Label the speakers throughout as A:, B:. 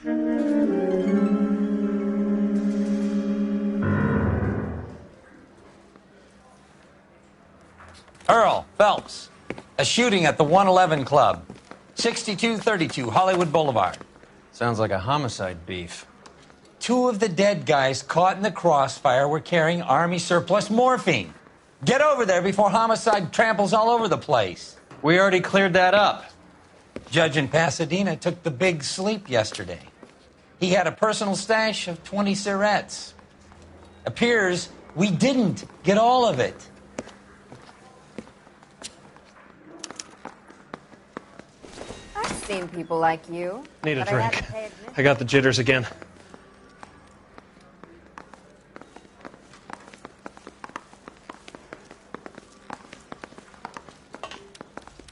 A: Earl Phelps, a shooting at the 111 Club, 6232 Hollywood Boulevard.
B: Sounds like a homicide beef.
A: Two of the dead guys caught in the crossfire were carrying Army surplus morphine. Get over there before homicide tramples all over the place.
B: We already cleared that up.
A: Judge in Pasadena took the big sleep yesterday. He had a personal stash of 20 cigarettes. Appears we didn't get all of it.
C: I've seen people like you.
D: Need a
C: but
D: drink.
C: I
D: got the jitters again.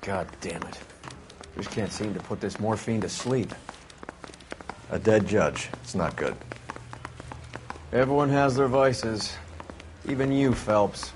B: God damn it. Just can't seem to put this morphine to sleep.
E: A dead judge. It's not good.
B: Everyone has their vices. Even you, Phelps.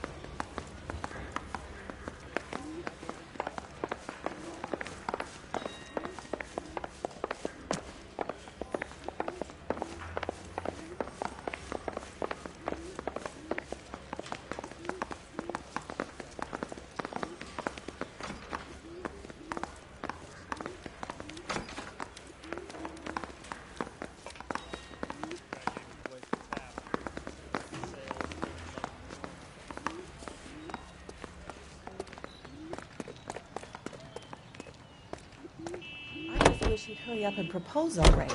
F: She'd hurry up and propose already.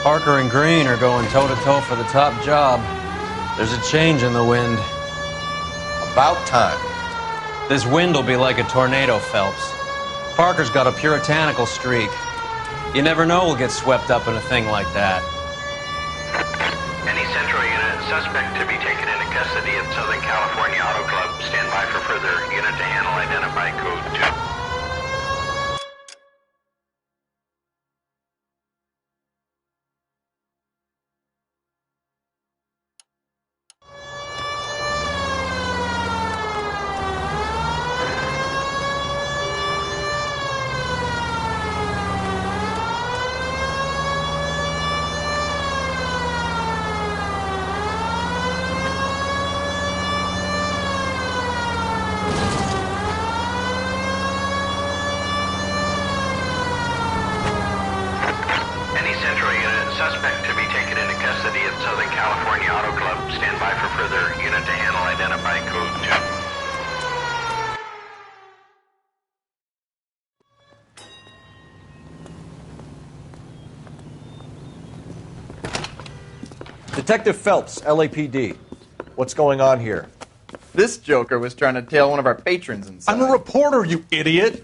B: Parker and Green are going toe-to-toe for the top job. There's a change in the wind.
E: About time.
B: This wind will be like a tornado, Phelps. Parker's got a puritanical streak. You never know we'll get swept up in a thing like that.
G: Any Central unit, suspect to be taken into custody at Southern California Auto Club. Stand by for further unit to handle identify code 2. Suspect to be taken into custody at Southern California Auto Club. Stand by for further unit to handle identify code
E: 2. Detective Phelps, LAPD. What's going on here?
H: This joker was trying to tail one of our patrons inside.
I: I'm a reporter, you idiot!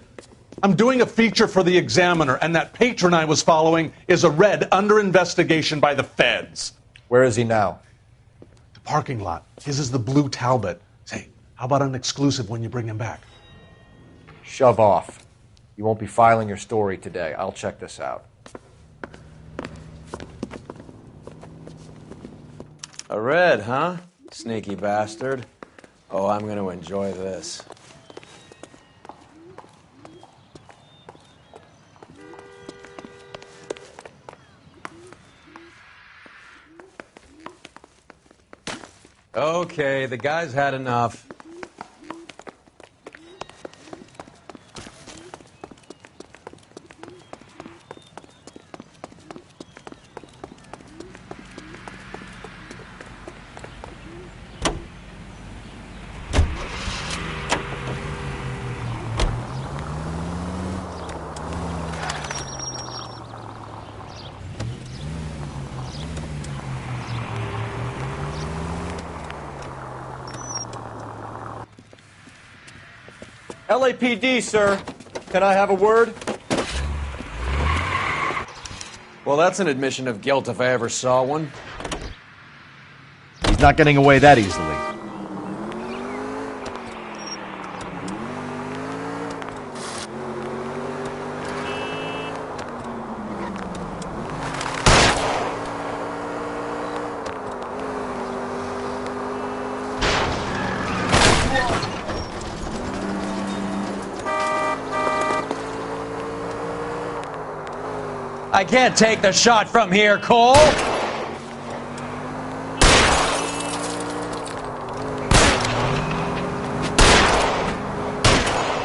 I: I'm doing a feature for the Examiner, and that patron I was following is a red under investigation by the feds.
E: Where is he now?
I: The parking lot. His is the blue Talbot. Say, how about an exclusive when you bring him back?
E: Shove off. You won't be filing your story today. I'll check this out.
B: A red, huh? Sneaky bastard. Oh, I'm going to enjoy this. Okay, the guy's had enough.
E: LAPD, sir. Can I have a word?
B: Well, that's an admission of guilt if I ever saw one.
E: He's not getting away that easily.
B: I can't take the shot from here, Cole.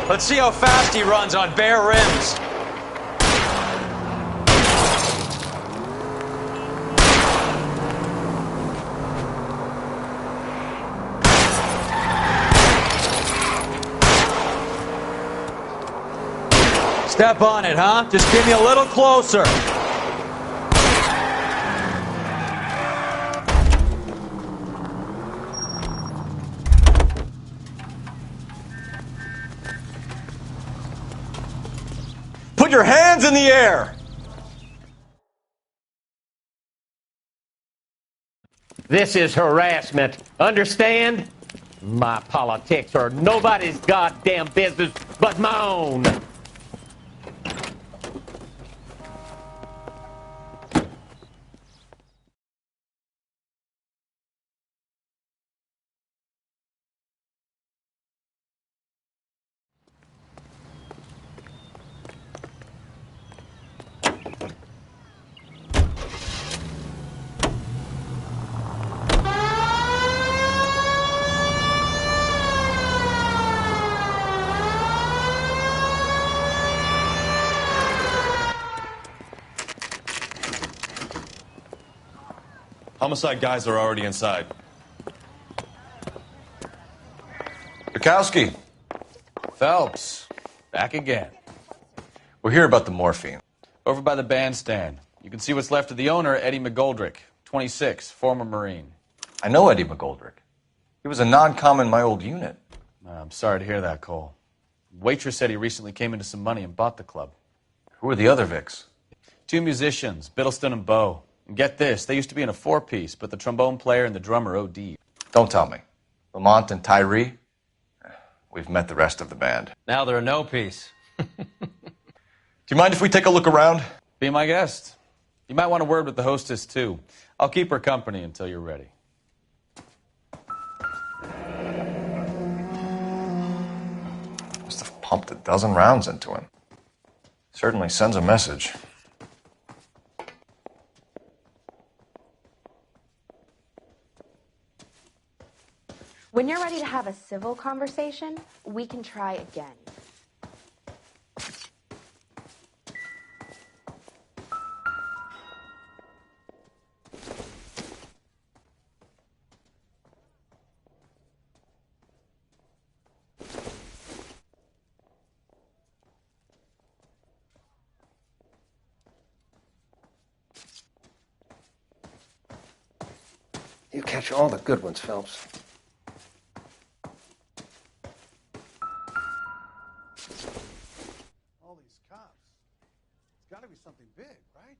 B: Let's see how fast he runs on bare rims. Step on it, huh? Just give me a little closer.
E: Put your hands in the air!
D: This is harassment. Understand? My politics are nobody's goddamn business but my own.
J: Homicide guys are already inside.
E: Bukowski,
J: Phelps, back again.
E: we're here about the morphine.
J: Over by the bandstand. You can see what's left of the owner, Eddie McGoldrick, 26, former Marine.
E: I know Eddie McGoldrick. He was a non-com in my old unit.
J: I'm sorry to hear that, Cole. Waitress said he recently came into some money and bought the club.
E: Who are the other Vics?
J: 2 musicians, Biddleston and Bowe. And get this, they used to be in a 4-piece, but the trombone player and the drummer OD'd.
E: Don't tell me. Lamont and Tyree? We've met the rest of the band.
B: Now they're a no piece.
E: Do you mind if we take a look around?
J: Be my guest. You might want a word with the hostess, too. I'll keep her company until you're ready.
E: Must have pumped a dozen rounds into him. Certainly sends a message.
K: When you're ready to have a civil conversation, we can try again.
L: You catch all the good ones, Phelps.
I: All these cops. It's got to be something big, right?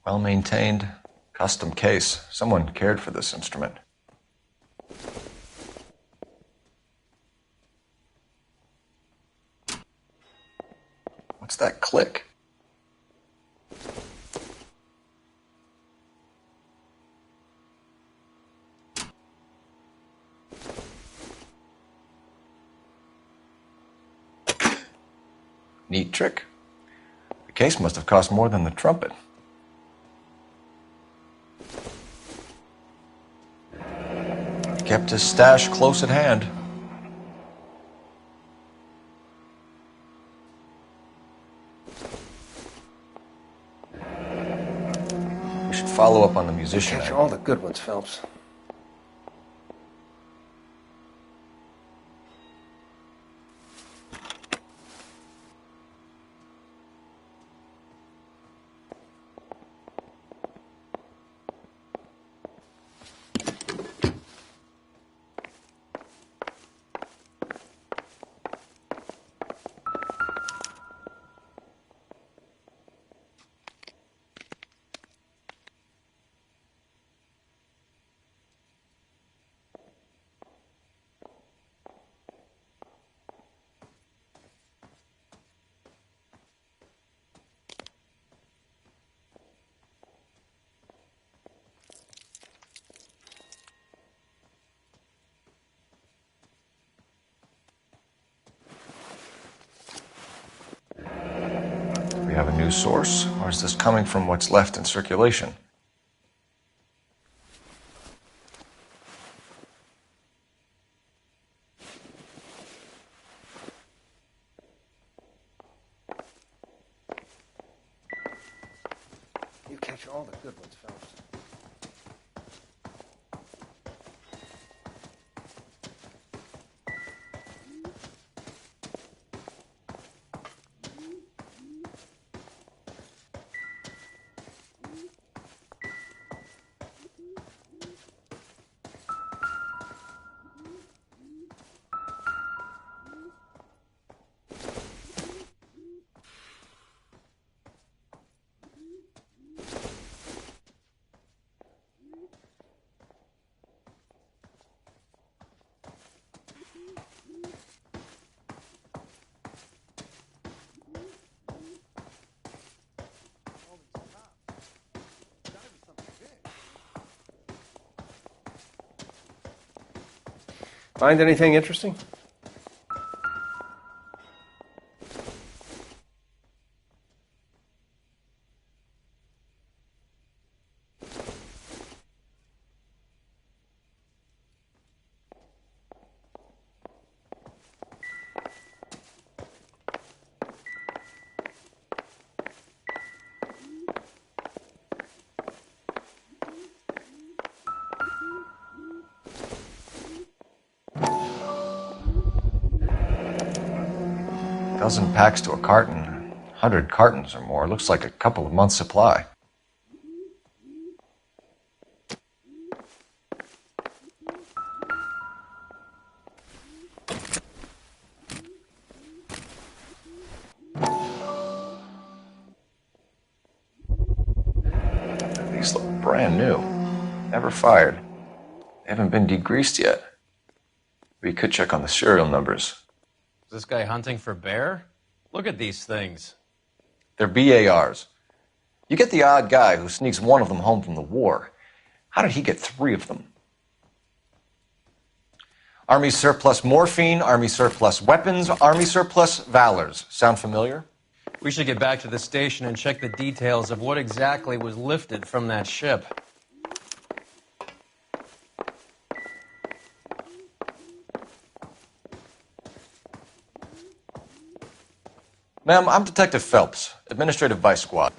E: Well-maintained, custom case. Someone cared for this instrument. What's that click? Neat trick. The case must have cost more than the trumpet. Kept his stash close at hand. We should follow up on the musician.
L: Catch all the good ones, Phelps.
E: have a news source, or is this coming from what's left in circulation?
L: You catch all the good ones, Phelps. Find anything interesting?
E: Dozen packs to a carton, 100 cartons or more. Looks like a couple of months' supply. These look brand new. Never fired. They haven't been degreased yet. We could check on the serial numbers.
B: Is this guy hunting for bear? Look at these things.
E: They're BARs. You get the odd guy who sneaks one of them home from the war. How did he get 3 of them? Army surplus morphine, Army surplus weapons, Army surplus valors. Sound familiar?
B: We should get back to the station and check the details of what exactly was lifted from that ship.
E: Ma'am, I'm Detective Phelps, Administrative Vice Squad.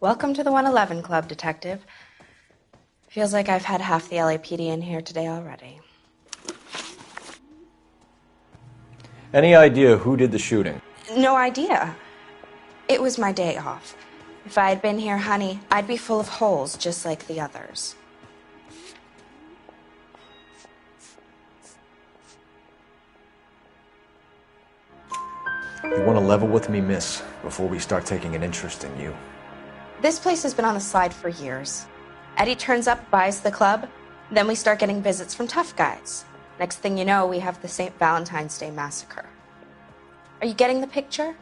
K: Welcome to the 111 Club, Detective. Feels like I've had half the LAPD in here today already.
E: Any idea who did the shooting?
K: No idea. It was my day off. If I had been here, honey, I'd be full of holes just like the others.
E: You want to level with me, miss, before we start taking an interest in you.
K: This place has been on the slide for years. Eddie turns up, buys the club, then we start getting visits from tough guys. Next thing you know, we have the St. Valentine's Day massacre. Are you getting the picture?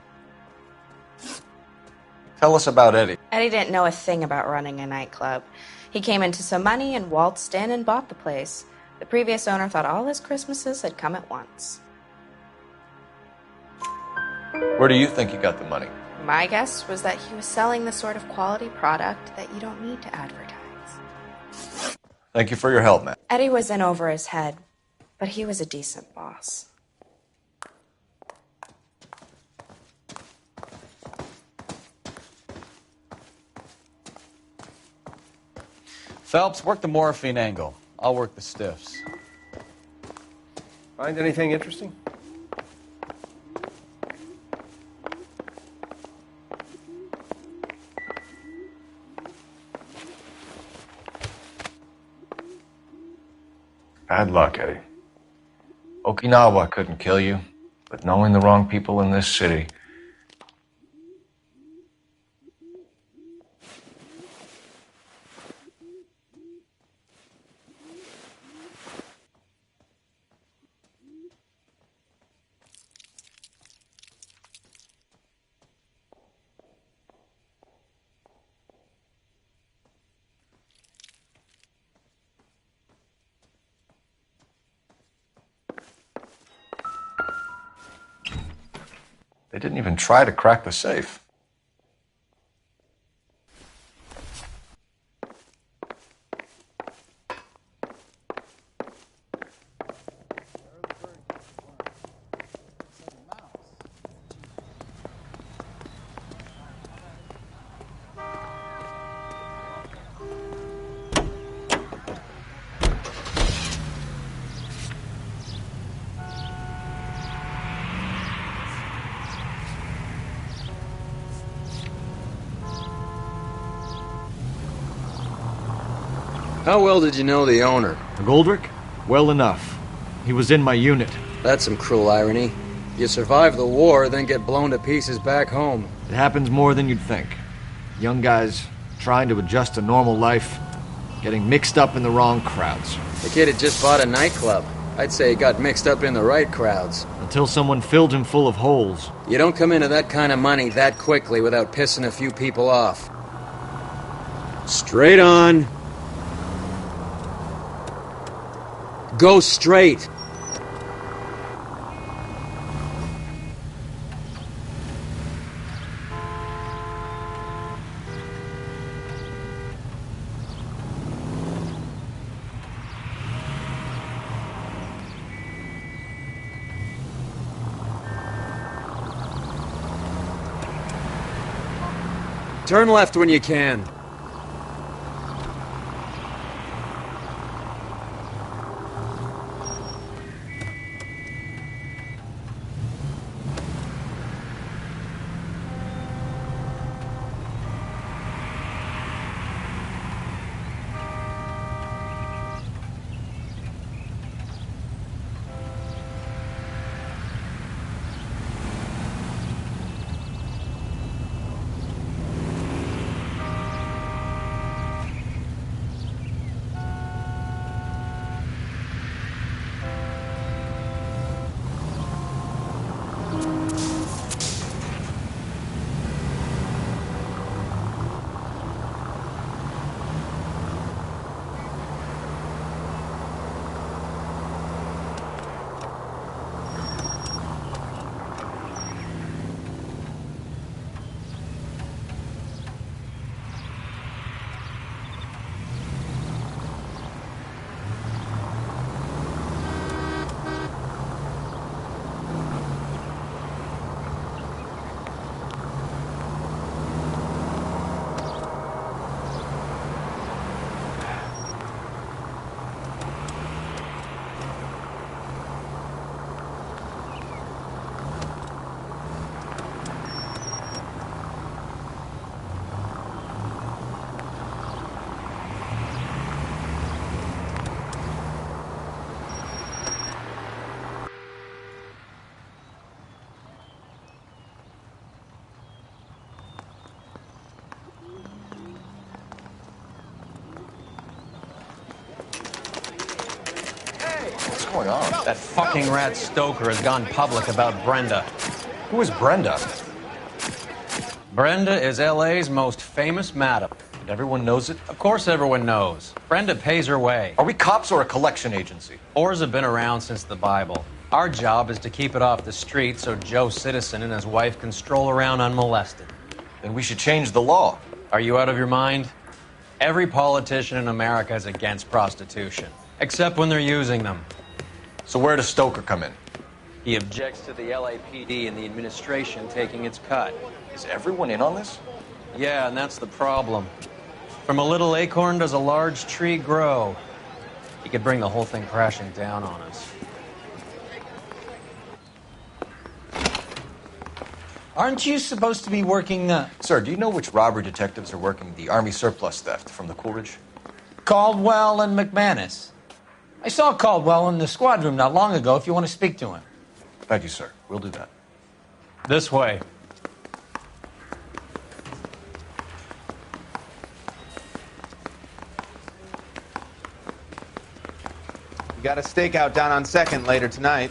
E: Tell us about Eddie.
K: Eddie didn't know a thing about running a nightclub. He came into some money and waltzed in and bought the place. The previous owner thought all his Christmases had come at once.
E: Where do you think he got the money?
K: My guess was that he was selling the sort of quality product that you don't need to advertise.
E: Thank you for your help, man.
K: Eddie was in over his head, but he was a decent boss.
J: Phelps, work the morphine angle. I'll work the stiffs.
L: Find anything interesting?
E: Bad luck, Eddie. Okinawa couldn't kill you, but knowing the wrong people in this city. They didn't even try to crack the safe.
B: How well did you know the owner?
M: Goldrick? Well enough. He was in my unit.
B: That's some cruel irony. You survive the war, then get blown to pieces back home.
M: It happens more than you'd think. Young guys trying to adjust to normal life, getting mixed up in the wrong crowds.
B: The kid had just bought a nightclub. I'd say he got mixed up in the right crowds.
M: Until someone filled him full of holes.
B: You don't come into that kind of money that quickly without pissing a few people off. Straight on. Go straight. Turn left when you can.
E: What's going on?
B: That fucking rat Stoker has gone public about Brenda.
E: Who is Brenda?
B: Brenda is LA's most famous madam.
E: And everyone knows it?
B: Of course everyone knows. Brenda pays her way.
E: Are we cops or a collection agency?
B: Whores have been around since the Bible. Our job is to keep it off the street so Joe Citizen and his wife can stroll around unmolested.
E: Then we should change the law.
B: Are you out of your mind? Every politician in America is against prostitution, except when they're using them.
E: So where does Stoker come in?
B: He objects to the LAPD and the administration taking its cut.
E: Is everyone in on this?
B: Yeah, and that's the problem. From a little acorn does a large tree grow. He could bring the whole thing crashing down on us.
A: Aren't you supposed to be working,
E: Sir, do you know which robbery detectives are working the Army surplus theft from the Coolidge?
A: Caldwell and McManus? I saw Caldwell in the squad room not long ago if you want to speak to him.
E: Thank you, sir. We'll do that.
B: This way.
H: We got a stakeout down on 2nd later tonight.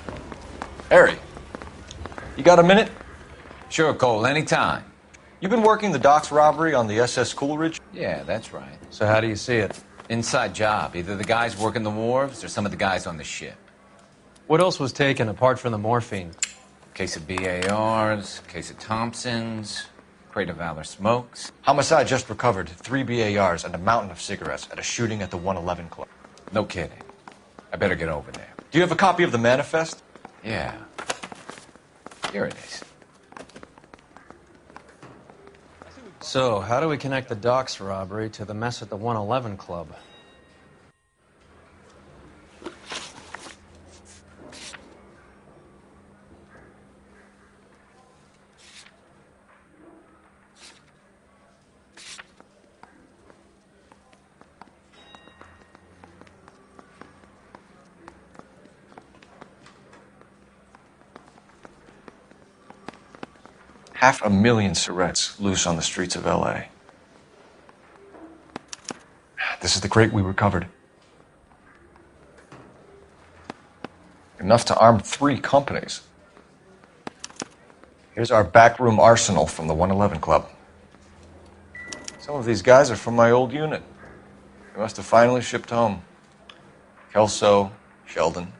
E: Harry, you got a minute?
N: Sure, Cole, anytime.
E: You've been working the docks robbery on the SS Coolidge?
N: Yeah, that's right.
B: So how do you see it?
N: Inside job. Either the guys working the wharves or some of the guys on the ship.
B: What else was taken apart from the morphine?
N: Case of BARs, case of Thompsons, crate of Valor smokes.
E: Homicide just recovered 3 BARs and a mountain of cigarettes at a shooting at the 111 Club.
N: No kidding. I better get over there.
E: Do you have a copy of the manifest?
N: Yeah. Here it is.
B: So, how do we connect the docks robbery to the mess at the 111 Club?
E: 500,000 cigarettes loose on the streets of L.A. This is the crate we recovered. Enough to arm 3 companies. Here's our backroom arsenal from the 111 Club. Some of these guys are from my old unit. They must have finally shipped home. Kelso, Sheldon,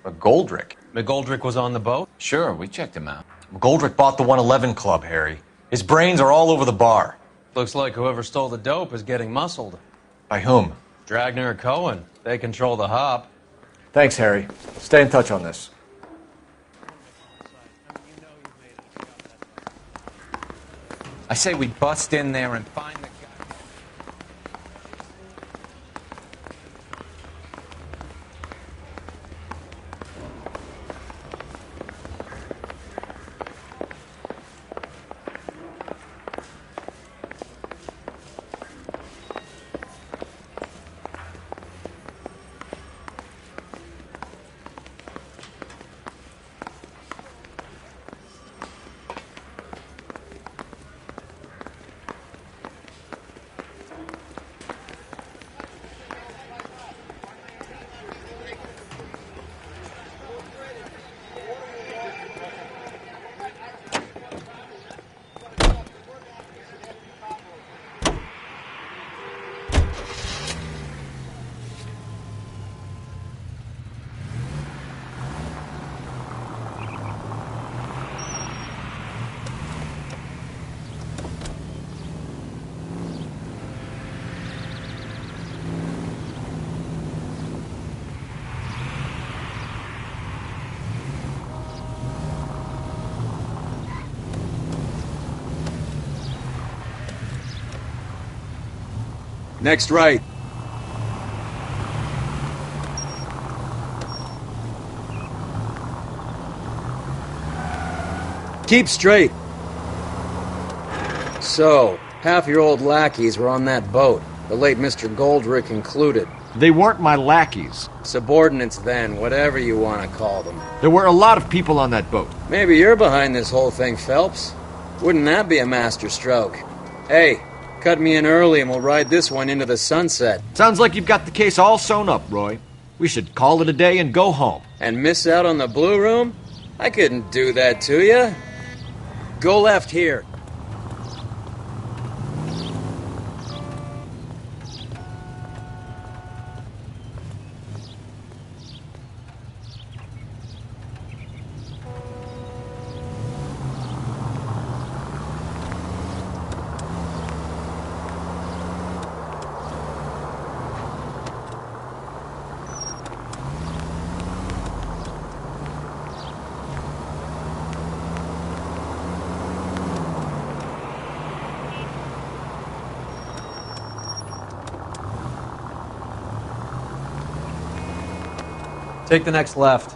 E: McGoldrick.
B: McGoldrick was on the boat?
N: Sure, we checked him out.
E: McGoldrick bought the 111 Club, Harry. His brains are all over the bar.
B: Looks like whoever stole the dope is getting muscled.
E: By whom?
B: Dragner or Cohen. They control the hop.
M: Thanks, Harry. Stay in touch on this.
N: I say we bust in there and find the guy.
O: Next right. Keep straight. So, half your old lackeys were on that boat, the late Mr. Goldrick included.
M: They weren't my lackeys.
O: Subordinates then, whatever you want to call them.
M: There were a lot of people on that boat.
O: Maybe you're behind this whole thing, Phelps. Wouldn't that be a master stroke? Hey, cut me in early and we'll ride this one into the sunset.
M: Sounds like you've got the case all sewn up, Roy. We should call it a day and go home.
O: And miss out on the blue room? I couldn't do that to you. Go left here.
B: Take the next left.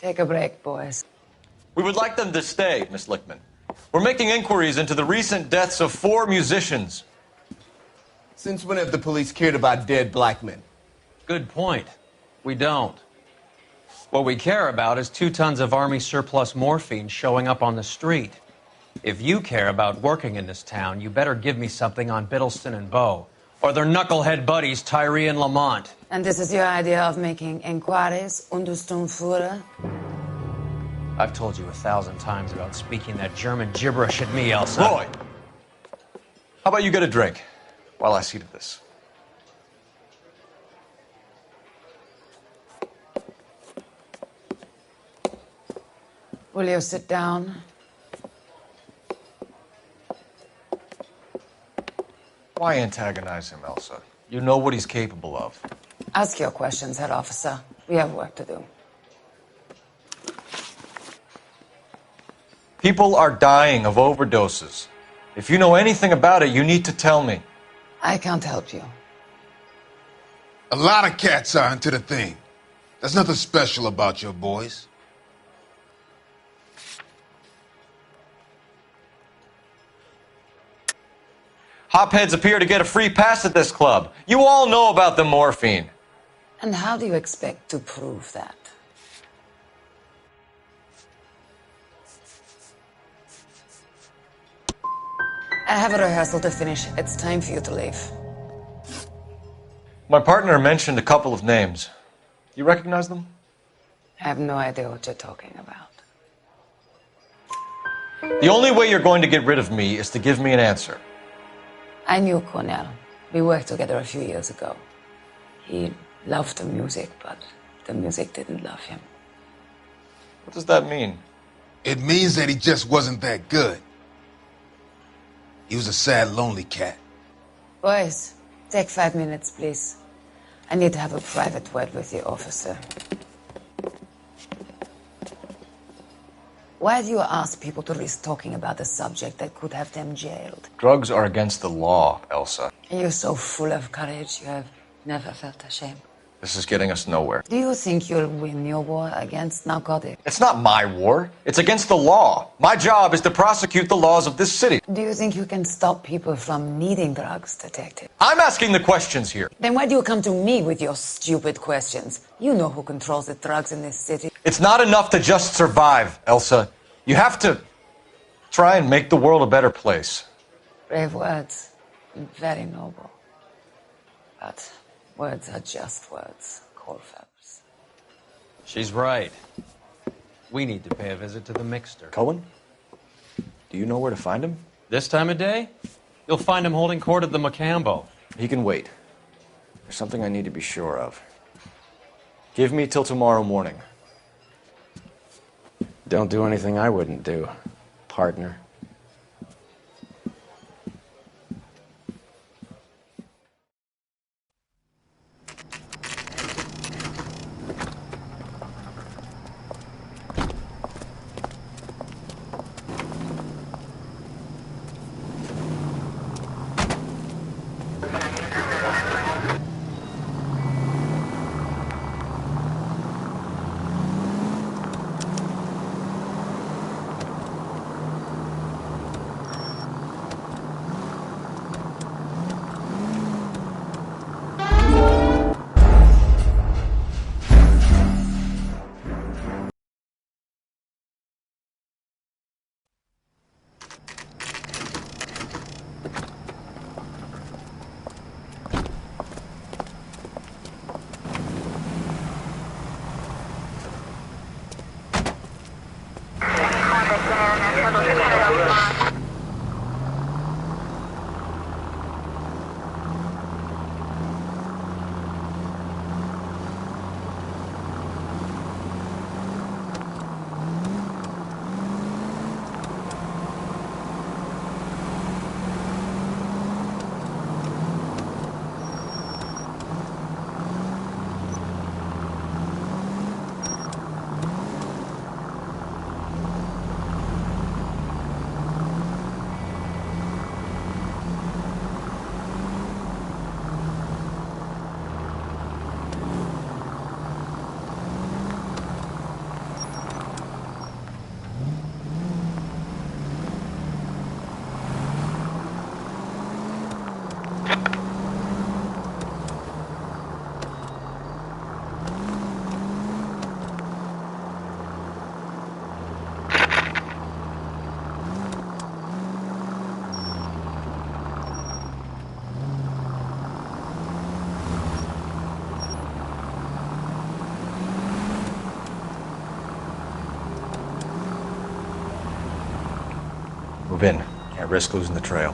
P: Take a break, boys.
E: We would like them to stay, Miss Lickman. We're making inquiries into the recent deaths of 4 musicians.
P: Since when have the police cared about dead black men?
B: Good point. We don't. What we care about is 2 tons of Army surplus morphine showing up on the street. If you care about working in this town, you better give me something on Biddleston and Bow, or their knucklehead buddies Tyree and Lamont.
Q: And this is your idea of making inquiries, Untersturmführer?
B: I've told you 1,000 times about speaking that German gibberish at me, Elsa.
E: Roy! How about you get a drink while I see to this?
Q: Will you sit down?
E: Why antagonize him, Elsa? You know what he's capable of.
Q: Ask your questions, head officer. We have work to do.
E: People are dying of overdoses. If you know anything about it, you need to tell me.
Q: I can't help you.
R: A lot of cats are into the thing. There's nothing special about your boys.
E: Hopheads appear to get a free pass at this club. You all know about the morphine.
Q: And how do you expect to prove that? I have a rehearsal to finish. It's time for you to leave.
E: My partner mentioned a couple of names. You recognize them?
Q: I have no idea what you're talking about.
E: The only way you're going to get rid of me is to give me an answer.
Q: I knew Cornell. We worked together a few years ago. He loved the music, but the music didn't love him.
E: What does that mean?
R: It means that he just wasn't that good. He was a sad, lonely cat.
Q: Boys, take 5 minutes, please. I need to have a private word with you, officer. Why do you ask people to risk talking about a subject that could have them jailed?
E: Drugs are against the law, Elsa.
Q: You're so full of courage, you have never felt ashamed.
E: This is getting us nowhere.
Q: Do you think you'll win your war against narcotics?
E: It's not my war. It's against the law. My job is to prosecute the laws of this city.
Q: Do you think you can stop people from needing drugs, detective?
E: I'm asking the questions here.
Q: Then why do you come to me with your stupid questions? You know who controls the drugs in this city.
E: It's not enough to just survive, Elsa. You have to try and make the world a better place.
Q: Brave words. Very noble. But words are just words, Colfax.
B: She's right. We need to pay a visit to the Mixter.
E: Cohen? Do you know where to find him?
B: This time of day? You'll find him holding court at the Macambo.
E: He can wait. There's something I need to be sure of. Give me till tomorrow morning.
O: Don't do anything I wouldn't do, partner.
E: Move in. Can't risk losing the trail.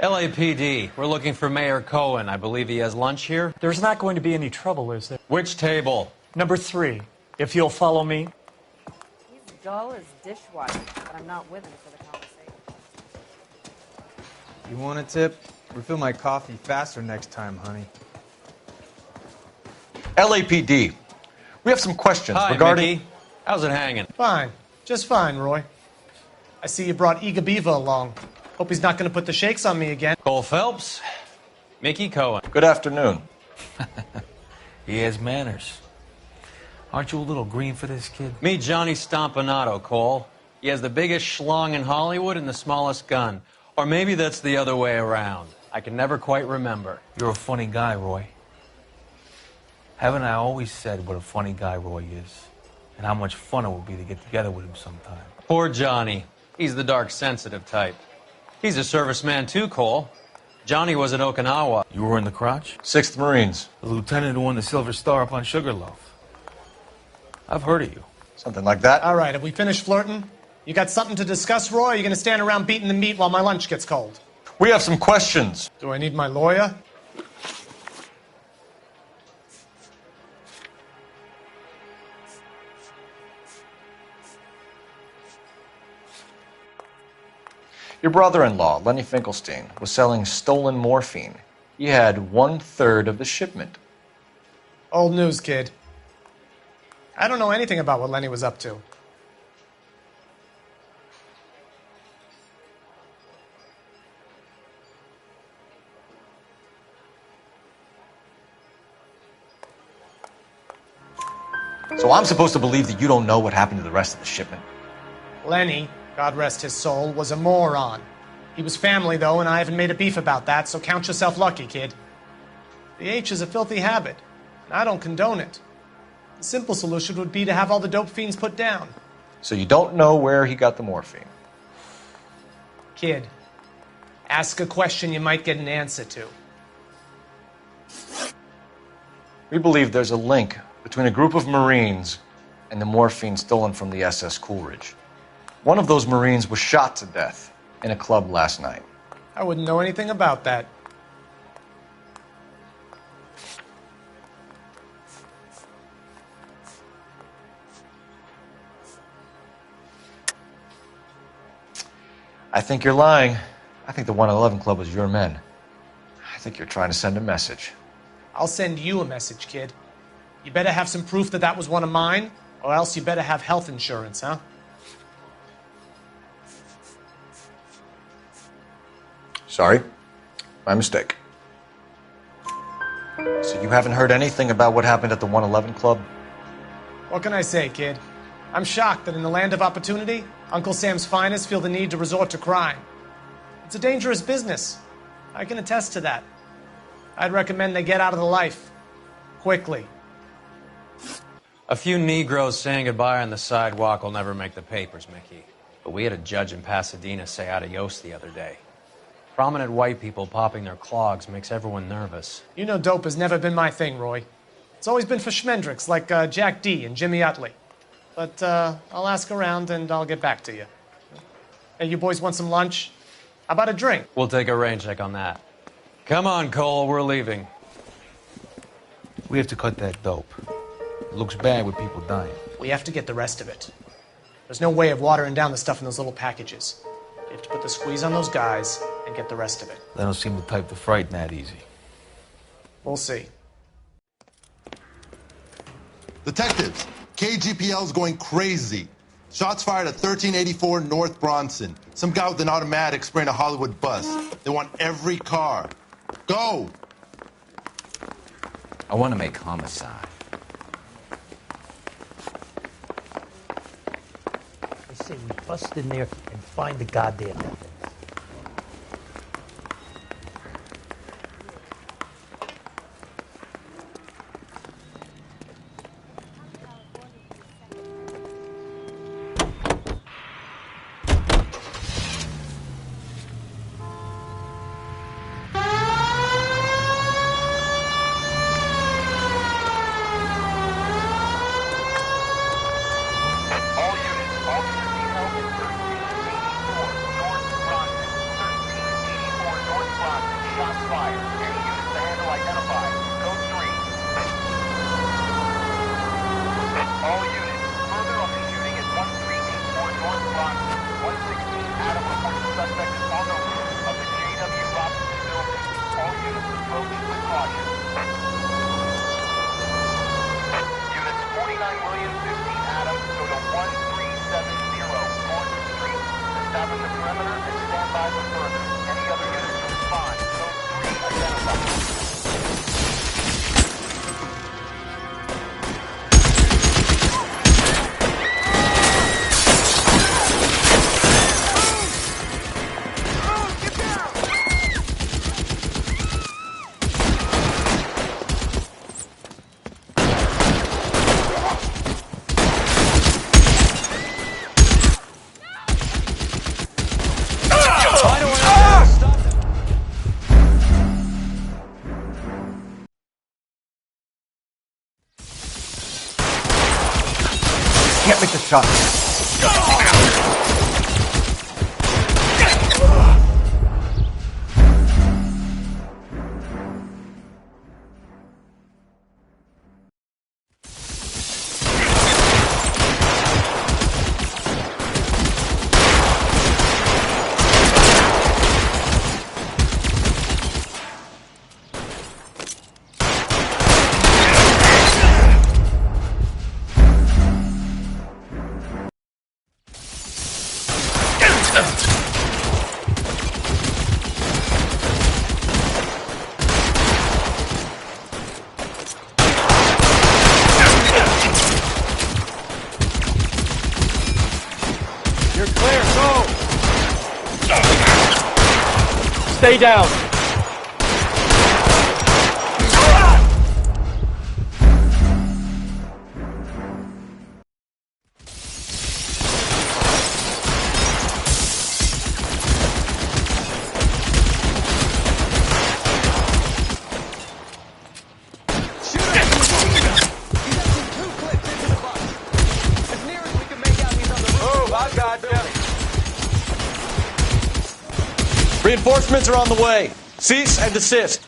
B: LAPD, we're looking for Mayor Cohen. I believe he has lunch here.
S: There's not going to be any trouble, is there?
B: Which table?
S: Number 3, if you'll follow me.
C: He's dull as dishwasher, but I'm not with him for the conversation.
T: You want a tip? Refill my coffee faster next time, honey.
E: LAPD. We have some questions
B: Hi,
E: regarding...
B: Mickey. How's it hanging?
S: Fine. Just fine, Roy. I see you brought Iga Beaver along. Hope he's not going to put the shakes on me again.
B: Cole Phelps, Mickey Cohen.
E: Good afternoon.
U: He has manners. Aren't you a little green for this kid?
B: Meet Johnny Stompanato, Cole. He has the biggest schlong in Hollywood and the smallest gun. Or maybe that's the other way around. I can never quite remember.
U: You're a funny guy, Roy. Haven't I always said what a funny guy Roy is? And how much fun it would be to get together with him sometime.
B: Poor Johnny. He's the dark, sensitive type. He's a serviceman too, Cole. Johnny was at Okinawa.
U: You were in the crotch?
E: 6th Marines.
U: The lieutenant who won the Silver Star up on Sugarloaf. I've heard of you.
E: Something like that.
S: All right, have we finished flirting? You got something to discuss, Roy, or are you going to stand around beating the meat while my lunch gets cold?
E: We have some questions.
S: Do I need my lawyer?
E: Your brother-in-law, Lenny Finkelstein, was selling stolen morphine. He had 1/3 of the shipment.
S: Old news, kid. I don't know anything about what Lenny was up to.
E: So I'm supposed to believe that you don't know what happened to the rest of the shipment?
S: Lenny, God rest his soul, was a moron. He was family, though, and I haven't made a beef about that, so count yourself lucky, kid. The H is a filthy habit, and I don't condone it. The simple solution would be to have all the dope fiends put down.
E: So you don't know where he got the morphine?
S: Kid, ask a question you might get an answer to.
E: We believe there's a link between a group of Marines and the morphine stolen from the SS Coolidge. One of those Marines was shot to death in a club last night.
S: I wouldn't know anything about that.
E: I think you're lying. I think the 111 Club was your men. I think you're trying to send a message.
S: I'll send you a message, kid. You better have some proof that that was one of mine, or else you better have health insurance, huh?
E: Sorry. My mistake. So you haven't heard anything about what happened at the 111 Club?
S: What can I say, kid? I'm shocked that in the land of opportunity, Uncle Sam's finest feel the need to resort to crime. It's a dangerous business. I can attest to that. I'd recommend they get out of the life. Quickly.
B: A few Negroes saying goodbye on the sidewalk will never make the papers, Mickey. But we had a judge in Pasadena say adios the other day. Prominent white people popping their clogs makes everyone nervous.
S: You know dope has never been my thing, Roy. It's always been for schmendricks like Jack D. and Jimmy Utley. But I'll ask around and I'll get back to you. Hey, you boys want some lunch? How about a drink?
B: We'll take a rain check on that. Come on, Cole, we're leaving.
U: We have to cut that dope. It looks bad with people dying.
S: We have to get the rest of it. There's no way of watering down the stuff in those little packages. You have to put the squeeze on those guys and get the rest of it.
U: They don't seem the type to frighten that easy.
S: We'll see.
F: Detectives, KGPL's going crazy. Shots fired at 1384 North Bronson. Some guy with an automatic spraying a Hollywood bus. They want every car. Go!
N: I want to make homicide.
V: I say we bust in there and find the goddamn evidence.
E: Can't make the shot.
D: You're clear, go! Stay down.
W: Reinforcements are on the way. Cease and desist.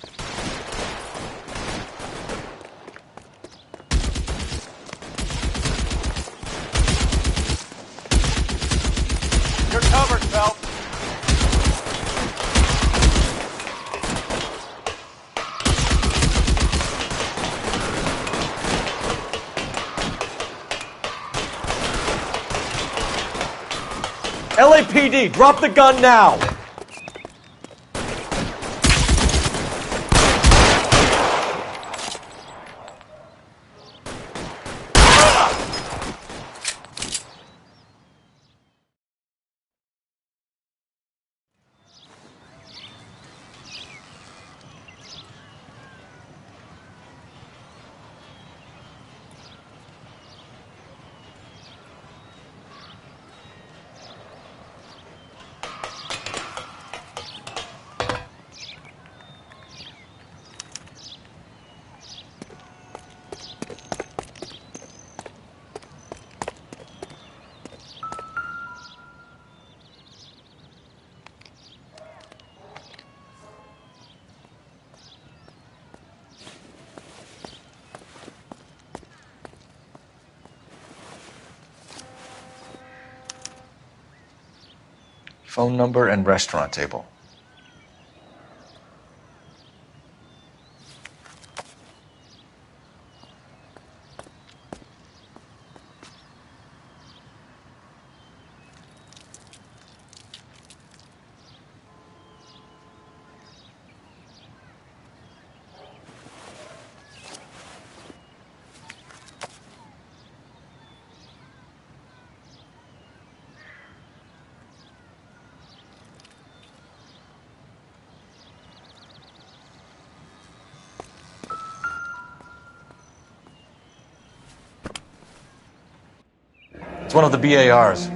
D: You're covered, Phelps.
W: LAPD, drop the gun now.
E: phone number, and restaurant table. It's one of the BARs.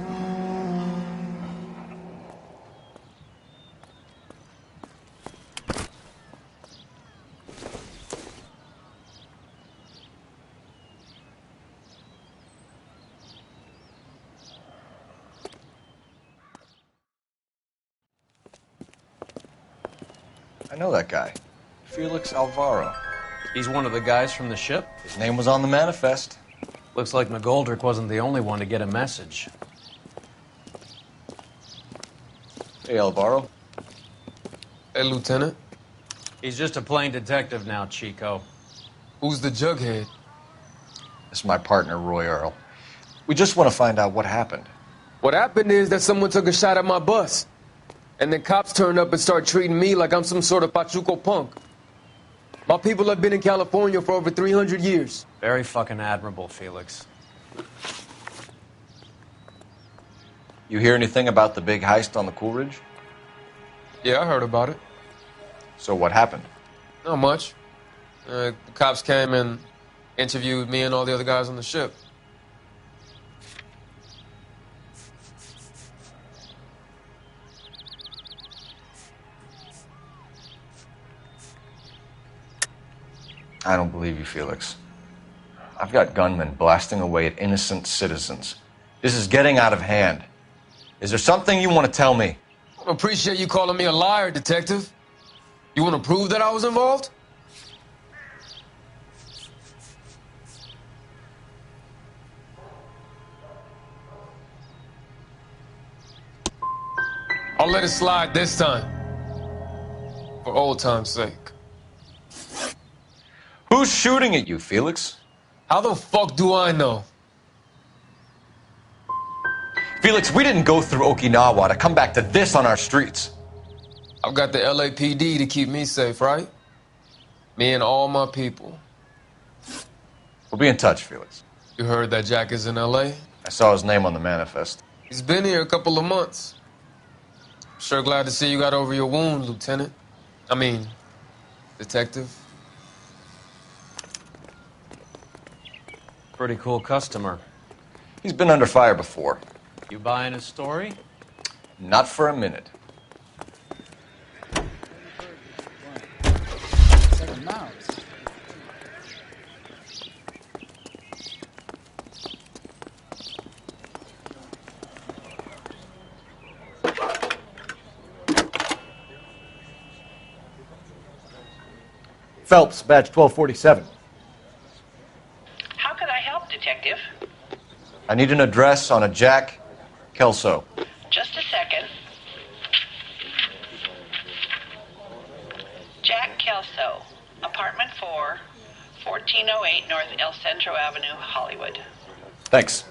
E: I know that guy. Felix Alvaro.
B: He's one of the guys from the ship?
E: His name was on the manifest.
B: Looks like McGoldrick wasn't the only one to get a message.
E: Hey, Alvaro.
G: Hey, Lieutenant.
B: He's just a plain detective now, Chico.
G: Who's the jughead?
E: This is my partner, Roy Earl. We just want to find out what happened.
G: What happened is that someone took a shot at my bus. And then cops turned up and started treating me like I'm some sort of Pachuco punk. My people have been in California for over 300 years.
B: Very fucking admirable, Felix.
E: You hear anything about the big heist on the Coolidge?
G: Yeah, I heard about it.
E: So what happened?
G: Not much. The cops came and interviewed me and all the other guys on the ship.
E: I don't believe you, Felix. I've got gunmen blasting away at innocent citizens. This is getting out of hand. Is there something you want to tell me?
G: I appreciate you calling me a liar, Detective. You want to prove that I was involved? I'll let it slide this time. For old time's sake.
E: Who's shooting at you, Felix?
G: How the fuck do I know?
E: Felix, we didn't go through Okinawa to come back to this on our streets.
G: I've got the LAPD to keep me safe, right? Me and all my people.
E: We'll be in touch, Felix.
G: You heard that Jack is in LA?
E: I saw his name on the manifest.
G: He's been here a couple of months. Sure glad to see you got over your wound, Lieutenant. I mean, Detective.
B: Pretty cool customer.
E: He's been under fire before.
B: You buying his story?
E: Not for a minute. Phelps, badge 1247.
I: How could I help, Detective?
E: I need an address on a Jack Kelso.
I: Just a second. Jack Kelso, apartment 4, 1408 North El Centro Avenue, Hollywood.
E: Thanks.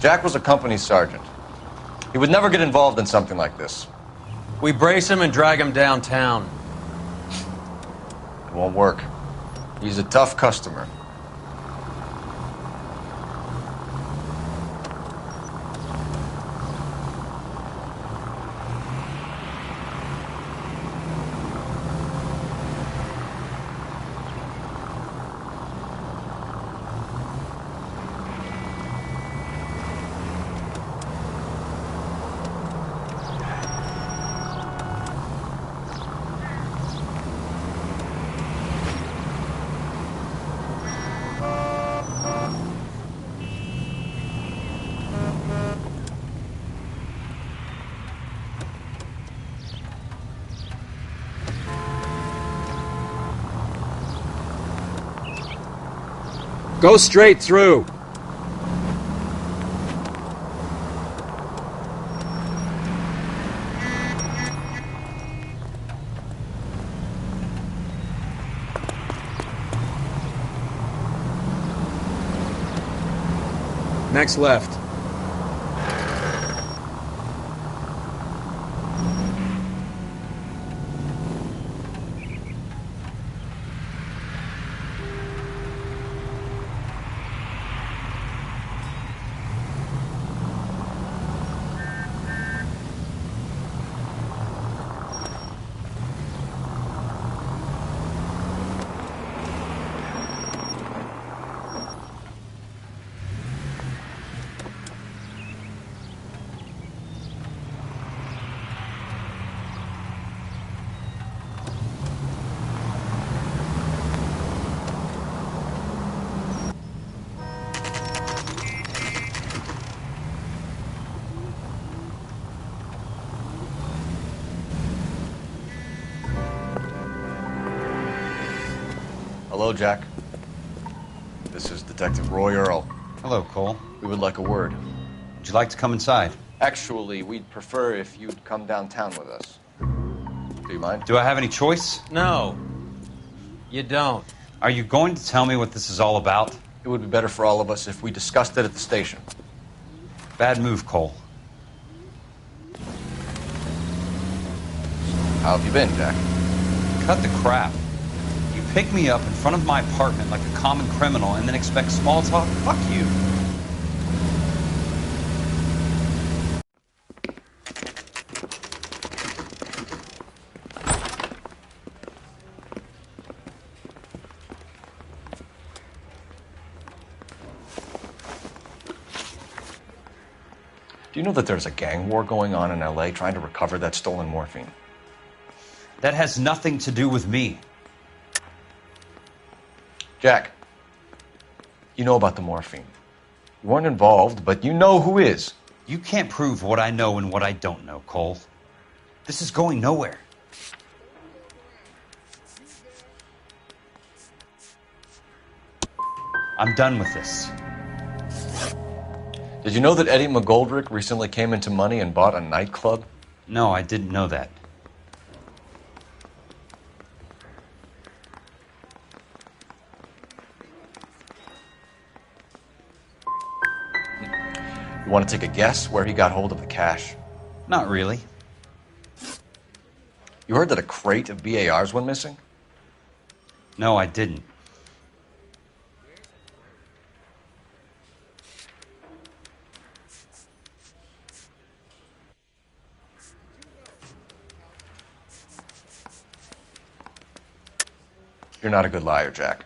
E: Jack was a company sergeant. He would never get involved in something like this.
B: We brace him and drag him downtown.
E: It won't work. He's a tough customer.
O: Go straight through. Next left.
E: Hello, Jack. This is Detective Roy Earl.
J: Hello, Cole.
E: We would like a word.
J: Would you like to come inside?
E: Actually, we'd prefer if you'd come downtown with us. Do you mind?
J: Do I have any choice?
B: No. You don't.
J: Are you going to tell me what this is all about?
E: It would be better for all of us if we discussed it at the station.
J: Bad move, Cole.
E: How have you been, Jack?
J: Cut the crap. You pick me up in front of my apartment like a common criminal and then expect small talk? Fuck you.
E: Do you know that there's a gang war going on in L.A. trying to recover that stolen morphine?
J: That has nothing to do with me.
E: Jack, you know about the morphine. You weren't involved, but you know who is.
J: You can't prove what I know and what I don't know, Cole. This is going nowhere. I'm done with this.
E: Did you know that Eddie McGoldrick recently came into money and bought a nightclub?
J: No, I didn't know that.
E: You want to take a guess where he got hold of the cash?
J: Not really.
E: You heard that a crate of BARs went missing?
J: No, I didn't.
E: You're not a good liar, Jack.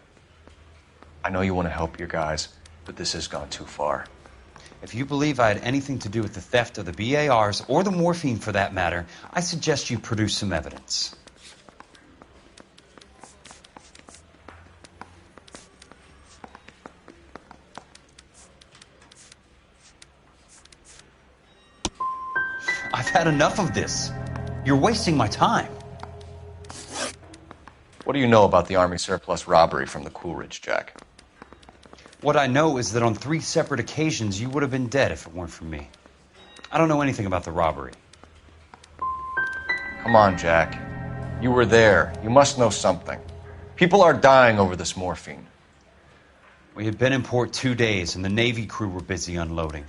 E: I know you want to help your guys, but this has gone too far.
J: If you believe I had anything to do with the theft of the BARs, or the morphine for that matter, I suggest you produce some evidence. I've had enough of this. You're wasting my time.
E: What do you know about the Army surplus robbery from the Coolidge, Jack?
J: What I know is that on 3 separate occasions, you would have been dead if it weren't for me. I don't know anything about the robbery.
E: Come on, Jack. You were there. You must know something. People are dying over this morphine.
J: We had been in port 2 days, and the Navy crew were busy unloading.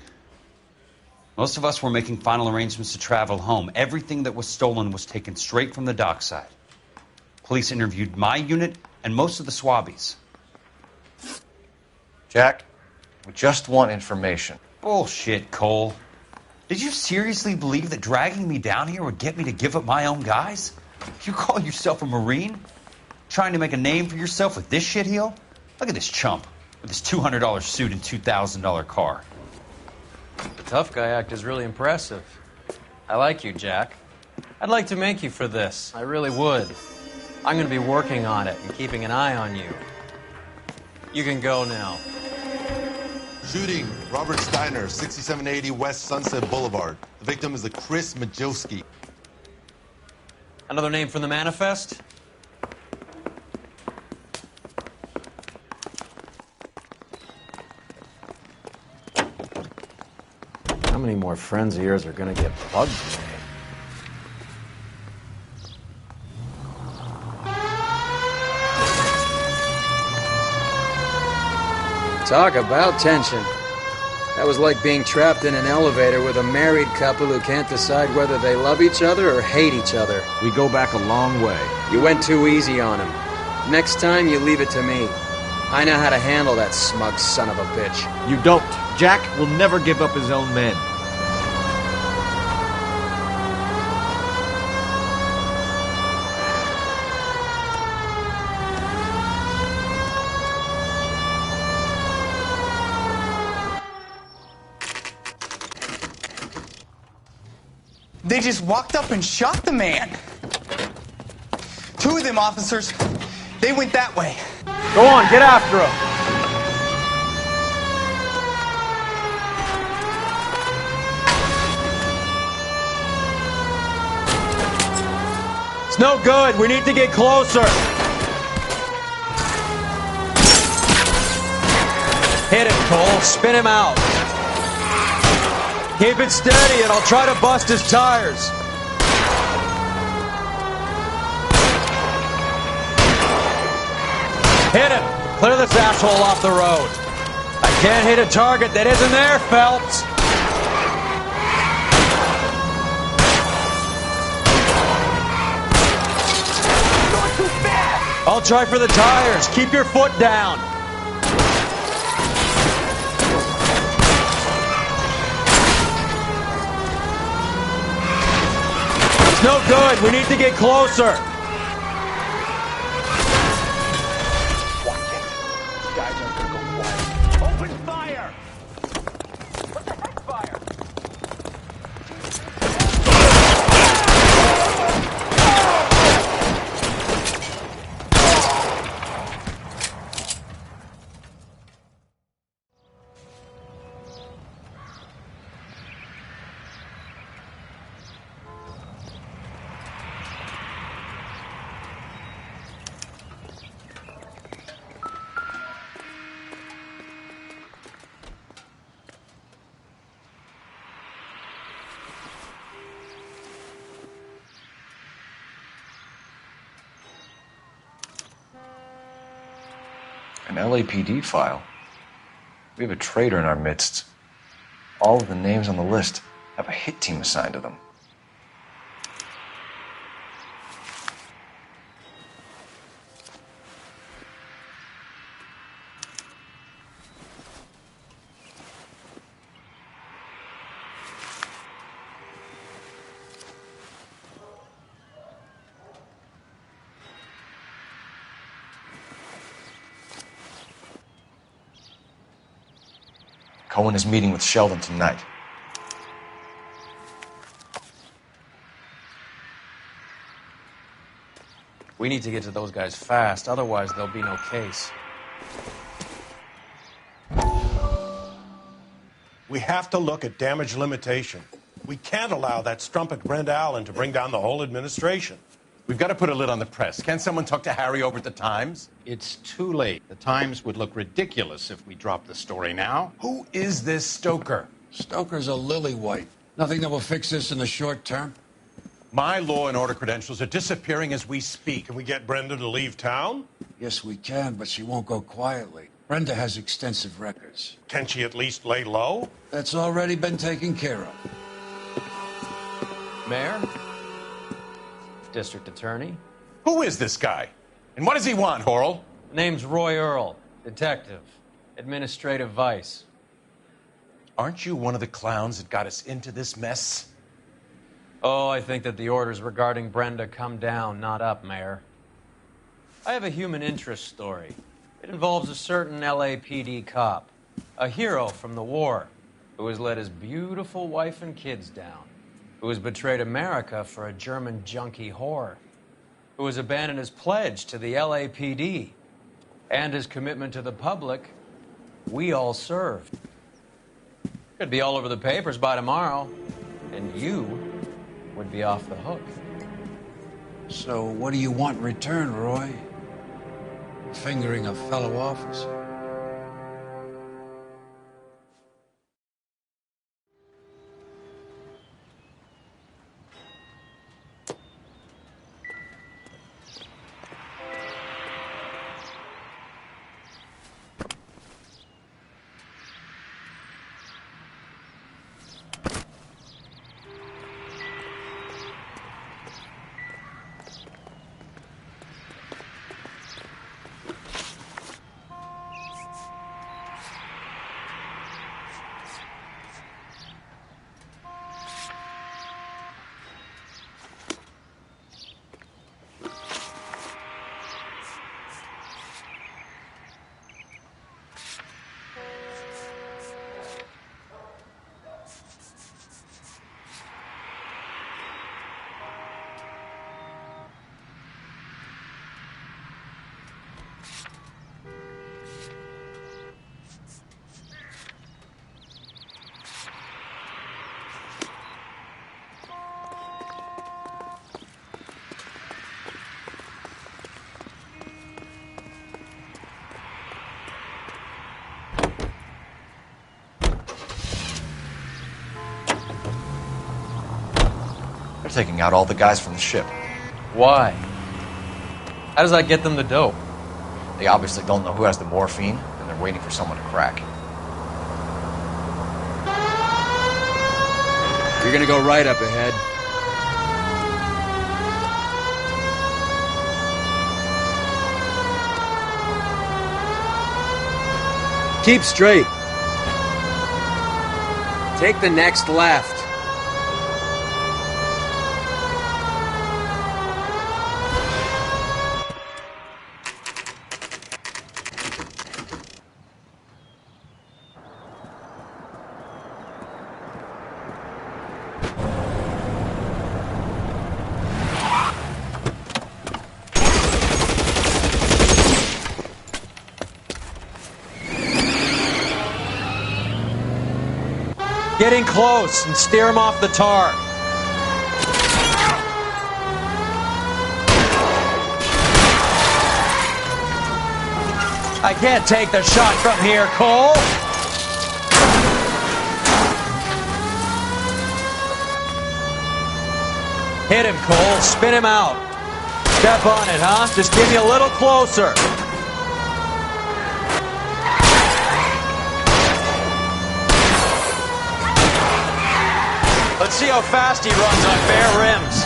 J: Most of us were making final arrangements to travel home. Everything that was stolen was taken straight from the dockside. Police interviewed my unit and most of the swabbies.
E: Jack, we just want information.
J: Bullshit, Cole. Did you seriously believe that dragging me down here would get me to give up my own guys? You call yourself a Marine? Trying to make a name for yourself with this shitheel? Look at this chump with his $200 suit and $2,000 car.
B: The tough guy act is really impressive. I like you, Jack. I'd like to make you for this. I really would. I'm going to be working on it and keeping an eye on you. You can go now.
F: Shooting, Robert Steiner, 6780 West Sunset Boulevard. The victim is a Chris Majowski.
B: Another name from the manifest? How many more friends of yours are going to get plugged today?
O: Talk about tension. That was like being trapped in an elevator with a married couple who can't decide whether they love each other or hate each other.
M: We go back a long way.
O: You went too easy on him. Next time, you leave it to me. I know how to handle that smug son of a bitch.
M: You don't. Jack will never give up his own men.
A: They just walked up and shot the man. Two of them officers, they went that way.
U: Go on, get after him. It's no good. We need to get closer. Hit him, Cole. Spin him out. Keep it steady, and I'll try to bust his tires. Hit him. Clear this asshole off the road. I can't hit a target that isn't there, Phelps.
A: Going too fast.
U: I'll try for the tires. Keep your foot down. It's no good. We need to get closer.
A: Watch it. These guys aren't going to go quiet. Open fire! What the heck fire?
E: An LAPD file. We have a traitor in our midst. All of the names on the list have a hit team assigned to them. Cohen is meeting with Sheldon tonight.
B: We need to get to those guys fast, otherwise there'll be no case.
K: We have to look at damage limitation. We can't allow that strumpet Brent Allen to bring down the whole administration.
L: We've got to put a lid on the press. Can someone talk to Harry over at the Times?
X: It's too late. The Times would look ridiculous if we dropped the story now.
L: Who is this Stoker?
Y: Stoker's a lily-white. Nothing that will fix this in the short term.
L: My law and order credentials are disappearing as we speak.
K: Can we get Brenda to leave town?
Y: Yes, we can, but she won't go quietly. Brenda has extensive records.
K: Can she at least lay low?
Y: That's already been taken care of.
B: Mayor? District Attorney?
L: Who is this guy? And what does he want, Horrell?
B: Name's Roy Earl, detective, administrative vice.
L: Aren't you one of the clowns that got us into this mess?
B: Oh, I think that the orders regarding Brenda come down, not up, Mayor. I have a human interest story. It involves a certain LAPD cop, a hero from the war, who has let his beautiful wife and kids down, who has betrayed America for a German junkie whore, who has abandoned his pledge to the LAPD and his commitment to the public we all served. Could be all over the papers by tomorrow, and you would be off the hook.
Y: So what do you want in return, Roy? Fingering a fellow officer.
E: They're taking out all the guys from the ship.
B: Why? How does that get them the dope?
E: They obviously don't know who has the morphine, and they're waiting for someone to crack.
O: You're gonna go right up ahead. Keep straight. Take the next left.
B: Getting close and steer him off the tar. I can't take the shot from here, Cole. Hit him, Cole. Spin him out. Step on it, huh? Just give me a little closer. Let's see how fast he runs on bare rims.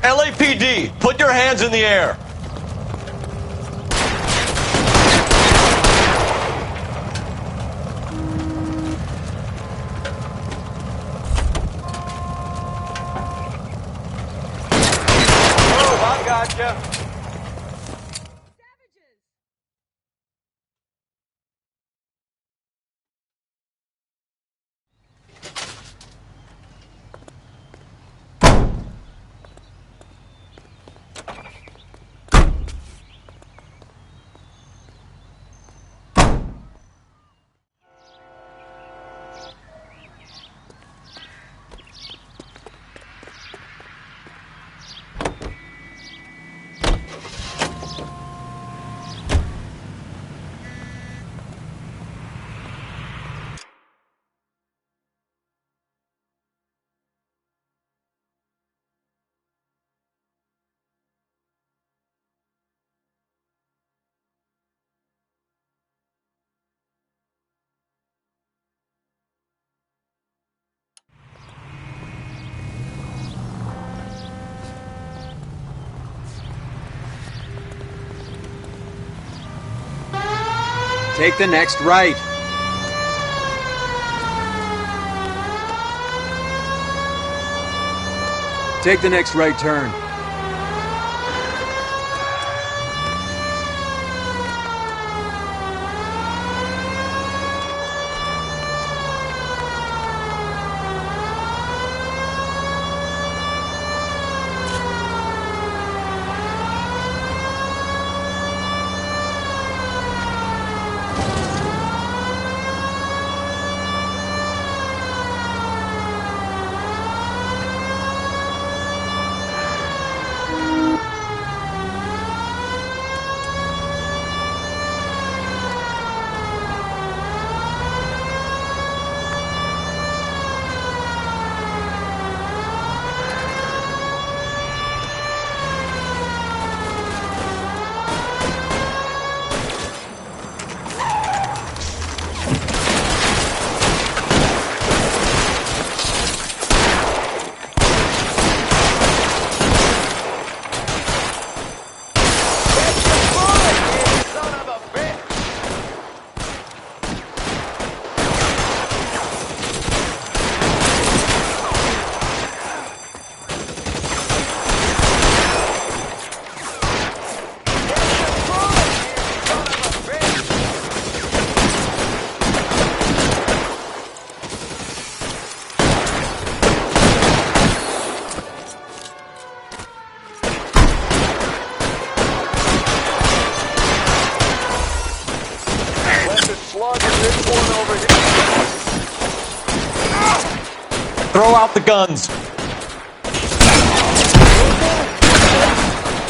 L: LAPD, put your hands in the air.
A: Oh, I gotcha.
O: Take the next right. Take the next right turn.
W: Throw out the guns.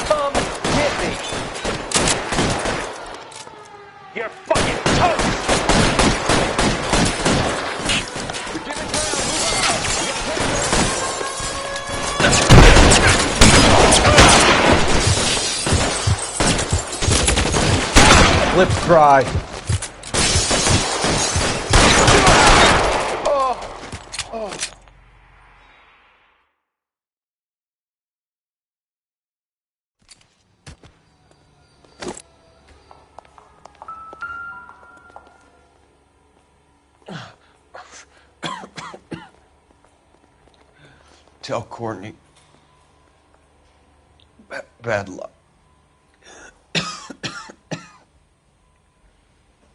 A: Come get me. You're fucking toast. We're giving ground.
W: Lips dry.
E: Tell Courtney. Bad luck. It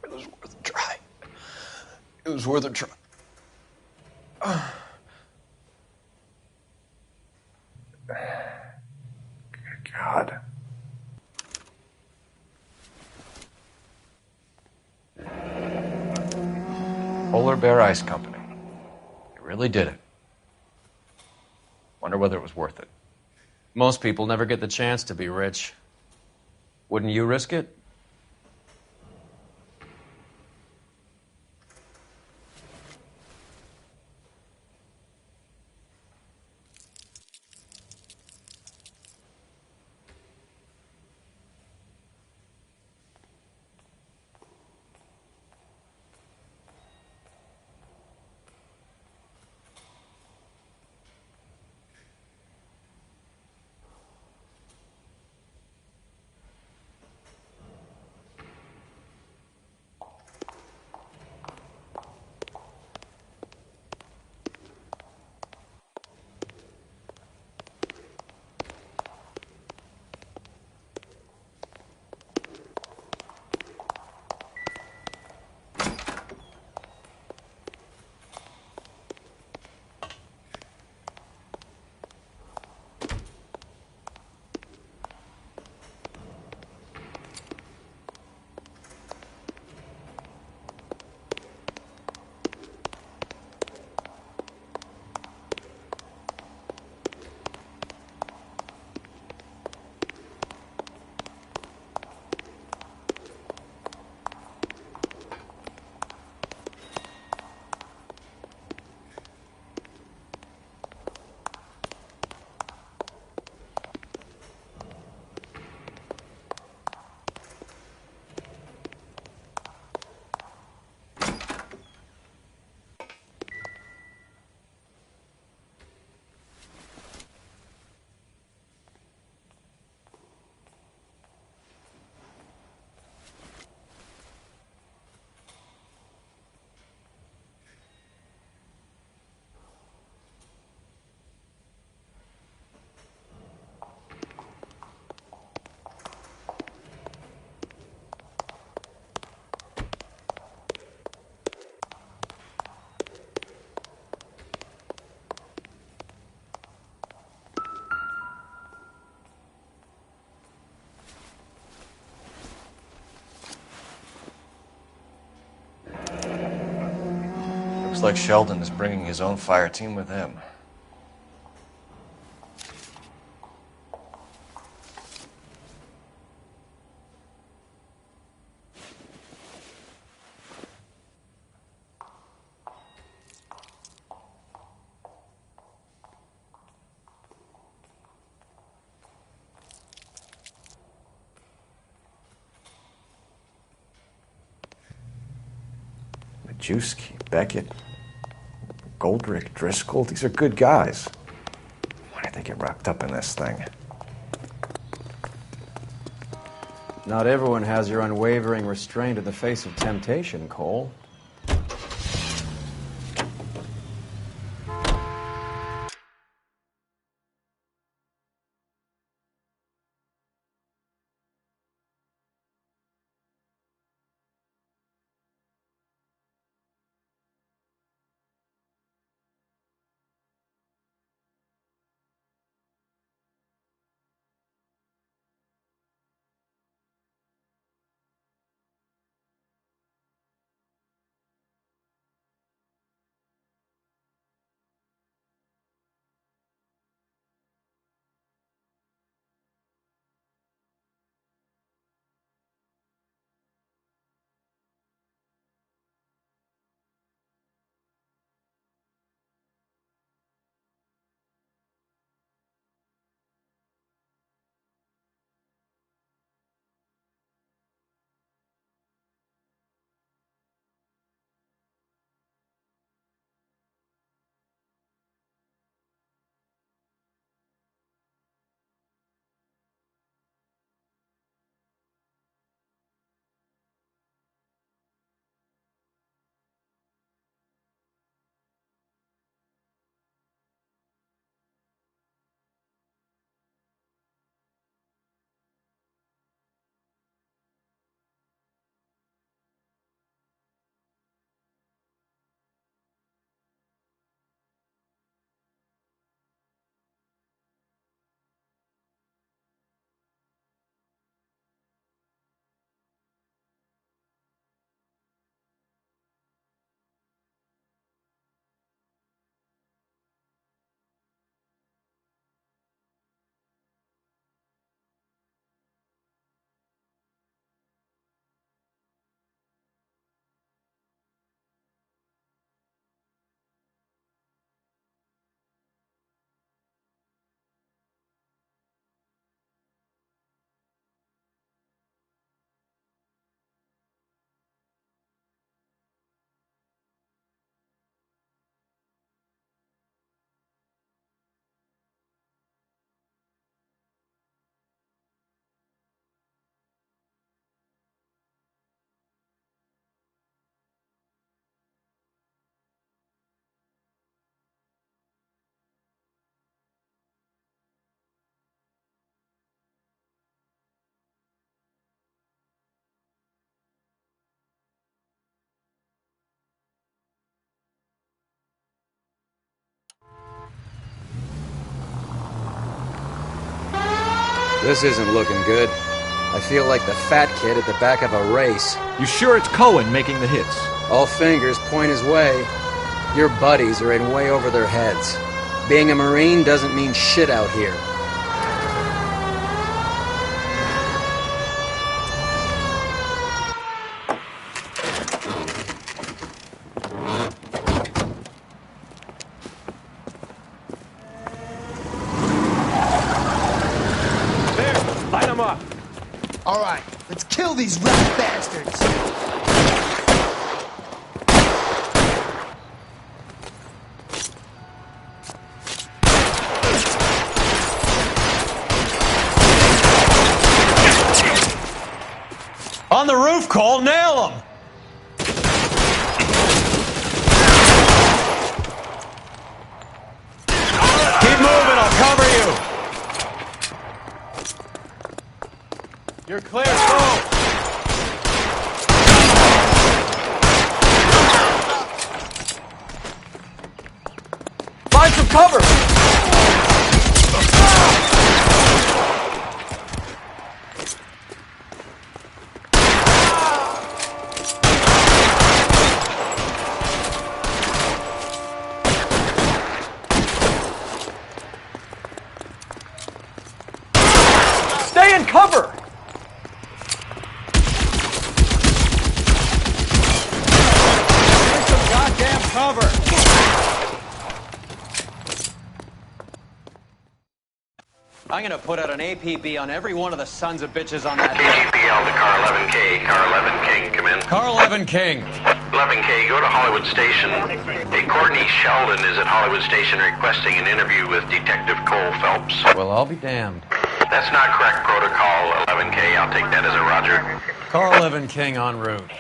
E: was worth a try. It was worth a try. God. Polar Bear Ice Company. They really did it. Wonder whether it was worth it.
B: Most people never get the chance to be rich. Wouldn't you risk it?
E: Looks like Sheldon is bringing his own fire team with him. Majewski, Beckett, Goldrick, Driscoll, these are good guys. Why did they get wrapped up in this thing?
C: Not everyone has your unwavering restraint in the face of temptation, Cole. This isn't looking good. I feel like the fat kid at the back of a race.
M: You sure it's Cohen making the hits?
C: All fingers point his way. Your buddies are in way over their heads. Being a Marine doesn't mean shit out here.
S: All right, let's kill these rat bastards.
U: On the roof, Cole, nail him! Keep moving, I'll cover you. You're clear, go!
M: Find some cover!
E: Stay in cover!
A: Here's some goddamn cover!
B: I'm gonna put out an APB on every one of the sons of bitches on that
H: KGPL to car 11K. Car 11 King, come in.
B: Car 11 King.
H: 11K, go to Hollywood Station. Hey, Courtney Sheldon is at Hollywood Station requesting an interview with Detective Cole Phelps.
B: Well, I'll be damned.
H: That's not correct protocol, 11K. I'll take that as a roger.
B: Car 11 King en route.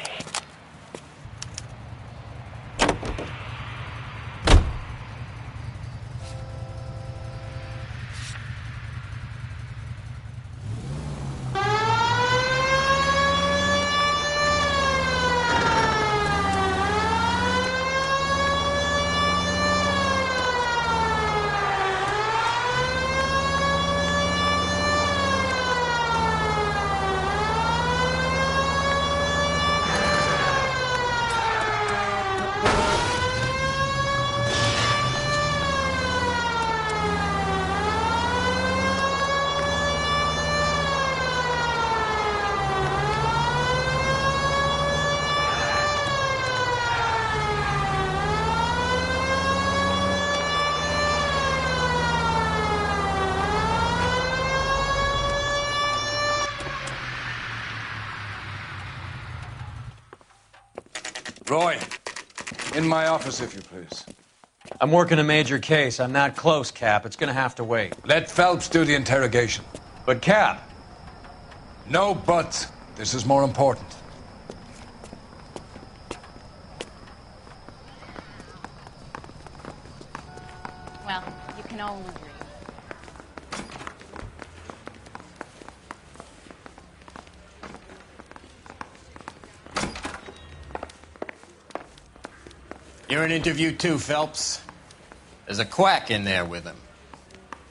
Y: Roy, in my office, if you please.
B: I'm working a major case. I'm not close, Cap. It's gonna have to wait.
Y: Let Phelps do the interrogation.
B: But, Cap.
Y: No buts. This is more important.
P: Well, you can all agree.
Q: You're in interview too, Phelps. There's a quack in there with him.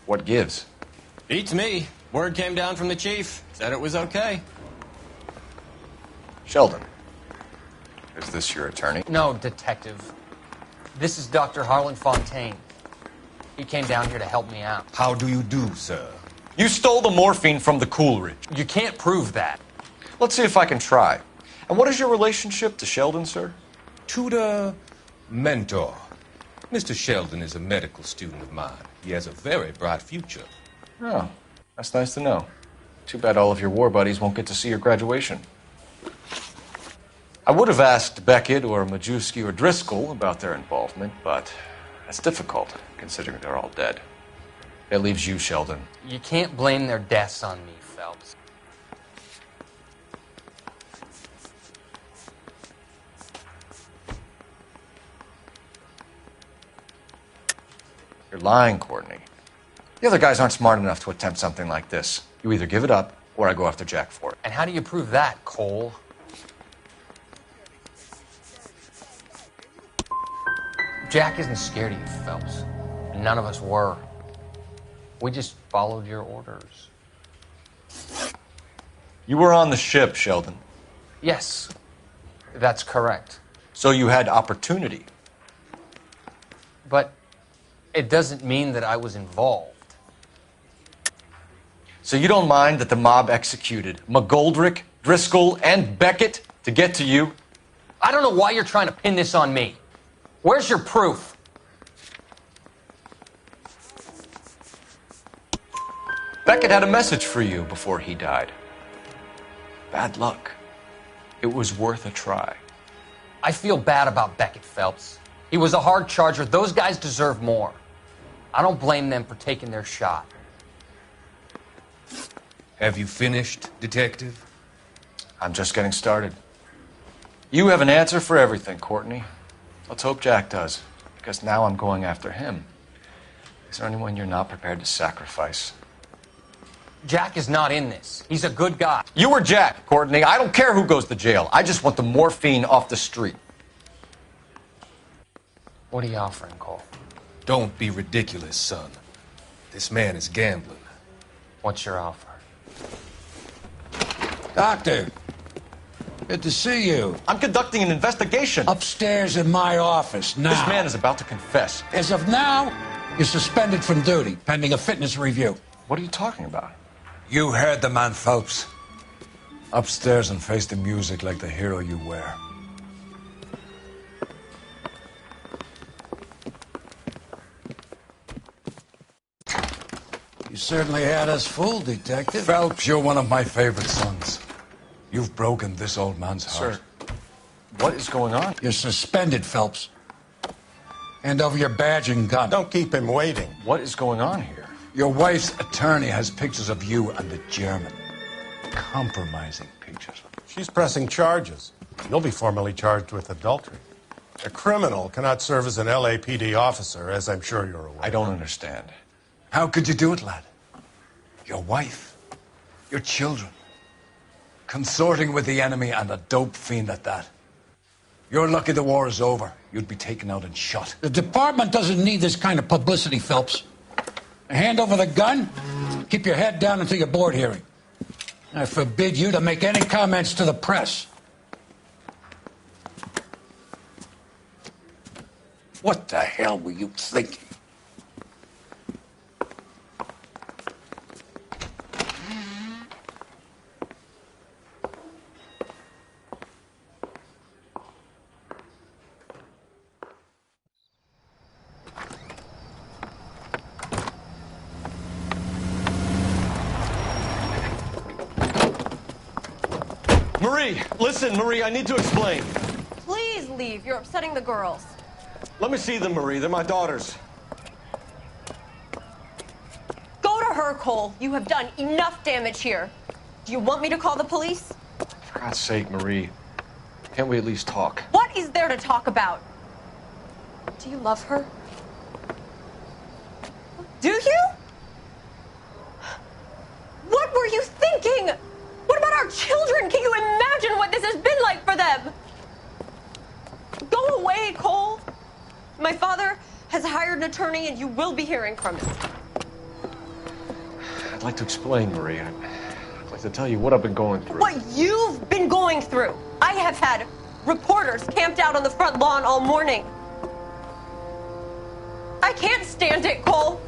E: What gives?
Q: Beats me. Word came down from the chief. Said it was okay.
E: Sheldon, is this your attorney?
R: No, Detective. This is Dr. Harlan Fontaine. He came down here to help me out.
X: How do you do, sir?
E: You stole the morphine from the Coolidge.
R: You can't prove that.
E: Let's see if I can try. And what is your relationship to Sheldon, sir?
X: Tutor, mentor. Mr. Sheldon is a medical student of mine. He has a very bright future.
E: Oh, that's nice to know. Too bad all of your war buddies won't get to see your graduation. I would have asked Beckett or Majewski or Driscoll about their involvement, but that's difficult, considering they're all dead. It leaves you, Sheldon.
R: You can't blame their deaths on me, Phelps.
E: You're lying, Courtney. The other guys aren't smart enough to attempt something like this. You either give it up, or I go after Jack for it.
R: And how do you prove that, Cole? Jack isn't scared of you, Phelps. None of us were. We just followed your orders.
E: You were on the ship, Sheldon.
R: Yes, that's correct.
E: So you had opportunity.
R: But it doesn't mean that I was involved.
E: So you don't mind that the mob executed McGoldrick, Driscoll, and Beckett to get to you?
R: I don't know why you're trying to pin this on me. Where's your proof?
E: Beckett had a message for you before he died. Bad luck. It was worth a try.
R: I feel bad about Beckett, Phelps. He was a hard charger. Those guys deserve more. I don't blame them for taking their shot.
X: Have you finished, Detective?
E: I'm just getting started. You have an answer for everything, Courtney. Let's hope Jack does, because now I'm going after him. Is there anyone you're not prepared to sacrifice?
R: Jack is not in this. He's a good guy.
E: You or Jack, Courtney. I don't care who goes to jail. I just want the morphine off the street.
R: What are you offering, Cole?
X: Don't be ridiculous, son. This man is gambling.
R: What's your offer?
Y: Doctor, good to see you.
E: I'm conducting an investigation.
Y: Upstairs in my office now.
E: This man is about to confess.
Y: As of now, you're suspended from duty, pending a fitness review.
E: What are you talking about?
Y: You heard the man, Phelps. Upstairs and face the music like the hero you were. You certainly had us fooled, Detective. Phelps, you're one of my favorite sons. You've broken this old man's heart.
E: Sir, what is going on?
Y: You're suspended, Phelps. Hand over your badge and gun.
K: Don't keep him waiting.
E: What is going on here?
Y: Your wife's attorney has pictures of you and the German. Compromising pictures.
K: She's pressing charges. You'll be formally charged with adultery. A criminal cannot serve as an LAPD officer, as I'm sure you're aware.
E: I don't understand.
Y: How could you do it, lad? Your wife, your children, consorting with the enemy and a dope fiend at that. You're lucky the war is over. You'd be taken out and shot. The department doesn't need this kind of publicity, Phelps. Hand over the gun, keep your head down until your board hearing. I forbid you to make any comments to the press. What the hell were you thinking?
W: Marie, listen, Marie, I need to explain.
D: Please leave. You're upsetting the girls.
W: Let me see them, Marie. They're my daughters.
D: Go to her, Cole. You have done enough damage here. Do you want me to call the police?
E: For God's sake, Marie. Can't we at least talk?
D: What is there to talk about? Do you love her? Do you? What were you thinking? What about our children? Can you imagine what this has been like for them? Go away, Cole. My father has hired an attorney, and you will be hearing from him.
E: I'd like to explain, Marie. I'd like to tell you what I've been going through.
D: What you've been going through. I have had reporters camped out on the front lawn all morning. I can't stand it, Cole.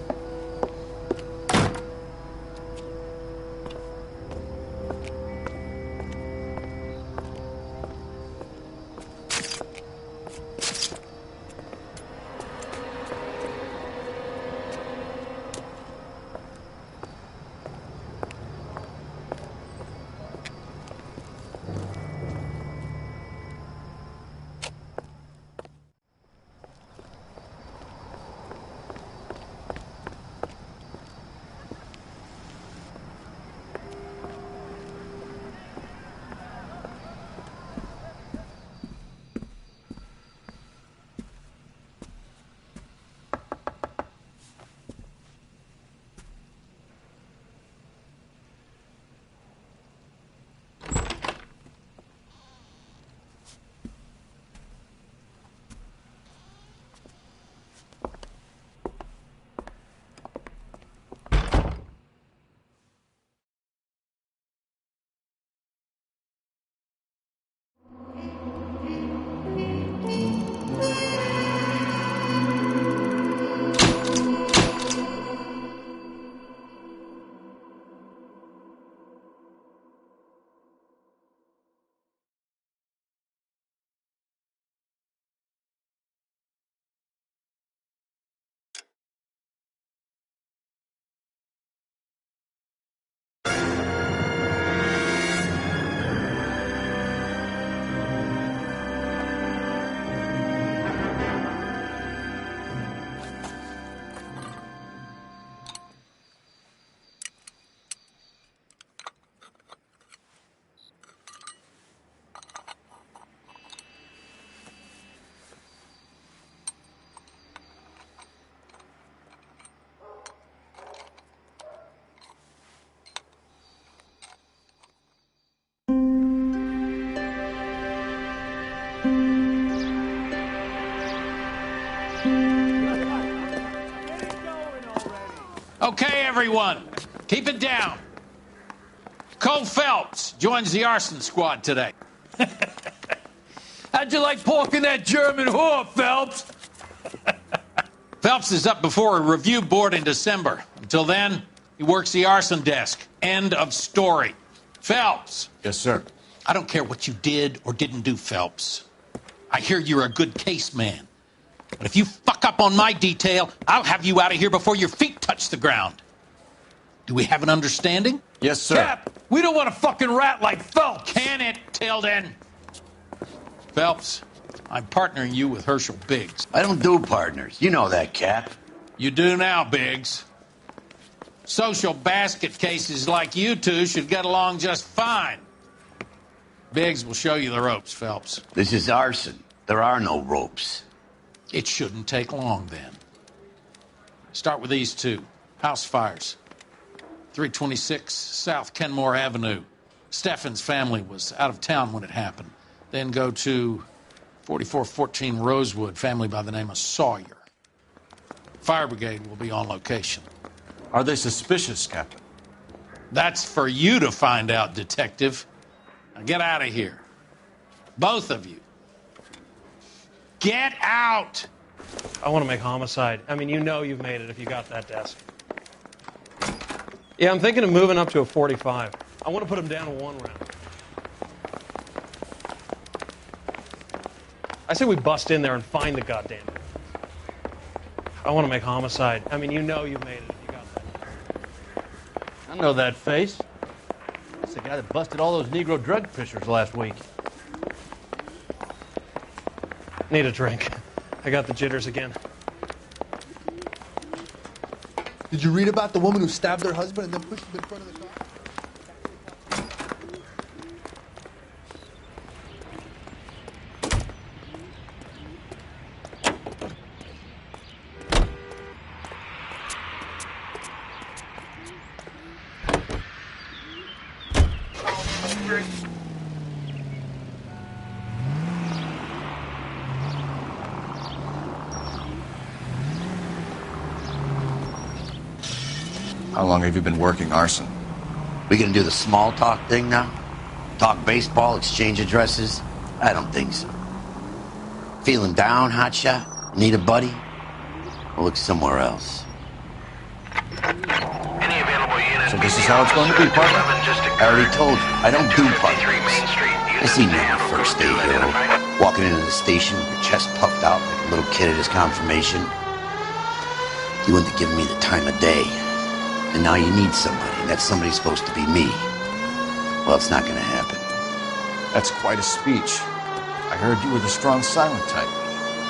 G: Okay, everyone, keep it down. Cole Phelps joins the arson squad today.
U: How'd you like porking that German whore, Phelps?
G: Phelps is up before a review board in December. Until then, He works the arson desk. End of story. Phelps.
L: Yes, sir.
G: I don't care what you did or didn't do, Phelps. I hear you're a good case man. But if you fuck up on my detail, I'll have you out of here before your feet touch the ground. Do we have an understanding?
L: Yes, sir.
G: Cap, we don't want a fucking rat like Phelps. Can it, Tilden? Phelps, I'm partnering you with Herschel Biggs.
I: I don't do partners. You know that, Cap.
G: You do now, Biggs. Social basket cases like you two should get along just fine. Biggs will show you the ropes, Phelps.
I: This is arson. There are no ropes.
G: It shouldn't take long, then. Start with these two. House fires. 326 South Kenmore Avenue. Steffen's family was out of town when it happened. Then go to 4414 Rosewood, family by the name of Sawyer. Fire brigade will be on location.
L: Are they suspicious, Captain?
G: That's for you to find out, Detective. Now get out of here. Both of you. Get out!
B: I want to make homicide. I mean, you know you've made it if you got that desk. Yeah, I'm thinking of moving up to a 45. I want to put him down to 1 round. I say we bust in there and find the goddamn thing. I want to make homicide. I mean, you know you've made it if you got that.
J: I know that face. That's the guy that busted all those Negro drug pushers last week.
B: Need a drink. I got the jitters again.
N: Did you read about the woman who stabbed her husband and then pushed him in front of the car?
E: How long have you been working arson?
I: We gonna do the small talk thing now? Talk baseball, exchange addresses? I don't think so. Feeling down, hotshot? Need a buddy? We'll look somewhere else.
H: Any available units?
E: So this is how it's going to be, partner?
I: I already told you, I don't do partners. I seen you on the first day, hero. Walking into the station with your chest puffed out like a little kid at his confirmation. You wouldn't have given me the time of day. And now you need somebody, and that somebody's supposed to be me. Well, it's not gonna happen.
E: That's quite a speech. I heard you were the strong silent type.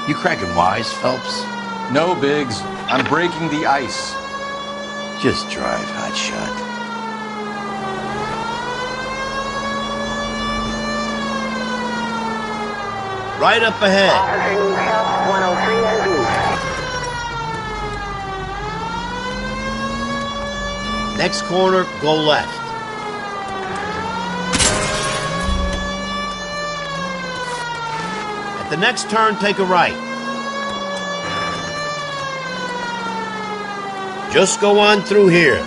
I: You cracking wise, Phelps?
E: No, Biggs. I'm breaking the ice.
I: Just drive, hotshot.
T: Right up ahead.
V: 103 and east.
T: Next corner, go left. At the next turn, take a right. Just go on through here.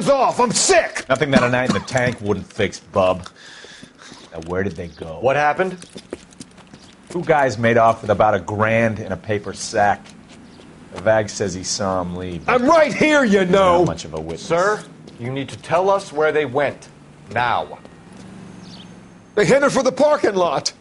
C: hands off! I'm sick!
F: Nothing that a night in the tank wouldn't fix, bub. Now, where did they go?
C: What happened?
F: Two guys made off with about $1,000 in a paper sack. The Vag says he saw him leave.
C: I'm right here, you know!
F: Not much of a witness.
C: Sir, you need to tell us where they went. Now. They headed for the parking lot!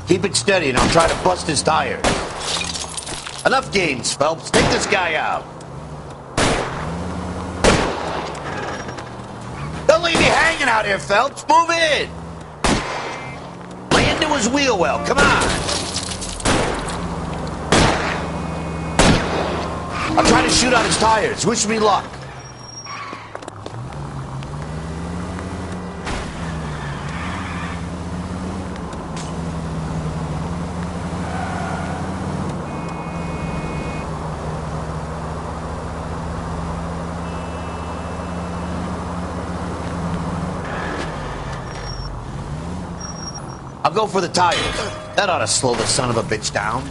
T: Keep it steady and I'll try to bust his tires. Enough games, Phelps. Take this guy out. Don't leave me hanging out here, Phelps. Move in. Lay into his wheel well. Come on. I'll try to shoot out his tires. Wish me luck. I'll go for the tires. That ought to slow the son of a bitch down.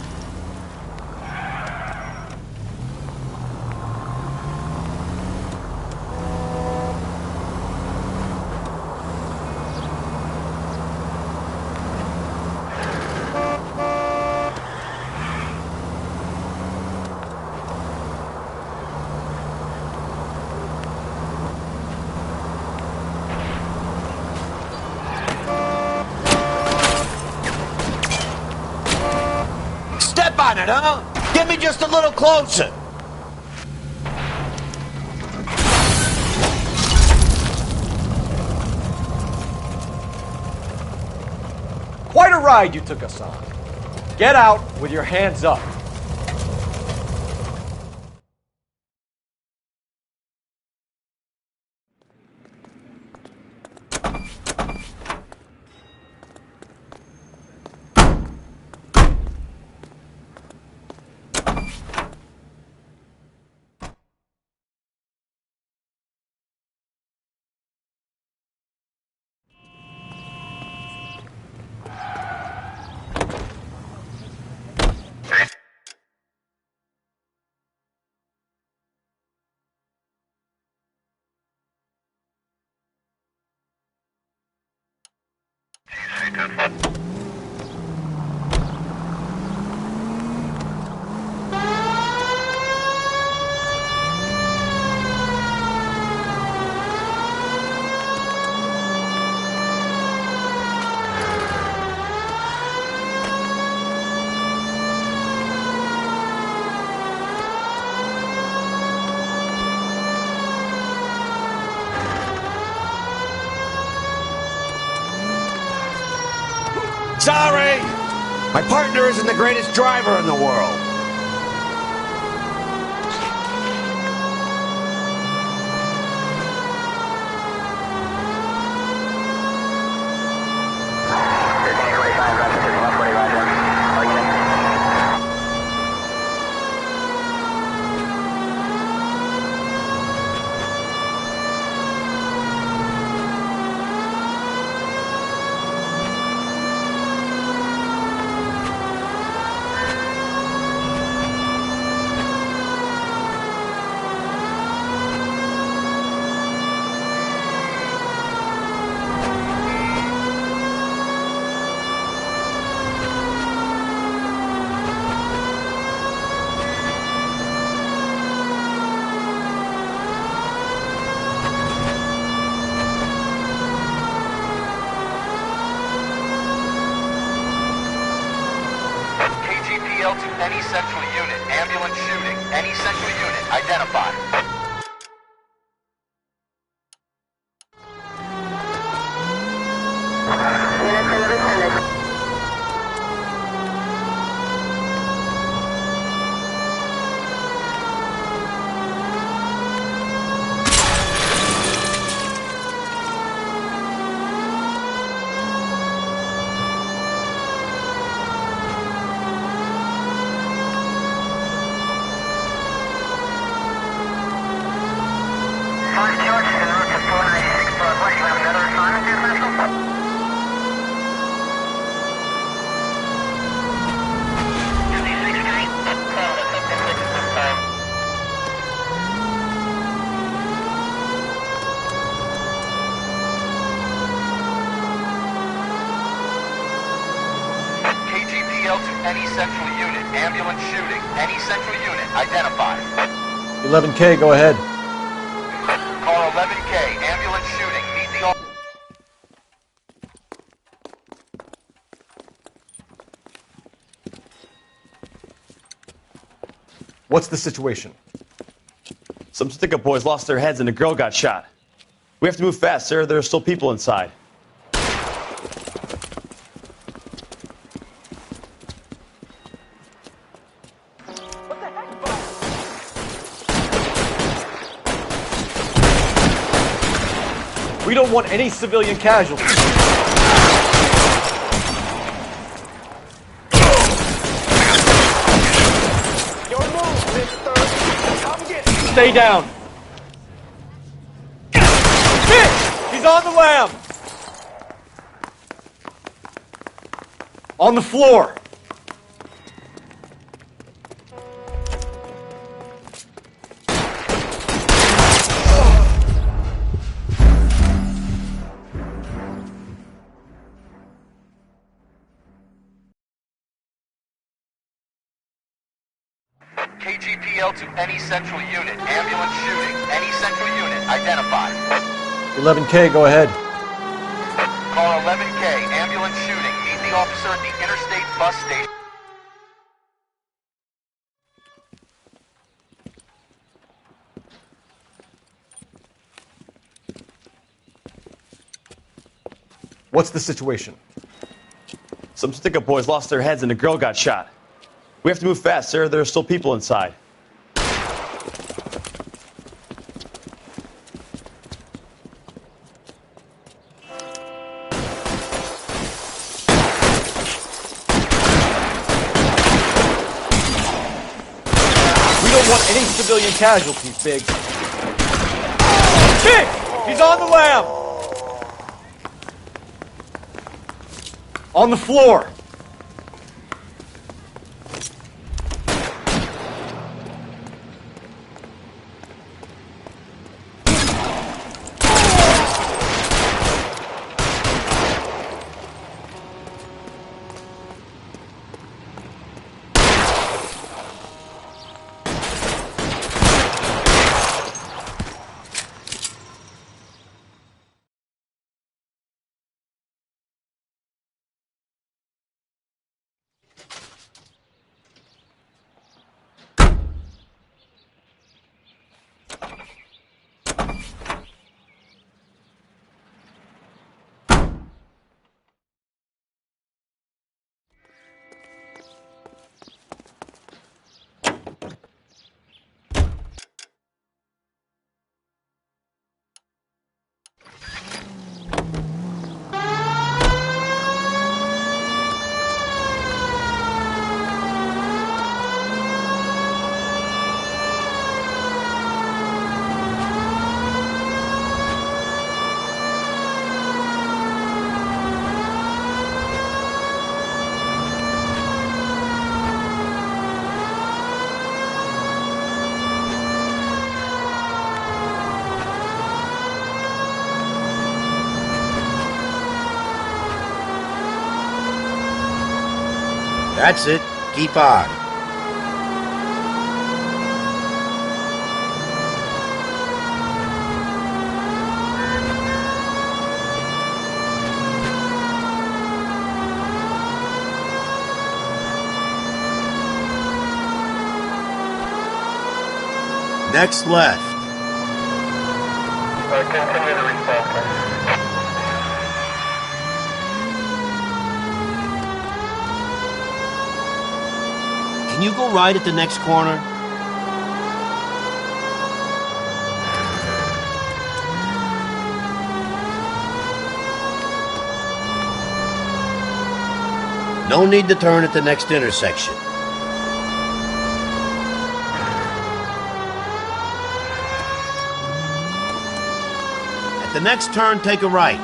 T: On it, huh? Get me just a little closer.
C: Quite a ride you took us on. Get out with your hands up.
T: Sorry! My partner isn't the greatest driver in the world.
M: KGPL to any central unit. Ambulance shooting. Any central unit. Identify. any central unit. Ambulance shooting. Any central unit. Identify.
E: 11K, go ahead.
M: Call 11K. Ambulance shooting. Meet the officer.
C: What's the situation?
A: Some stick-up boys lost their heads and a girl got shot. We have to move fast, sir. There are still people inside.
C: We don't want any civilian casualties. Your move, mister. Come get me. Stay down. Bitch! He's on the lam. On the floor.
M: KGPL to any central unit. Ambulance shooting. Any central unit. Identify.
E: 11K, go ahead.
M: Call 11K. Ambulance shooting. Meet the officer at the Interstate Bus Station.
C: What's the situation?
A: Some stick-up boys lost their heads and a girl got shot. We have to move fast, sir. There are still people inside.
C: We don't want any civilian casualties, Big. Big! He's on the lam! On the floor!
T: That's it. Keep on. Next left.
V: Continue the response.
T: Can you go right at the next corner? No need to turn at the next intersection. At the next turn, take a right.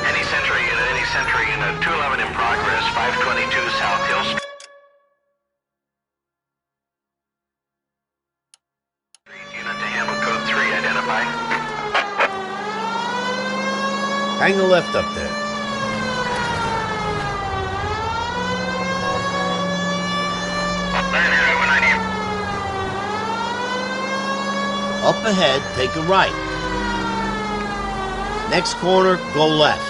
H: Any Century Unit, 211 in progress, 522 South Hill Street. Unit to handle code 3, identify.
T: Hang a left up there. Up ahead, take a right. Next corner, go left.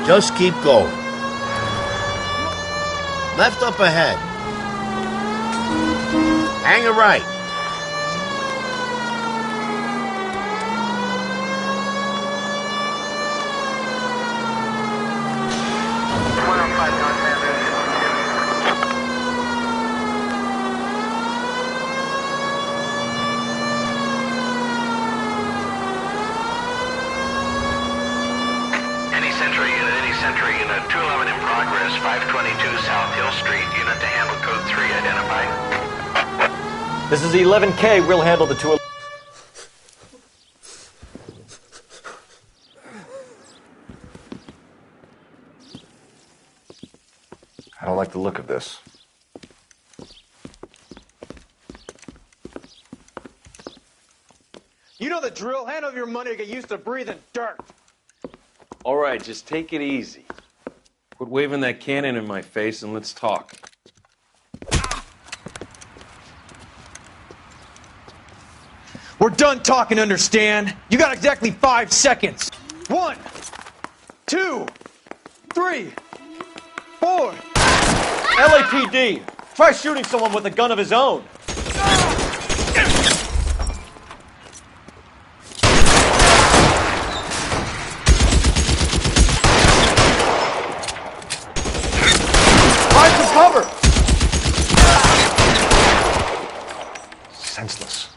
T: Just keep going. Left up ahead. Hang a right.
H: Century Unit 211 in progress, 522 South Hill Street. Unit to handle code 3 identified.
C: This is 11K. We'll handle the 211.
E: I don't like the look of this.
O: You know the drill. Hand over your money to get used to breathing dirt.
L: All right, just take it easy. Quit waving that cannon in my face and let's talk.
O: We're done talking, understand? You got exactly 5 seconds. 1, 2, 3, 4.
C: LAPD! Try shooting someone with a gun of his own. Cover!
E: Senseless.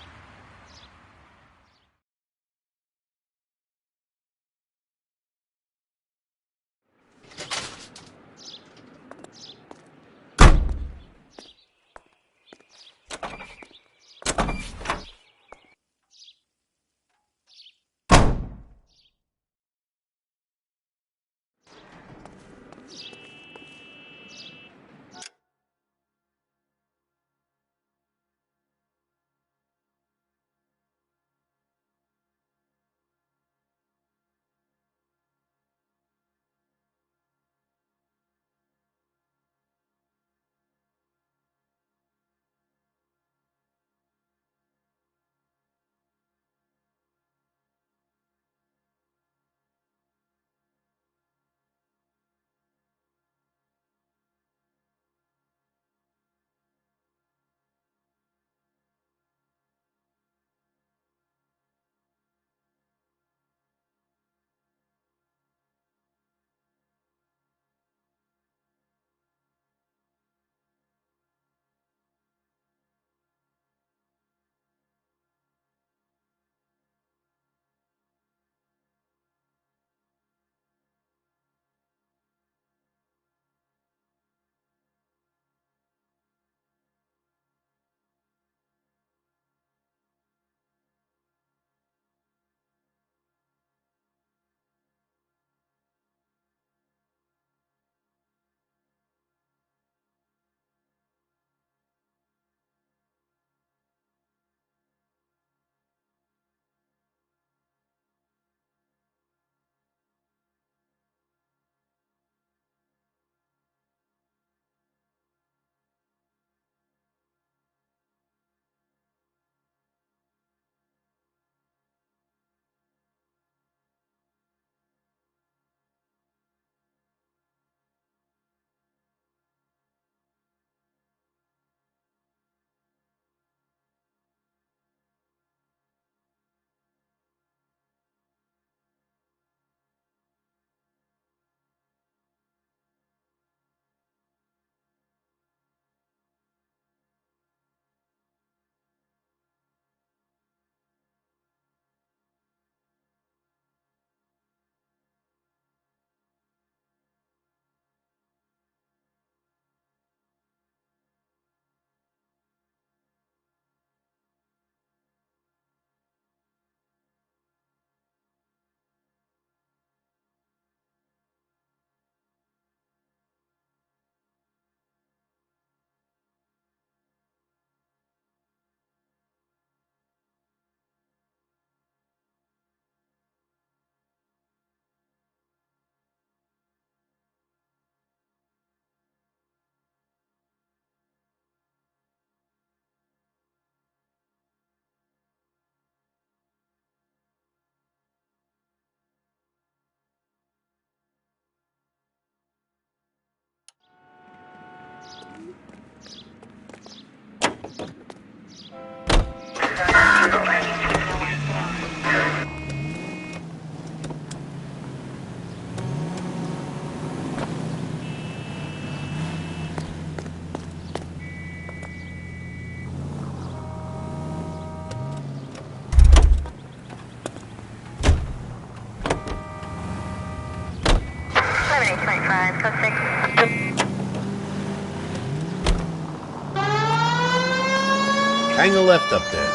T: Hang a left up there.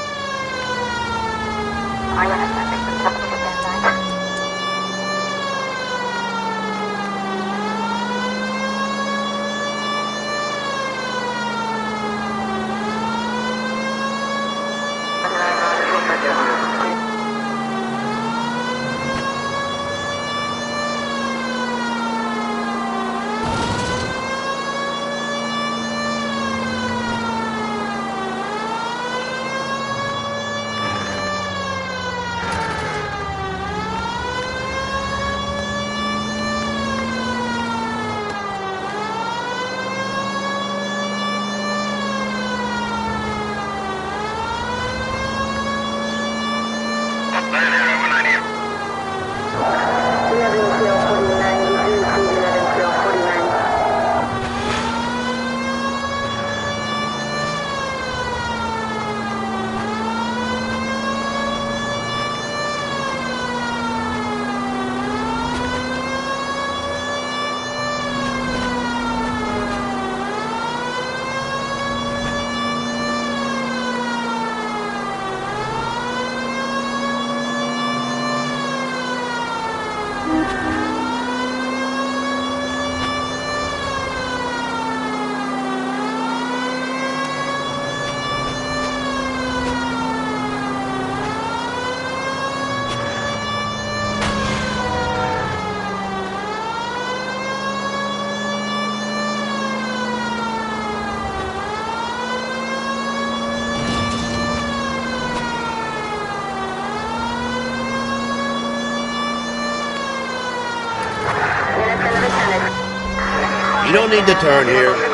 T: You don't need to turn here.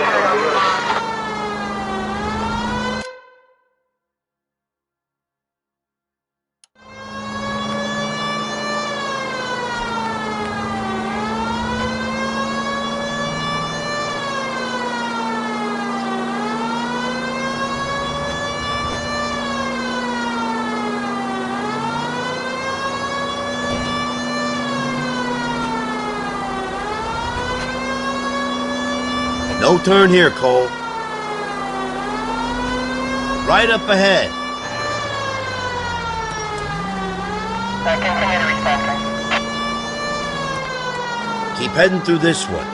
T: No turn here, Cole. Right up ahead. Keep heading through this one.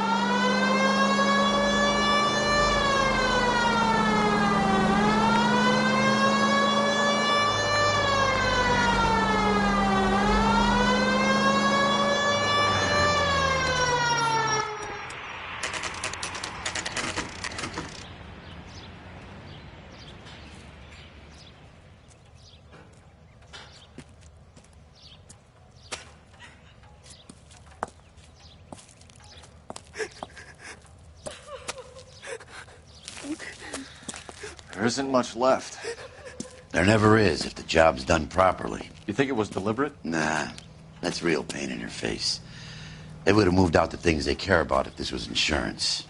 E: There isn't much left.
I: There never is if the job's done properly.
E: You think it was deliberate?
I: Nah, that's real pain in your face. They would have moved out the things they care about if this was insurance.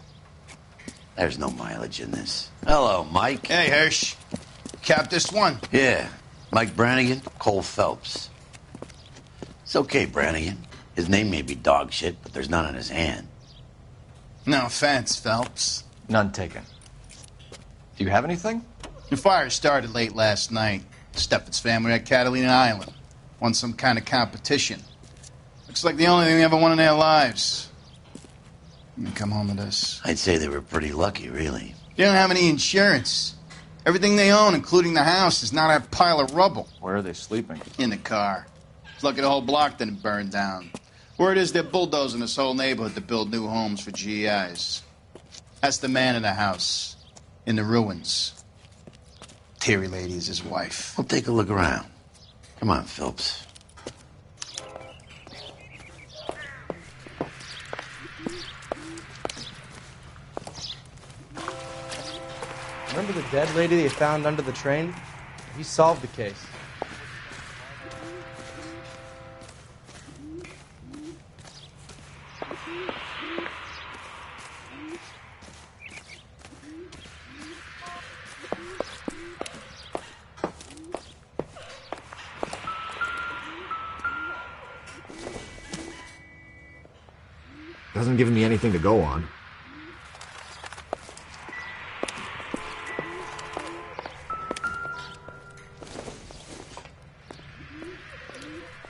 I: There's no mileage in this. Hello, Mike.
P: Hey, Hirsch. Cap this one.
I: Yeah, Mike Brannigan, Cole Phelps. It's okay, Brannigan. His name may be dog shit, but there's none on his hand.
P: No offense, Phelps.
E: None taken. Do you have anything?
P: The fire started late last night. Steffen's family at Catalina Island. Won some kind of competition. Looks like the only thing they ever won in their lives. You come home with us.
I: I'd say they were pretty lucky, really.
P: They don't have any insurance. Everything they own, including the house, is not a pile of rubble.
E: Where are they sleeping?
P: In the car. It's lucky the whole block didn't burn down. Word is they're bulldozing this whole neighborhood to build new homes for GIs. That's the man in the house. In the ruins. Terry lady is his wife.
I: We'll take a look around. Come on, Phelps.
K: Remember the dead lady they found under the train? He solved the case.
C: Hasn't given me anything to go on.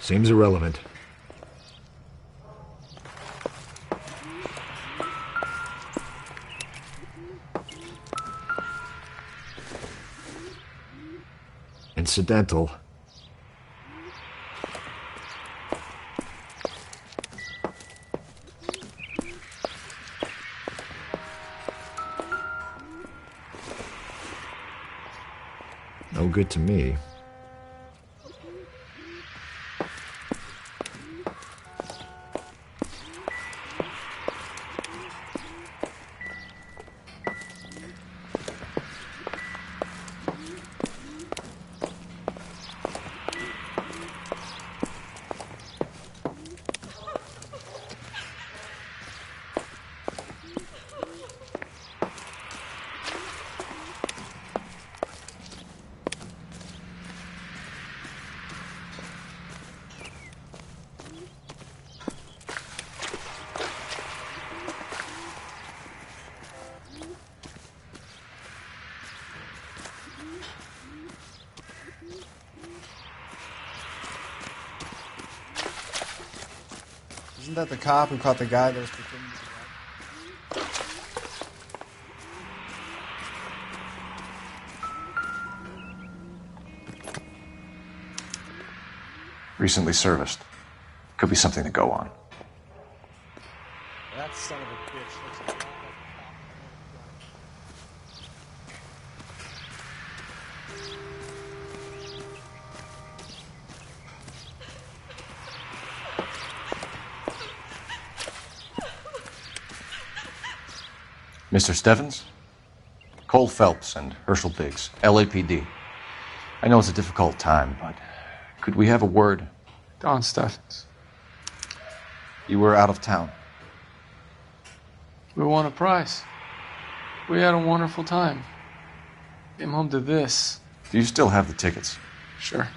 C: Seems irrelevant. Incidental. No good to me.
K: Isn't that the cop who caught the guy that was pretending to be
E: Recently serviced. Could be something to go on.
K: That son of a bitch looks like a lot like
E: Mr. Stevens? Cole Phelps and Herschel Biggs, LAPD. I know it's a difficult time, but could we have a word?
Q: Don Steffens.
E: You were out of town.
Q: We won a prize. We had a wonderful time. Came home to this.
E: Do you still have the tickets?
Q: Sure.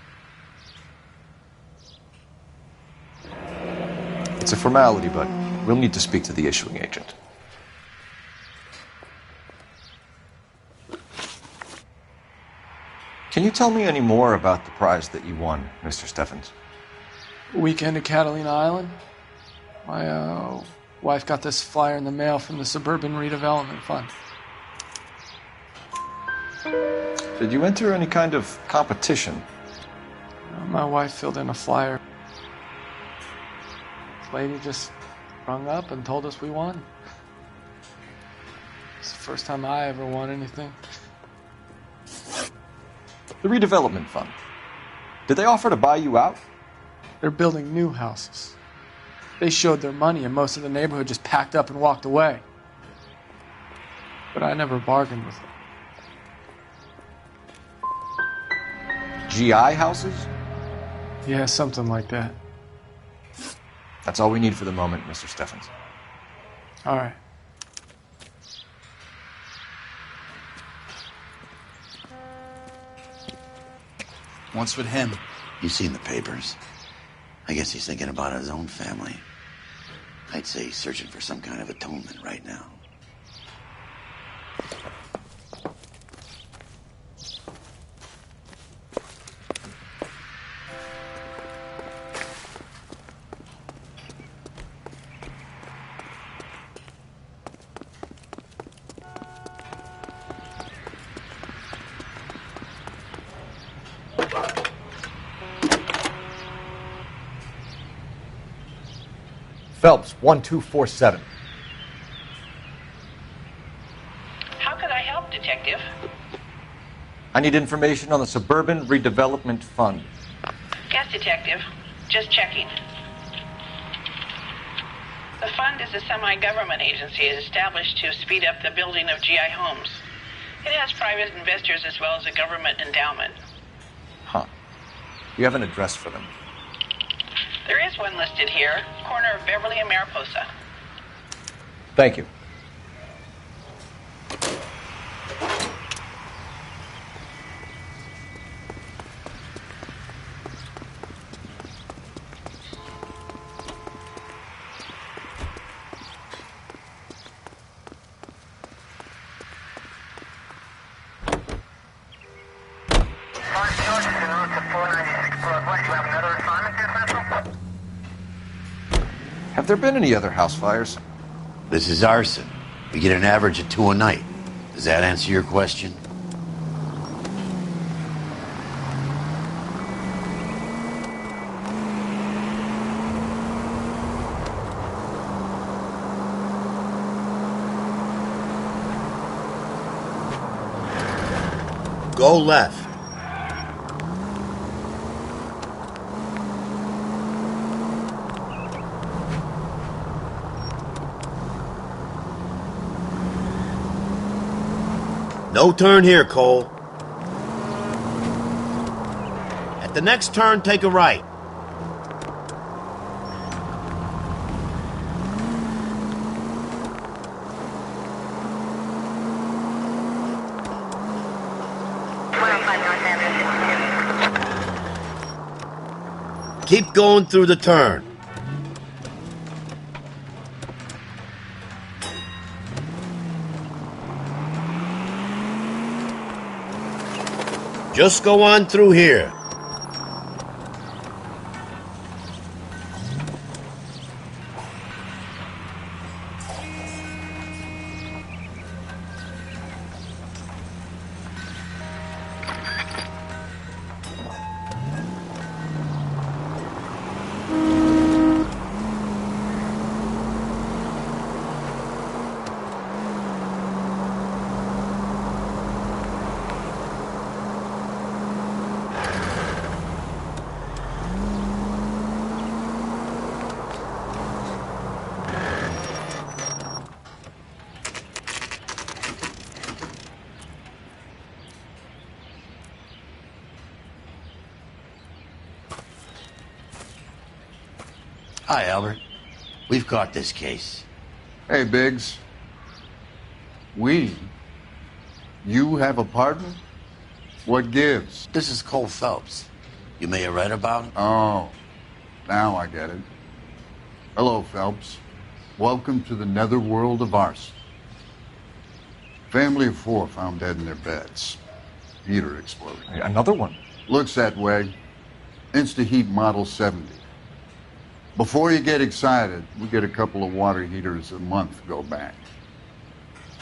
E: It's a formality, but we'll need to speak to the issuing agent. Can you tell me any more about the prize that you won, Mr. Steffens?
Q: Weekend at Catalina Island. My wife got this flyer in the mail from the Suburban Redevelopment Fund.
E: Did you enter any kind of competition?
Q: My wife filled in a flyer. This lady just rung up and told us we won. It's the first time I ever won anything.
E: The redevelopment fund. Did they offer to buy you out?
Q: They're building new houses. They showed their money and most of the neighborhood just packed up and walked away. But I never bargained with them.
E: GI houses?
Q: Yeah, something like that.
E: That's all we need for the moment, Mr. Steffens.
Q: All right.
P: What's with him?
I: You've seen the papers. I guess he's thinking about his own family. I'd say he's searching for some kind of atonement right now.
C: Phelps, 1247.
R: How could I help, Detective?
E: I need information on the Suburban Redevelopment Fund.
R: Yes, Detective. Just checking. The fund is a semi-government agency established to speed up the building of GI homes. It has has private investors as well as a government endowment.
E: Huh. You have an address for them?
R: There is one listed here, corner of Beverly and Mariposa.
E: Thank you. Have there been any other house fires?
T: This is arson. We get an average of 2 a night. Does that answer your question? Go left. No turn here, Cole. At the next turn, take a right. Keep going through the turn. Just go on through here. Hi, Albert. We've caught this case.
D: Hey, Biggs. We? You have a partner? What gives?
T: This is Cole Phelps. You may have read about him.
D: Oh, now I get it. Hello, Phelps. Welcome to the netherworld of arson. Family of 4 found dead in their beds. Heater exploded.
E: Another one?
D: Looks that way. Insta-Heat Model 70. Before you get excited, we get a couple of water heaters a month go back.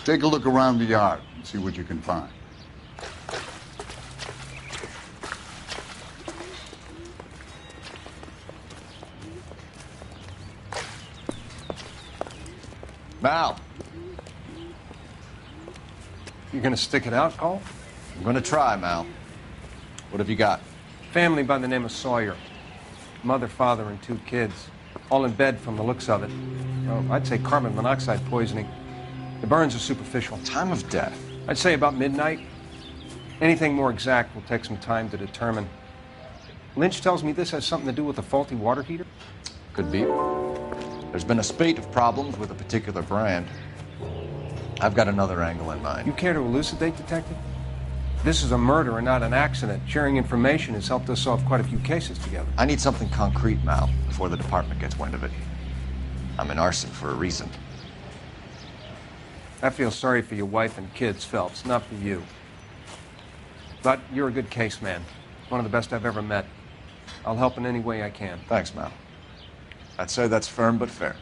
D: Take a look around the yard and see what you can find.
C: Mal. You gonna stick it out, Cole?
E: I'm gonna try, Mal. What have you got?
C: Family by the name of Sawyer. Mother, father, and 2 kids. All in bed from the looks of it. Well, I'd say carbon monoxide poisoning. The burns are superficial.
E: Time of death?
C: I'd say about midnight. Anything more exact will take some time to determine. Lynch tells me this has something to do with a faulty water heater.
E: Could be. There's been a spate of problems with a particular brand. I've got another angle in mind.
C: You care to elucidate, Detective? This is a murder and not an accident. Sharing information has helped us solve quite a few cases together.
E: I need something concrete, Mal, before the department gets wind of it. I'm in arson for a reason.
C: I feel sorry for your wife and kids, Phelps, not for you. But you're a good case man. One of the best I've ever met. I'll help in any way I can.
E: Thanks, Mal. I'd say that's firm but fair.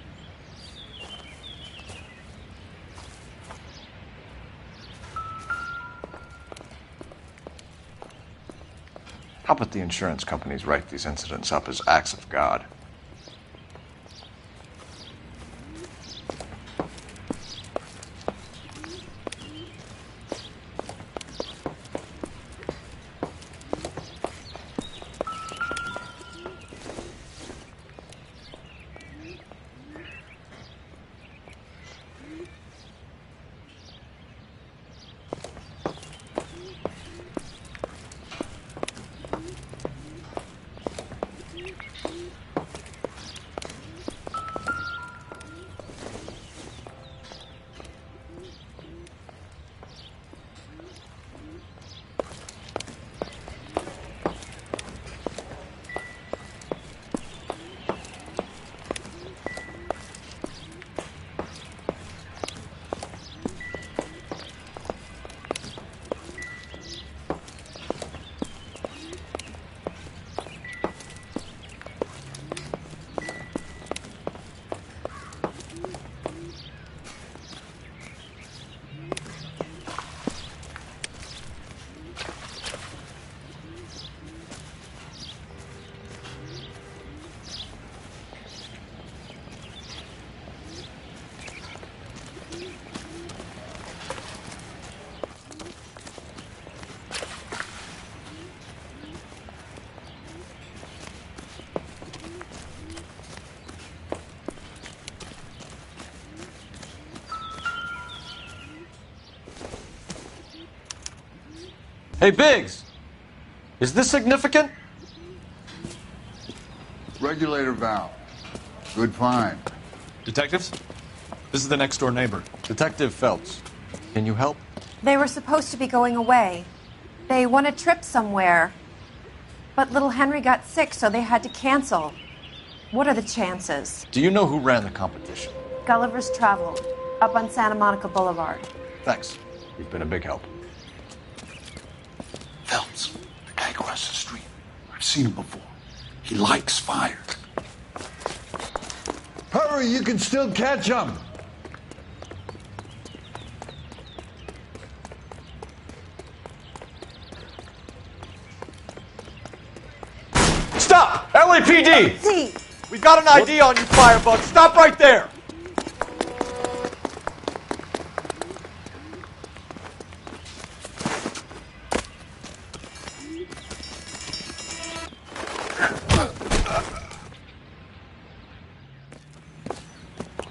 E: How about the insurance companies write these incidents up as acts of God? Hey, Biggs! Is this significant?
D: Regulator valve. Good find.
F: Detectives? This is the next door neighbor.
E: Detective Phelps. Can you help?
S: They were supposed to be going away. They won a trip somewhere. But little Henry got sick, so they had to cancel. What are the chances?
E: Do you know who ran the competition?
S: Gulliver's Travel, up on Santa Monica Boulevard.
E: Thanks. You've been a big help.
D: Phelps, the guy across the street. I've seen him before. He likes fire.
N: Hurry, you can still catch him.
F: Stop! LAPD!
S: See.
F: We've got an ID on you, Firebug. Stop right there!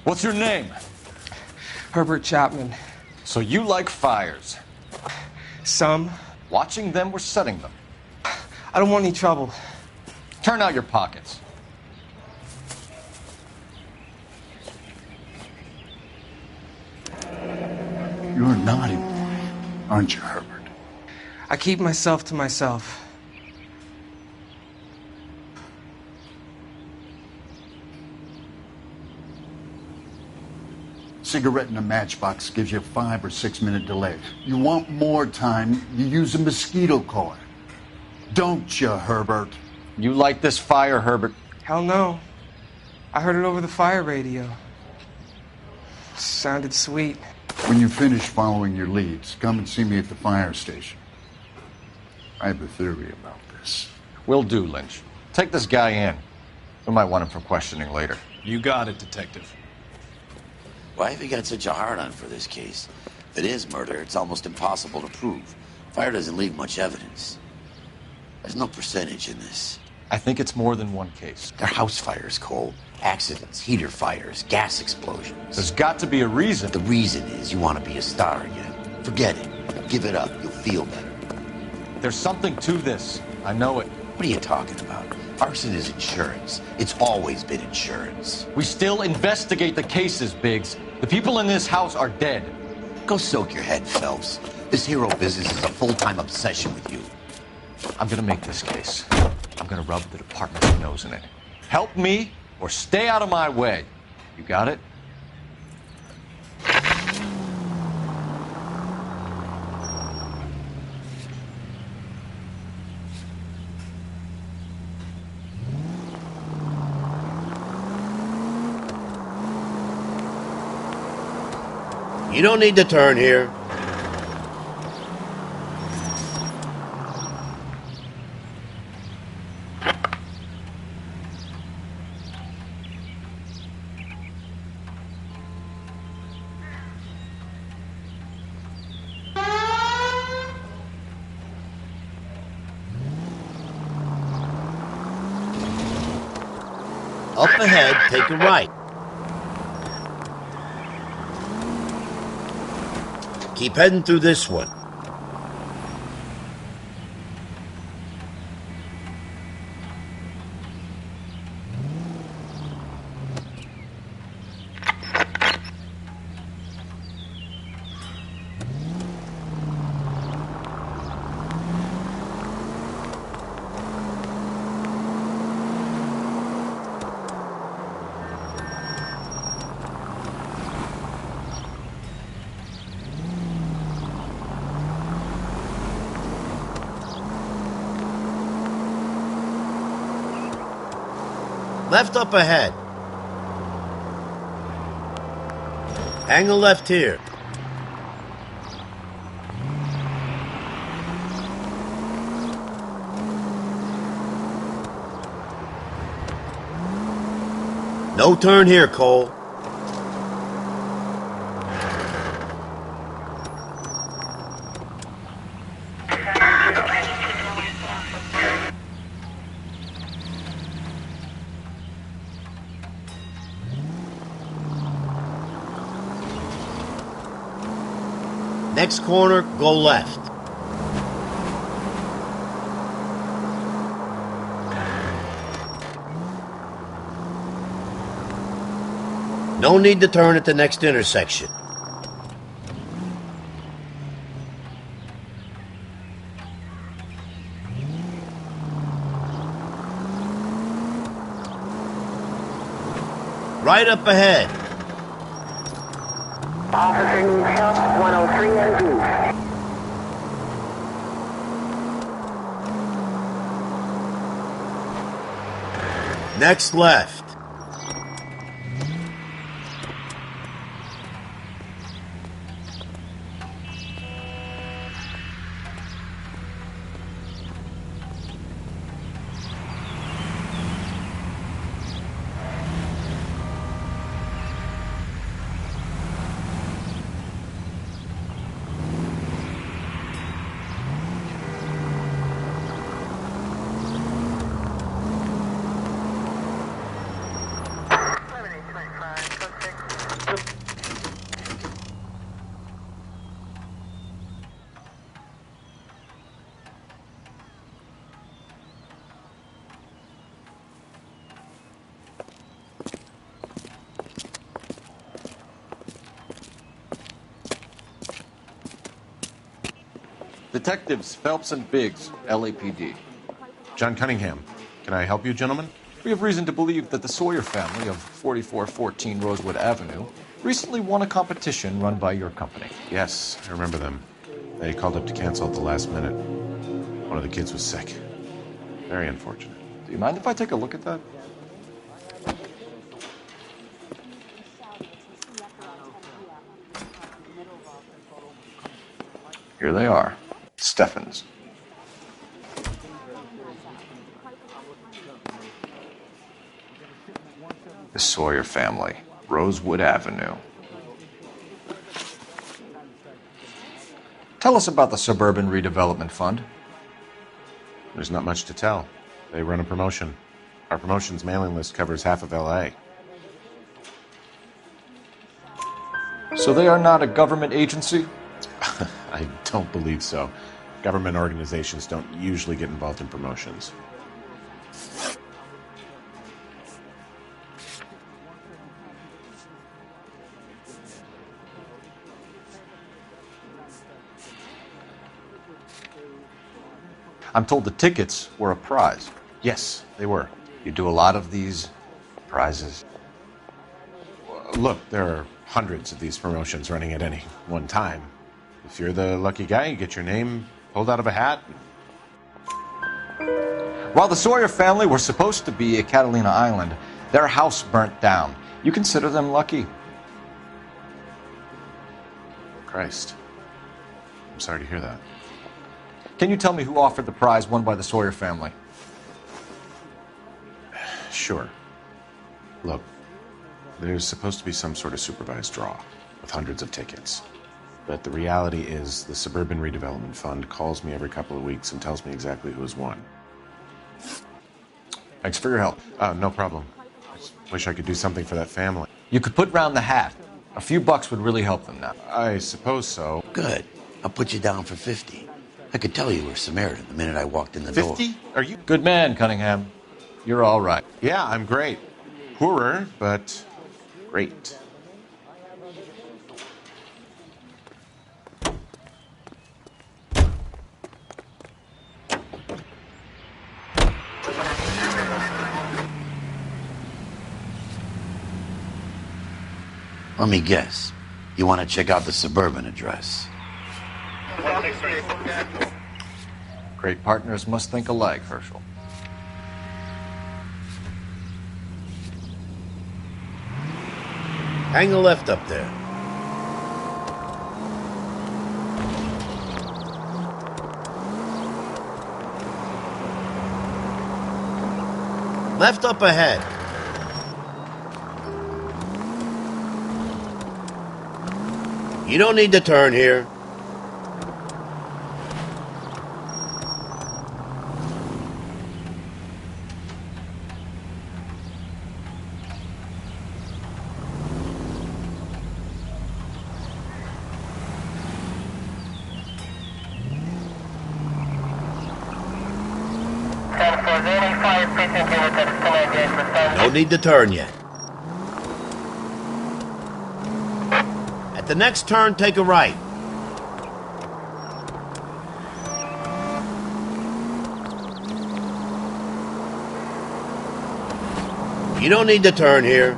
E: What's your name?
Q: Herbert Chapman.
E: So you like fires?
Q: Some.
E: Watching them or setting them?
Q: I don't want any trouble.
E: Turn out your pockets.
D: You're a naughty boy, aren't you, Herbert?
Q: I keep myself to myself.
D: Cigarette in a matchbox gives you a 5 or 6 minute delay. You want more time, you use a mosquito coil. Don't you, Herbert?
E: You like this fire, Herbert?
Q: Hell no. I heard it over the fire radio. Sounded sweet.
D: When you finish following your leads, come and see me at the fire station. I have a theory about this.
E: Will do, Lynch. Take this guy in. We might want him for questioning later.
F: You got it, Detective.
I: Why have you got such a hard-on for this case? If it is murder, it's almost impossible to prove. Fire doesn't leave much evidence. There's no percentage in this.
E: I think it's more than one case.
I: They're house fires, Cole. Accidents, heater fires, gas explosions.
E: There's got to be a reason.
I: The reason is you want to be a star again. Forget it. Give it up. You'll feel better.
E: There's something to this. I know it.
I: What are you talking about? Arson is insurance. It's always been insurance.
E: We still investigate the cases, Biggs. The people in this house are dead.
I: Go soak your head, Phelps. This hero business is a full-time obsession with you.
E: I'm gonna make this case. I'm gonna rub the department's nose in it. Help me or stay out of my way. You got it?
T: You don't need to turn here. Up ahead, take a right. Keep heading through this one. Left up ahead. Angle left here. No turn here, Cole. Next corner, go left. No need to turn at the next intersection. Right up ahead.
V: Officer needs help, 103 and Goose.
T: Next left.
E: Detectives Phelps and Biggs, LAPD.
G: John Cunningham. Can I help you, gentlemen?
E: We have reason to believe that the Sawyer family of 4414 Rosewood Avenue recently won a competition run by your company.
G: Yes, I remember them. They called up to cancel at the last minute. One of the kids was sick. Very unfortunate.
E: Do you mind if I take a look at that? Here they are. Steffens. The Sawyer family, Rosewood Avenue. Tell us about the Suburban Redevelopment Fund.
G: There's not much to tell. They run a promotion. Our promotion's mailing list covers half of L.A.
E: So they are not a government agency?
G: I don't believe so. Government organizations don't usually get involved in promotions.
E: I'm told the tickets were a prize.
G: Yes, they were.
E: You do a lot of these prizes?
G: Look, there are hundreds of these promotions running at any one time. If you're the lucky guy, you get your name pulled out of a hat.
E: While the Sawyer family were supposed to be at Catalina Island, their house burnt down. You consider them lucky?
G: Christ. I'm sorry to hear that.
E: Can you tell me who offered the prize won by the Sawyer family?
G: Sure. Look, there's supposed to be some sort of supervised draw with hundreds of tickets. But the reality is the Suburban Redevelopment Fund calls me every couple of weeks and tells me exactly who has won.
E: Thanks for your help.
G: No problem. I just wish I could do something for that family.
E: You could put round the hat. A few bucks would really help them now.
G: I suppose so.
I: Good. I'll put you down for 50. I could tell you were Samaritan the minute I walked in the door.
G: 50? Are you?
E: Good man, Cunningham. You're all right.
G: Yeah, I'm great. Poorer, but great.
I: Let me guess. You want to check out the Suburban address?
E: Great partners must think alike, Herschel.
T: Hang a left up there. Left up ahead. You don't need to turn here. No need to turn yet. At the next turn, take a right. You don't need to turn here.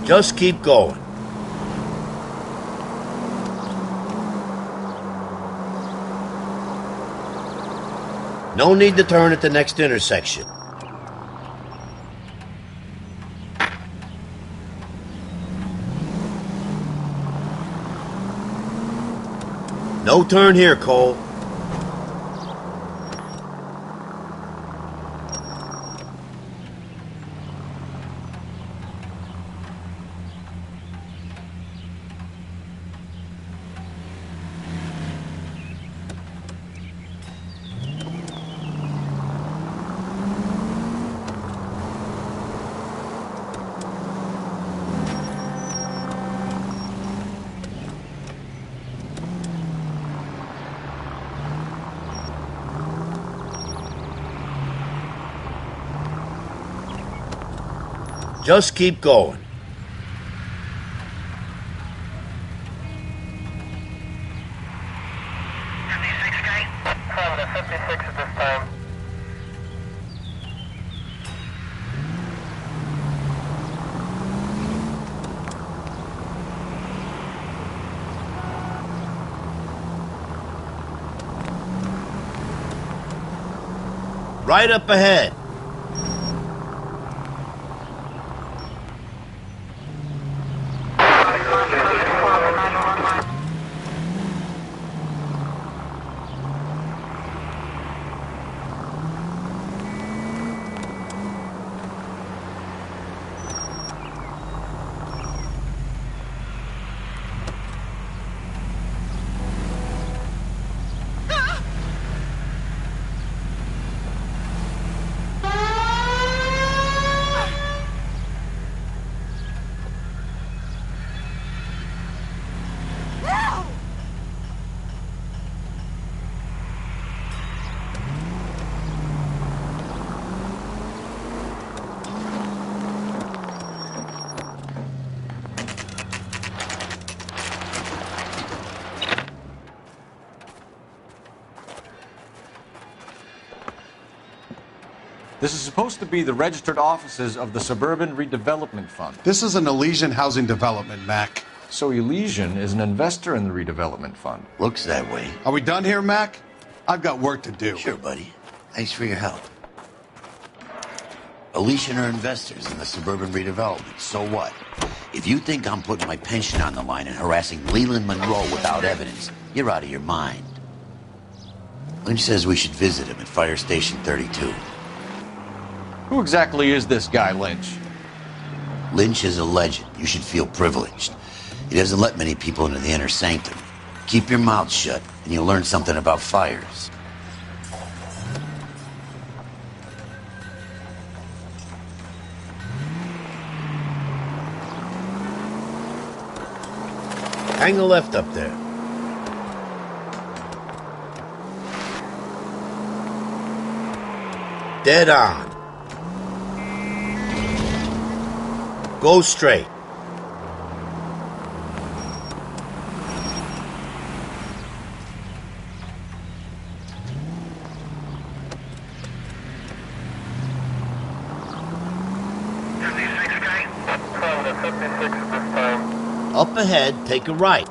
T: Just keep going. No need to turn at the next intersection. No turn here, Cole. Just keep going. Right up ahead.
E: This is supposed to be the registered offices of the Suburban Redevelopment Fund.
N: This is an Elysian housing development, Mac.
E: So Elysian is an investor in the redevelopment fund.
T: Looks that way.
N: Are we done here, Mac? I've got work to do.
T: Sure, buddy. Thanks for your help. Elysian are investors in the Suburban Redevelopment. So what? If you think I'm putting my pension on the line and harassing Leland Monroe without evidence, you're out of your mind. Lynch says we should visit him at Fire Station 32.
E: Who exactly is this guy, Lynch?
T: Lynch is a legend. You should feel privileged. He doesn't let many people into the inner sanctum. Keep your mouth shut, and you'll learn something about fires. Hang a left up there. Dead on. Go straight. Up ahead, take a right.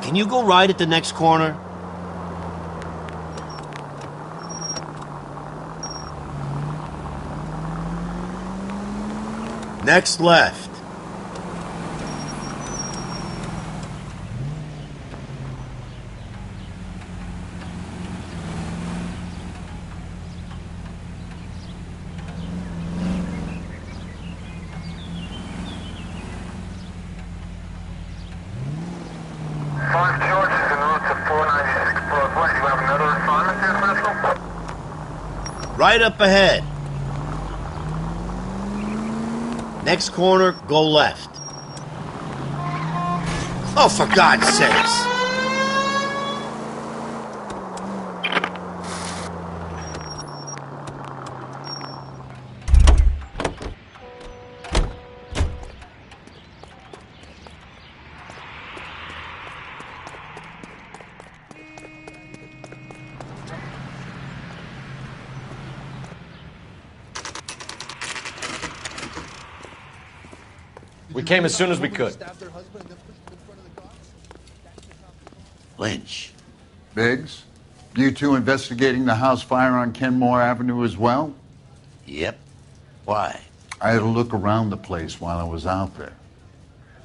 T: Can you go right at the next corner? Next left. Right up ahead. Next corner, go left. Oh, for God's sakes.
E: We came as soon as we could.
T: Lynch.
D: Biggs, you two investigating the house fire on Kenmore Avenue as well?
T: Yep. Why?
D: I had a look around the place while I was out there.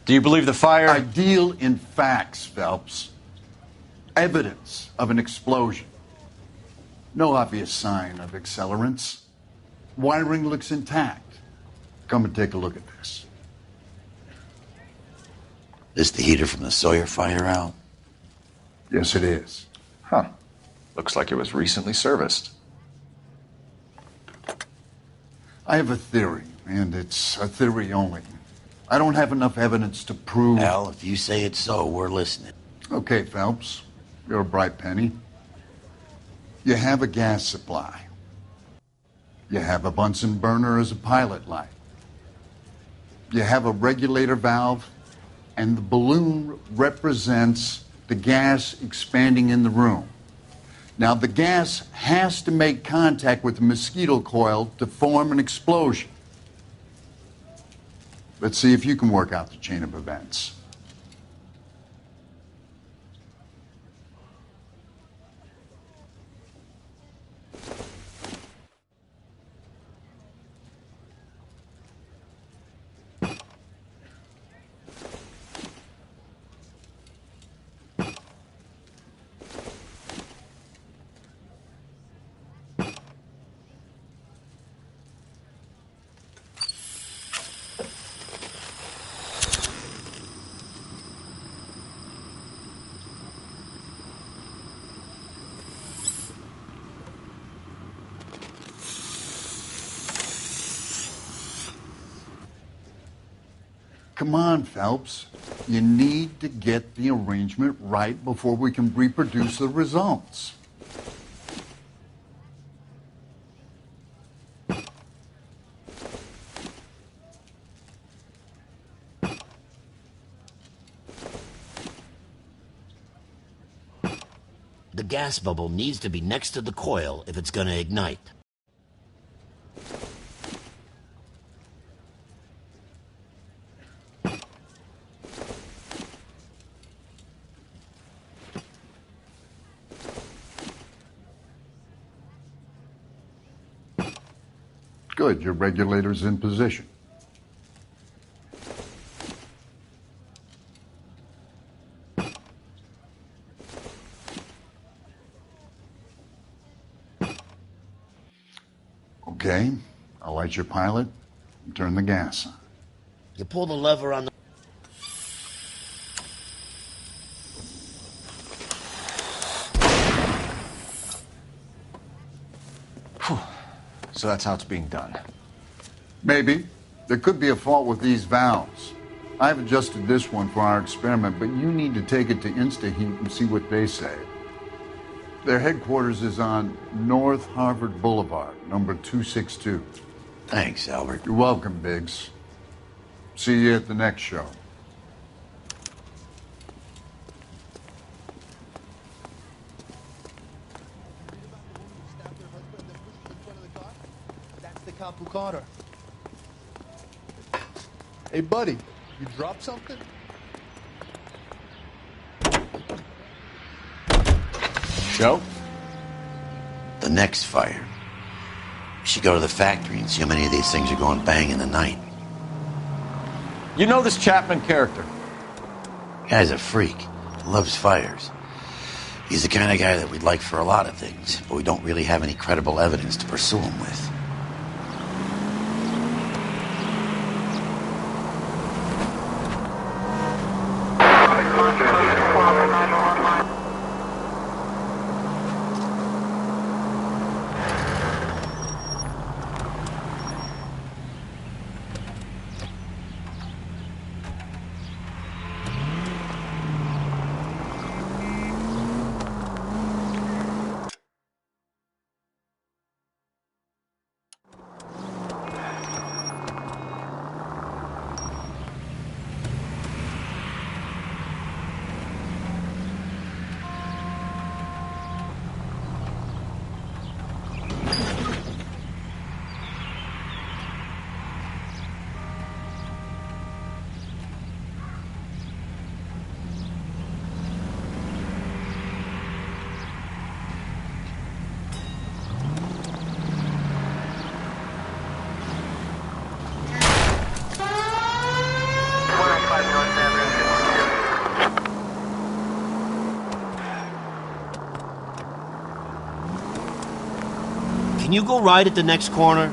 E: Do you believe the fire?
D: I deal in facts, Phelps. Evidence of an explosion. No obvious sign of accelerants. Wiring looks intact. Come and take a look at this.
T: This the heater from the Sawyer fire, Al?
D: Yes, it is.
E: Huh. Looks like it was recently serviced.
D: I have a theory, and it's a theory only. I don't have enough evidence to prove...
T: Al, if you say it's so, we're listening.
D: Okay, Phelps. You're a bright penny. You have a gas supply. You have a Bunsen burner as a pilot light. You have a regulator valve, and the balloon represents the gas expanding in the room. Now, the gas has to make contact with the mosquito coil to form an explosion. Let's see if you can work out the chain of events. Come on, Phelps. You need to get the arrangement right before we can reproduce the results.
T: The gas bubble needs to be next to the coil if it's going to ignite.
D: Good, your regulator's in position. Okay, I'll light your pilot and turn the gas on.
T: You pull the lever on the...
E: So that's how it's being done.
D: Maybe. There could be a fault with these valves. I've adjusted this one for our experiment, but you need to take it to InstaHeat and see what they say. Their headquarters is on North Harvard Boulevard, number 262.
T: Thanks, Albert.
D: You're welcome, Biggs. See you at the next show.
N: That's the cop who caught her. Hey, buddy, you dropped something?
T: Show? The next fire. We should go to the factory and see how many of these things are going bang in the night.
E: You know this Chapman character?
T: Guy's a freak. Loves fires. He's the kind of guy that we'd like for a lot of things, but we don't really have any credible evidence to pursue him with.
I: Can you go right at the next corner?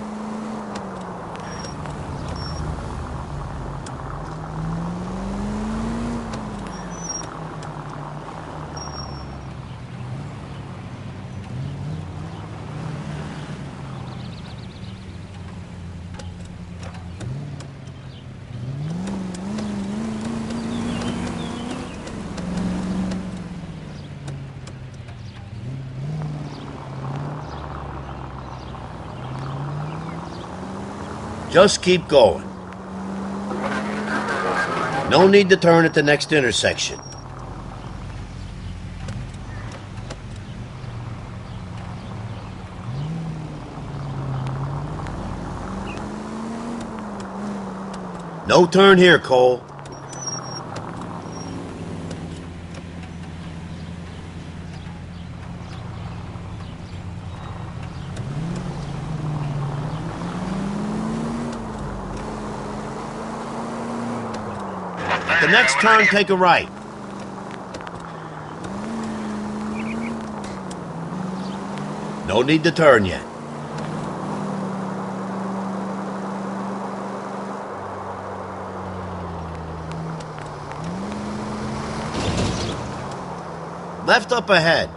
I: Just keep going. No need to turn at the next intersection. No turn here, Cole. The next turn, take a right. No need to turn yet. Left up ahead.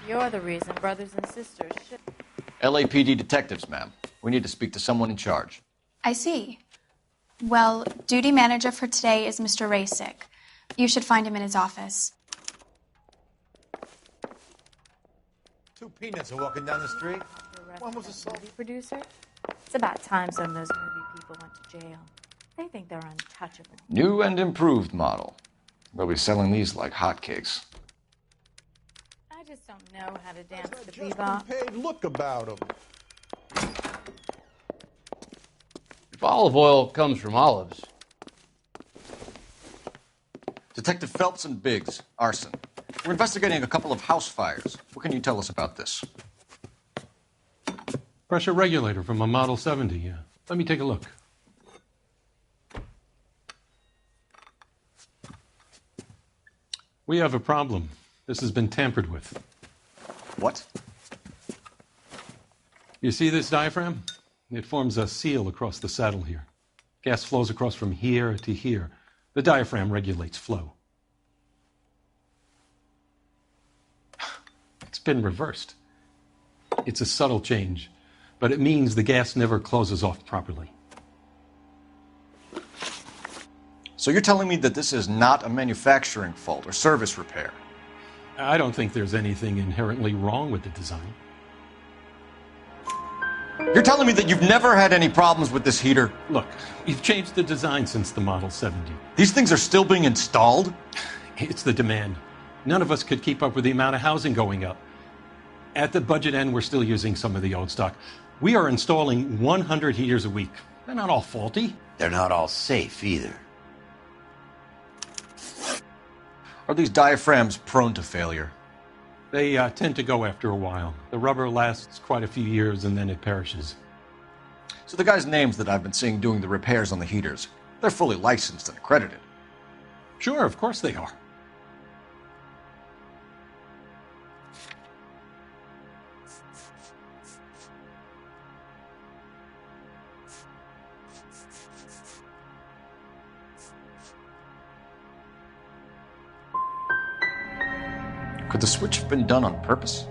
J: You're the reason brothers and sisters should...
E: LAPD detectives, ma'am. We need to speak to someone in charge.
U: I see. Well, duty manager for today is Mr. Rasick. You should find him in his office.
N: Two peanuts are walking down the street. One was assault.
J: Movie producer? It's about time some of those movie people went to jail. They think they're untouchable.
E: New and improved model. We'll be selling these like hotcakes.
J: I just don't know how to dance the bebop.
N: Paid look about him.
L: If olive oil comes from olives.
E: Detective Phelps and Biggs, arson. We're investigating a couple of house fires. What can you tell us about this?
W: Pressure regulator from a Model 70, yeah. Let me take a look. We have a problem. This has been tampered with.
E: What?
W: You see this diaphragm? It forms a seal across the saddle here. Gas flows across from here to here. The diaphragm regulates flow. It's been reversed. It's a subtle change, but it means the gas never closes off properly.
E: So you're telling me that this is not a manufacturing fault or service repair?
W: I don't think there's anything inherently wrong with the design.
E: You're telling me that you've never had any problems with this heater?
W: Look, we've changed the design since the Model 70.
E: These things are still being installed?
W: It's the demand. None of us could keep up with the amount of housing going up. At the budget end, we're still using some of the old stock. We are installing 100 heaters a week. They're not all faulty.
T: They're not all safe either.
E: Are these diaphragms prone to failure?
W: They tend to go after a while. The rubber lasts quite a few years and then it perishes.
E: So the guys' names that I've been seeing doing the repairs on the heaters, they're fully licensed and accredited?
W: Sure, of course they are.
E: Could the switch have been done on purpose?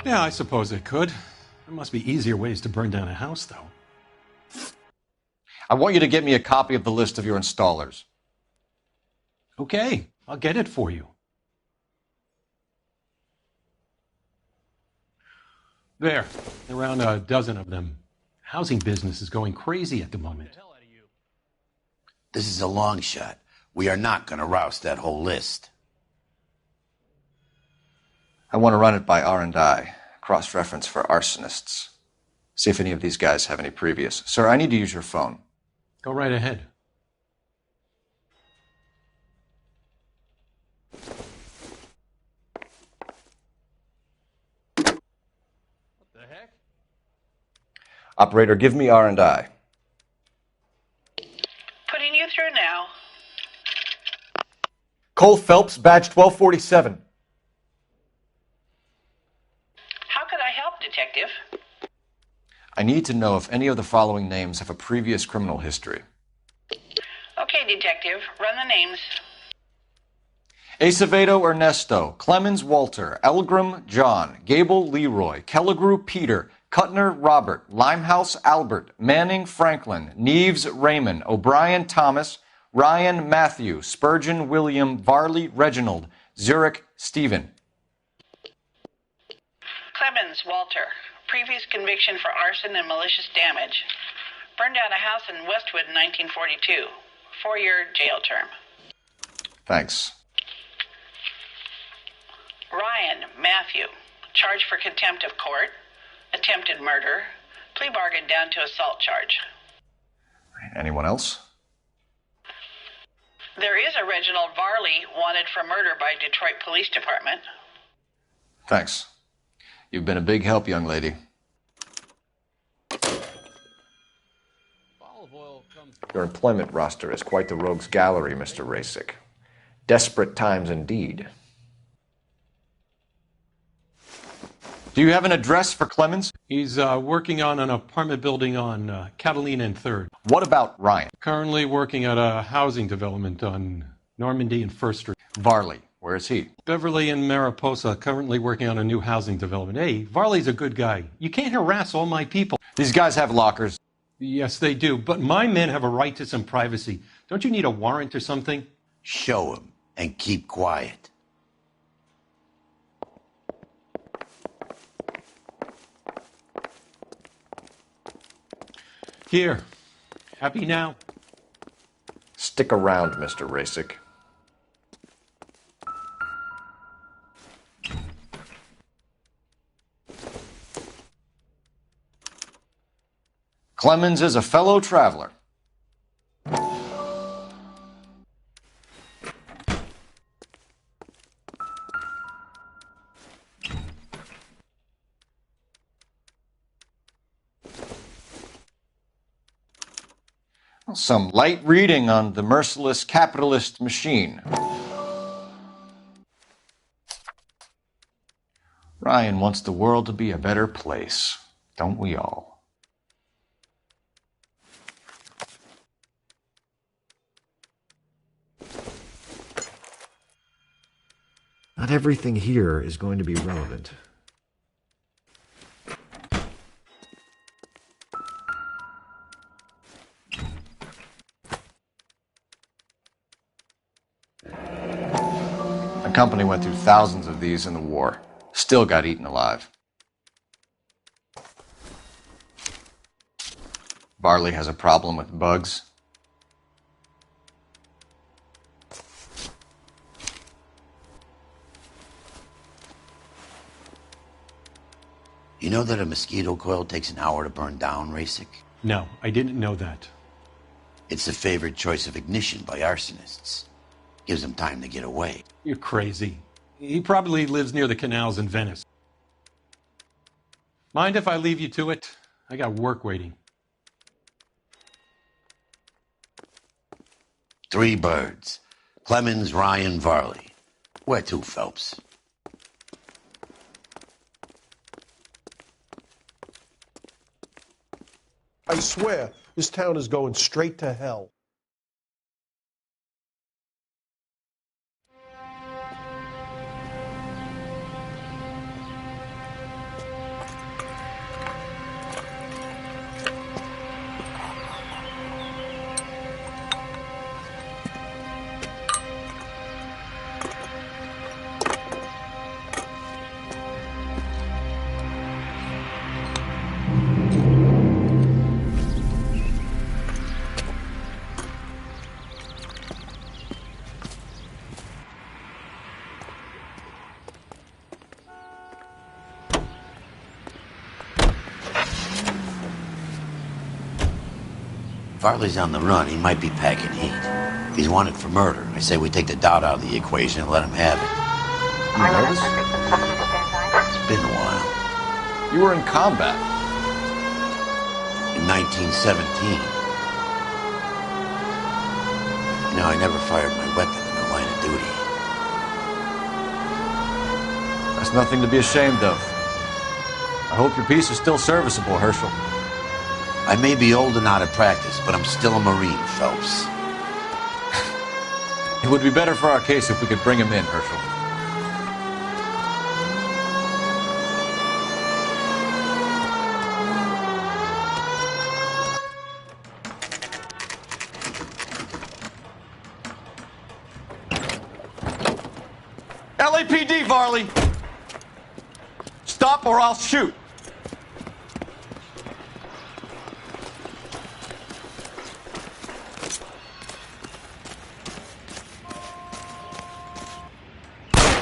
W: Yeah, I suppose it could. There must be easier ways to burn down a house, though.
E: I want you to get me a copy of the list of your installers.
W: Okay, I'll get it for you. There, around a dozen of them. Housing business is going crazy at the moment.
T: This is a long shot. We are not going to roust that whole list.
E: I want to run it by R&I, cross-reference for arsonists. See if any of these guys have any previous. Sir, I need to use your phone.
W: Go right ahead.
E: What the heck? Operator, give me R&I.
R: Putting you through now.
E: Cole Phelps, badge 1247.
R: How could I help, Detective?
E: I need to know if any of the following names have a previous criminal history.
R: Okay, Detective, run the names.
E: Acevedo Ernesto, Clemens Walter, Elgram John, Gable Leroy, Kelligrew Peter, Cutner Robert, Limehouse Albert, Manning Franklin, Neves Raymond, O'Brien Thomas, Ryan Matthew, Spurgeon William, Varley Reginald, Zurich Stephen.
R: Clemens Walter. Previous conviction for arson and malicious damage. Burned down a house in Westwood in 1942. 4-year jail term.
E: Thanks.
R: Ryan Matthew. Charged for contempt of court. Attempted murder. Plea bargain down to assault charge.
E: Anyone else?
R: There is a Reginald Varley wanted for murder by Detroit Police Department.
E: Thanks. You've been a big help, young lady. Your employment roster is quite the rogues gallery, Mr. Rasick. Desperate times indeed. Do you have an address for Clemens?
W: He's working on an apartment building on Catalina and 3rd.
E: What about Ryan?
W: Currently working at a housing development on Normandy and 1st Street.
E: Varley, where is he?
W: Beverly and Mariposa, currently working on a new housing development. Hey, Varley's a good guy. You can't harass all my people.
E: These guys have lockers.
W: Yes, they do, but my men have a right to some privacy. Don't you need a warrant or something?
T: Show him and keep quiet.
W: Here. Happy now?
E: Stick around, Mr. Rasick. Clemens is a fellow traveler. Some light reading on the merciless capitalist machine. Ryan wants the world to be a better place, don't we all?
A: Not everything here is going to be relevant.
E: My company went through thousands of these in the war. Still got eaten alive. Varley has a problem with bugs.
T: You know that a mosquito coil takes an hour to burn down, Rasic?
W: No, I didn't know that.
T: It's the favorite choice of ignition by arsonists. Gives them time to get away.
W: You're crazy. He probably lives near the canals in Venice. Mind if I leave you to it? I got work waiting.
T: 3 birds. Clemens, Ryan, Varley. Where to, Phelps?
B: I swear, this town is going straight to hell.
T: Varley's on the run. He might be packing heat. If he's wanted for murder, I say we take the doubt out of the equation and let him have it.
E: You nervous?
T: It's been a while.
E: You were in combat.
T: In 1917. You know, I never fired my weapon in the line of duty.
E: That's nothing to be ashamed of. I hope your piece is still serviceable, Herschel.
T: I may be old and out of practice, but I'm still a Marine, Phelps.
E: It would be better for our case if we could bring him in, Herschel. LAPD, Varley! Stop or I'll shoot!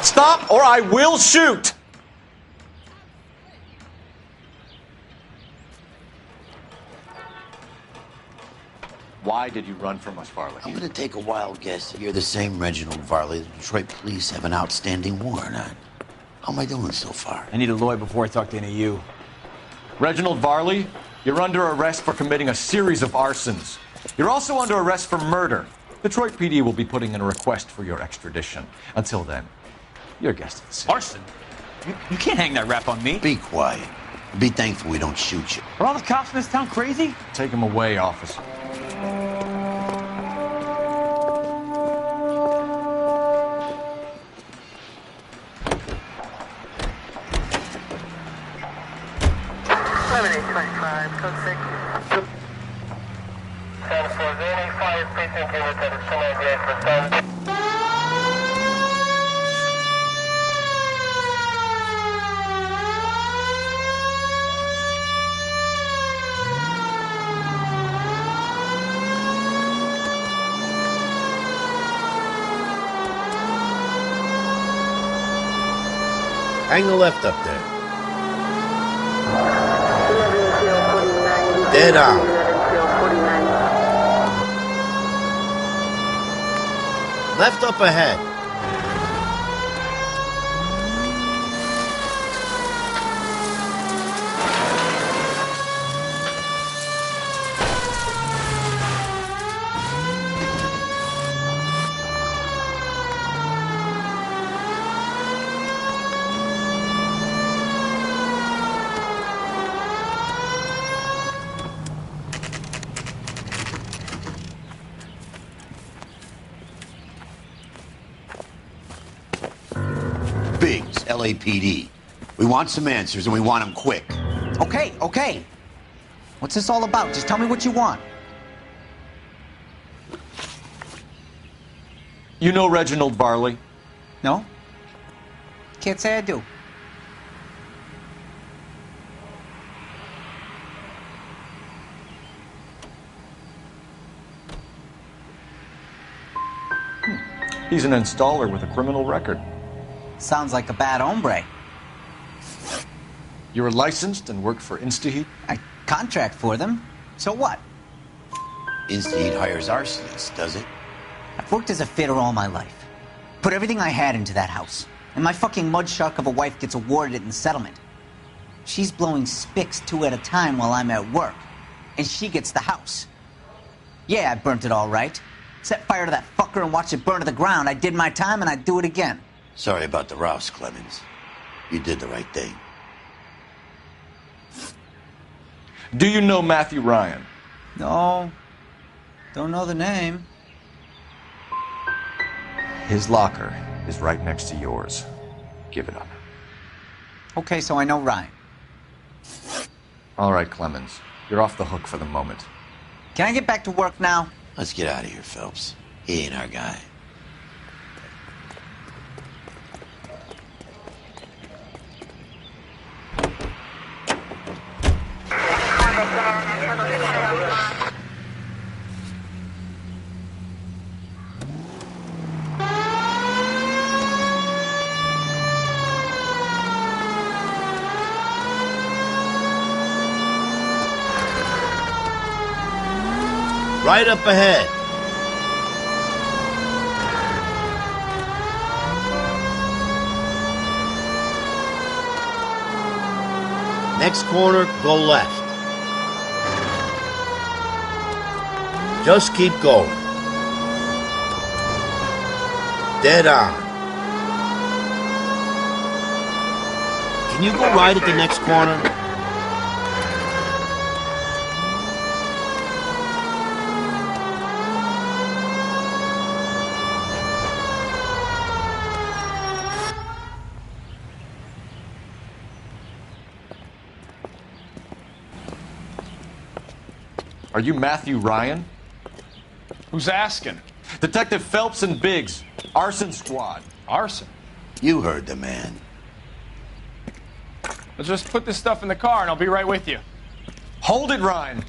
E: Stop or I will shoot! Why did you run from us, Varley?
T: I'm going to take a wild guess that you're the same Reginald Varley the Detroit police have an outstanding warrant on. How am I doing so far?
O: I need a lawyer before I talk to any of you.
E: Reginald Varley, you're under arrest for committing a series of arsons. You're also under arrest for murder. Detroit PD will be putting in a request for your extradition. Until then, you're a guest of the city.
O: Arson? You can't hang that rap on me.
T: Be quiet. Be thankful we don't shoot you.
O: Are all the cops in this town crazy?
E: Take him away, officer.
I: Hang the left up there. Dead on. Left up ahead.
T: Biggs, LAPD. We want some answers, and we want them quick.
H: Okay. What's this all about? Just tell me what you want.
E: You know Reginald Barley?
H: No? Can't say I do.
E: He's an installer with a criminal record.
H: Sounds like a bad hombre.
E: You were licensed and worked for InstaHeat?
H: I contract for them. So what?
T: InstaHeat hires arsonists, does it?
H: I've worked as a fitter all my life. Put everything I had into that house. And my fucking mudshark of a wife gets awarded it in settlement. She's blowing spics 2 at a time while I'm at work. And she gets the house. Yeah, I burnt it all right. Set fire to that fucker and watch it burn to the ground. I did my time and I'd do it again.
T: Sorry about the rouse, Clemens. You did the right thing.
E: Do you know Matthew Ryan?
H: No. Don't know the name.
E: His locker is right next to yours. Give it up.
H: Okay, so I know Ryan.
E: All right, Clemens. You're off the hook for the moment.
H: Can I get back to work now?
T: Let's get out of here, Phelps. He ain't our guy.
I: Right up ahead. Next corner, go left. Just keep going. Dead on. Can you go right at the next corner?
E: Are you Matthew Ryan?
Q: Who's asking?
E: Detective Phelps and Biggs, arson squad.
Q: Arson?
T: You heard the man.
Q: Let's just put this stuff in the car and I'll be right with you.
E: Hold it, Ryan.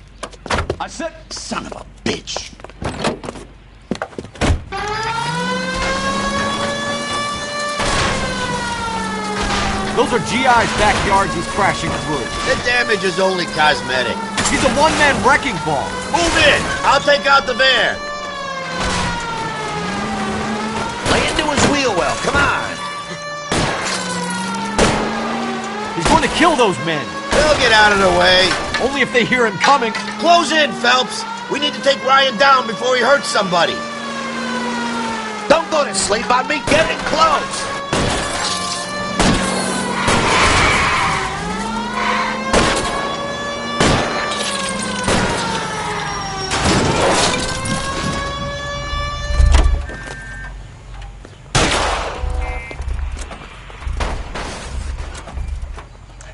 E: I said...
T: Son of a bitch.
K: Those are GI's backyards he's crashing through.
I: The damage is only cosmetic.
K: He's a one-man wrecking ball.
I: Move in! I'll take out the van.
T: Lay into his wheel well, come on!
K: He's going to kill those men.
I: They'll get out of the way.
K: Only if they hear him coming.
I: Close in, Phelps. We need to take Ryan down before he hurts somebody.
T: Don't go to sleep on me. Get in close.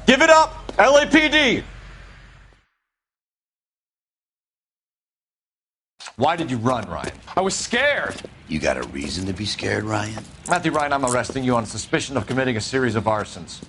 E: Give it up, LAPD! Why did you run, Ryan?
Q: I was scared.
T: You got a reason to be scared, Ryan?
E: Matthew Ryan, I'm arresting you on suspicion of committing a series of arsons.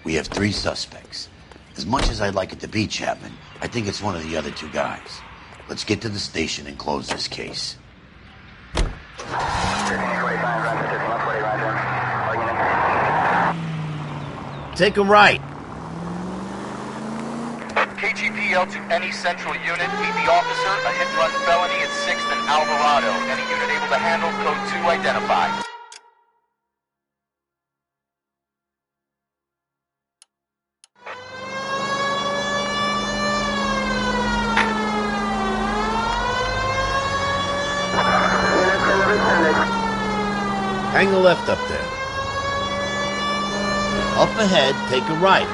T: We have 3 suspects. As much as I'd like it to be Chapman, I think it's one of the other 2 guys. Let's get to the station and close this case.
I: Take him right.
M: KGPL to any central unit. Meet the officer. A hit-and-run felony at 6th and Alvarado. Any unit able to handle code 2 identified.
T: Hang the left up there. Up ahead, take a right.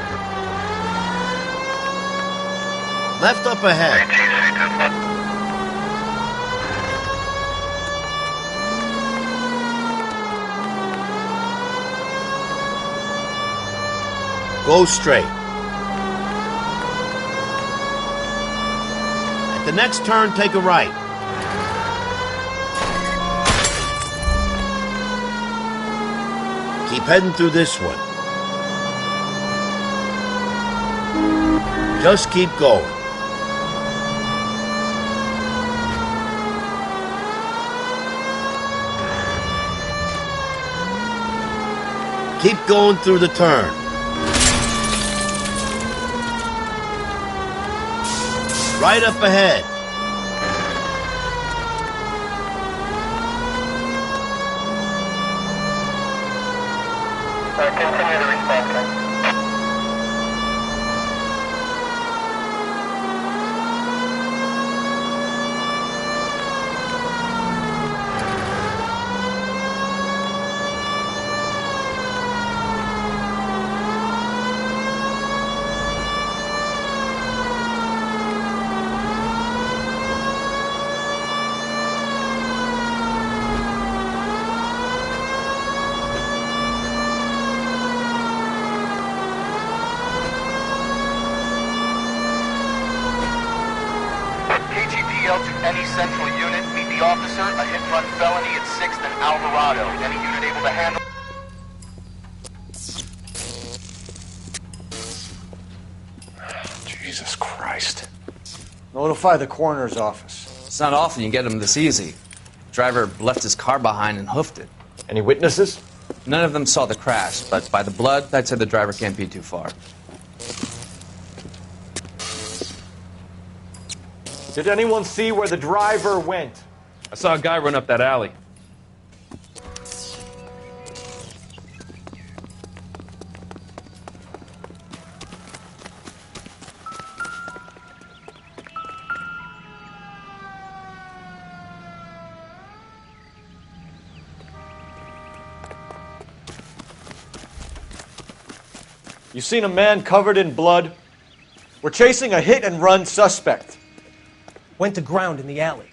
T: Left up ahead. Go straight. At the next turn, take a right. Keep heading through this one. Just keep going. Keep going through the turn. Right up ahead.
V: Continue the response time.
M: KGPL to any central unit. Meet the officer. A hit-and-run felony at 6th and Alvarado. Any unit able to handle...
E: Jesus Christ.
C: Notify the coroner's office.
P: It's not often you get them this easy. Driver left his car behind and hoofed it.
E: Any witnesses?
P: None of them saw the crash, but by the blood, I'd say the driver can't be too far.
C: Did anyone see where the driver went?
L: I saw a guy run up that alley.
C: You seen a man covered in blood? We're chasing a hit-and-run suspect.
S: Went to ground in the alley.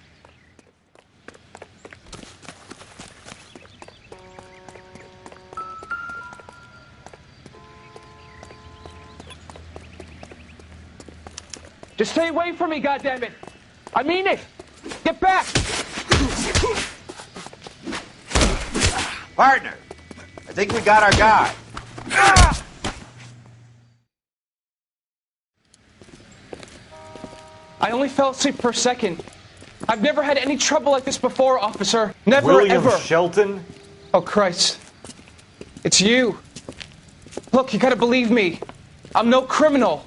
O: Just stay away from me, goddammit! I mean it! Get back!
T: Partner, I think we got our guy.
O: I only fell asleep for a second. I've never had any trouble like this before, officer. Never,
C: William
O: ever.
C: Shelton?
O: Oh, Christ. It's you. Look, you gotta believe me. I'm no criminal.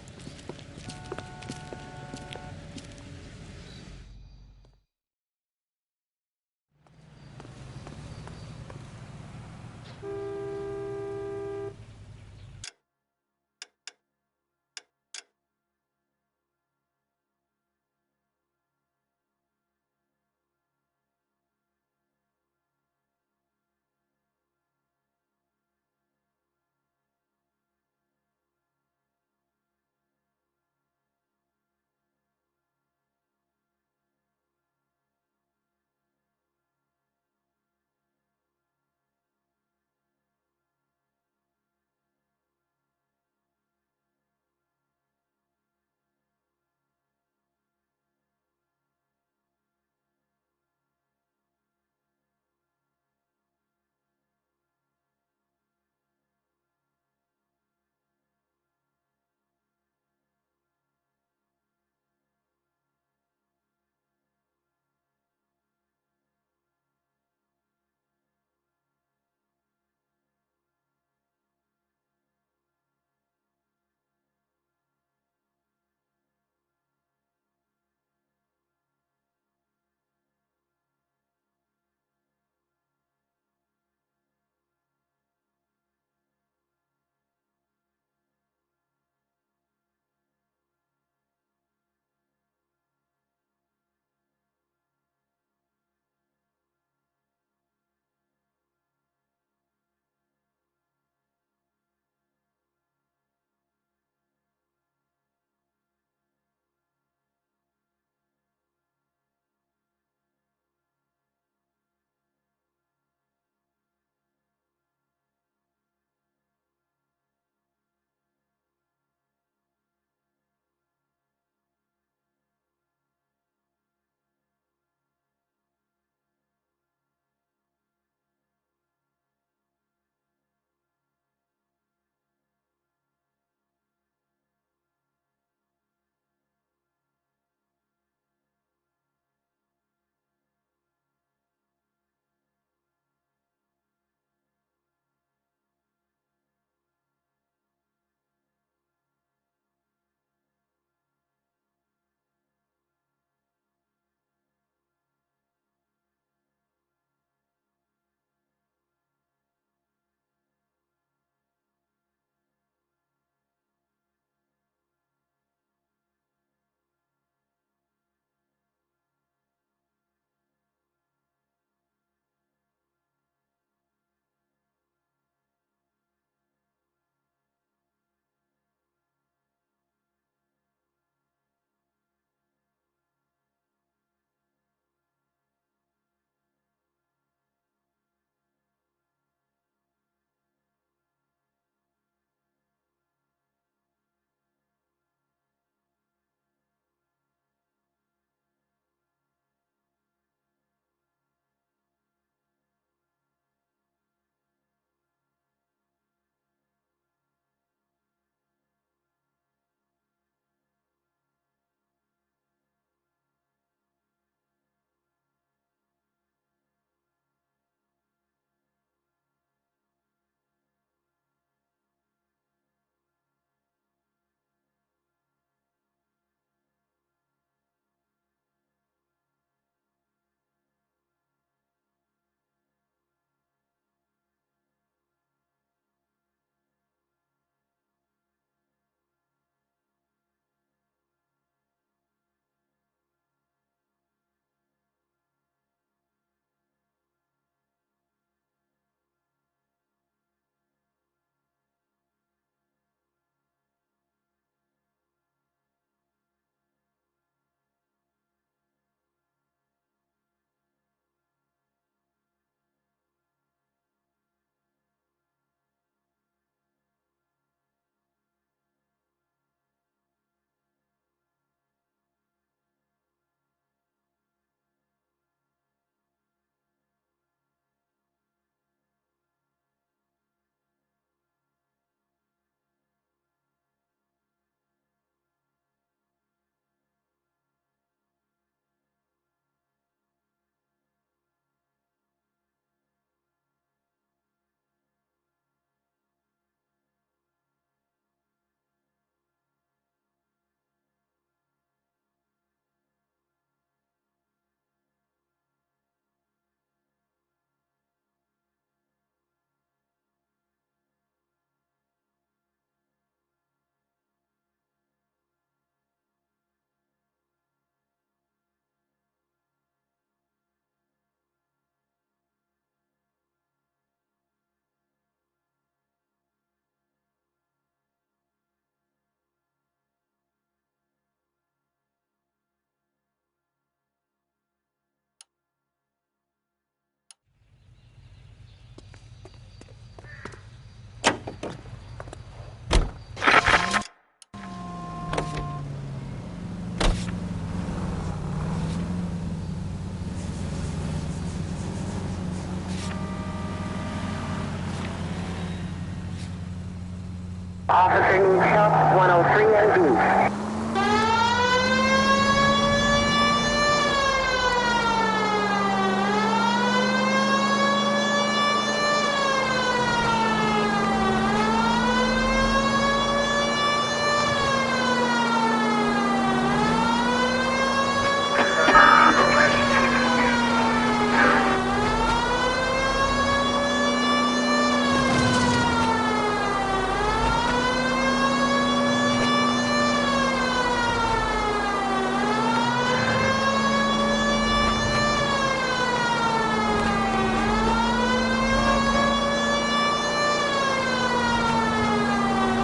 V: Officer needs help, 103 and B.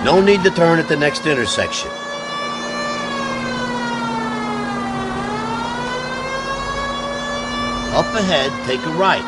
T: No need to turn at the next intersection. Up ahead, take a right.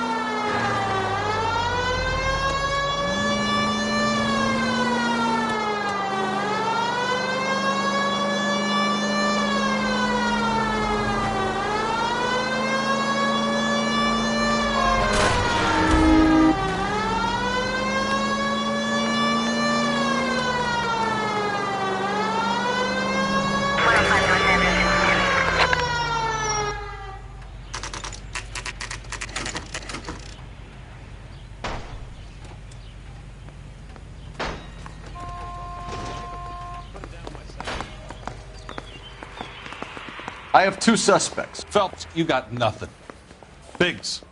C: I have two suspects.
K: Phelps, you got nothing. Biggs,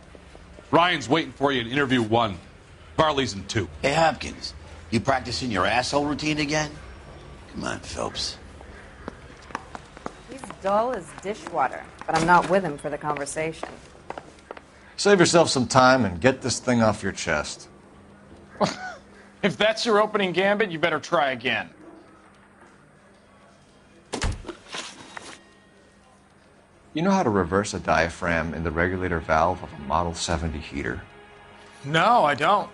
K: Ryan's waiting for you in interview 1. Varley's in 2.
T: Hey, Hopkins, you practicing your asshole routine again? Come on, Phelps.
D: He's dull as dishwater, but I'm not with him for the conversation.
E: Save yourself some time and get this thing off your chest.
O: If that's your opening gambit, you better try again.
E: You know how to reverse a diaphragm in the regulator valve of a Model 70 heater?
O: No, I don't.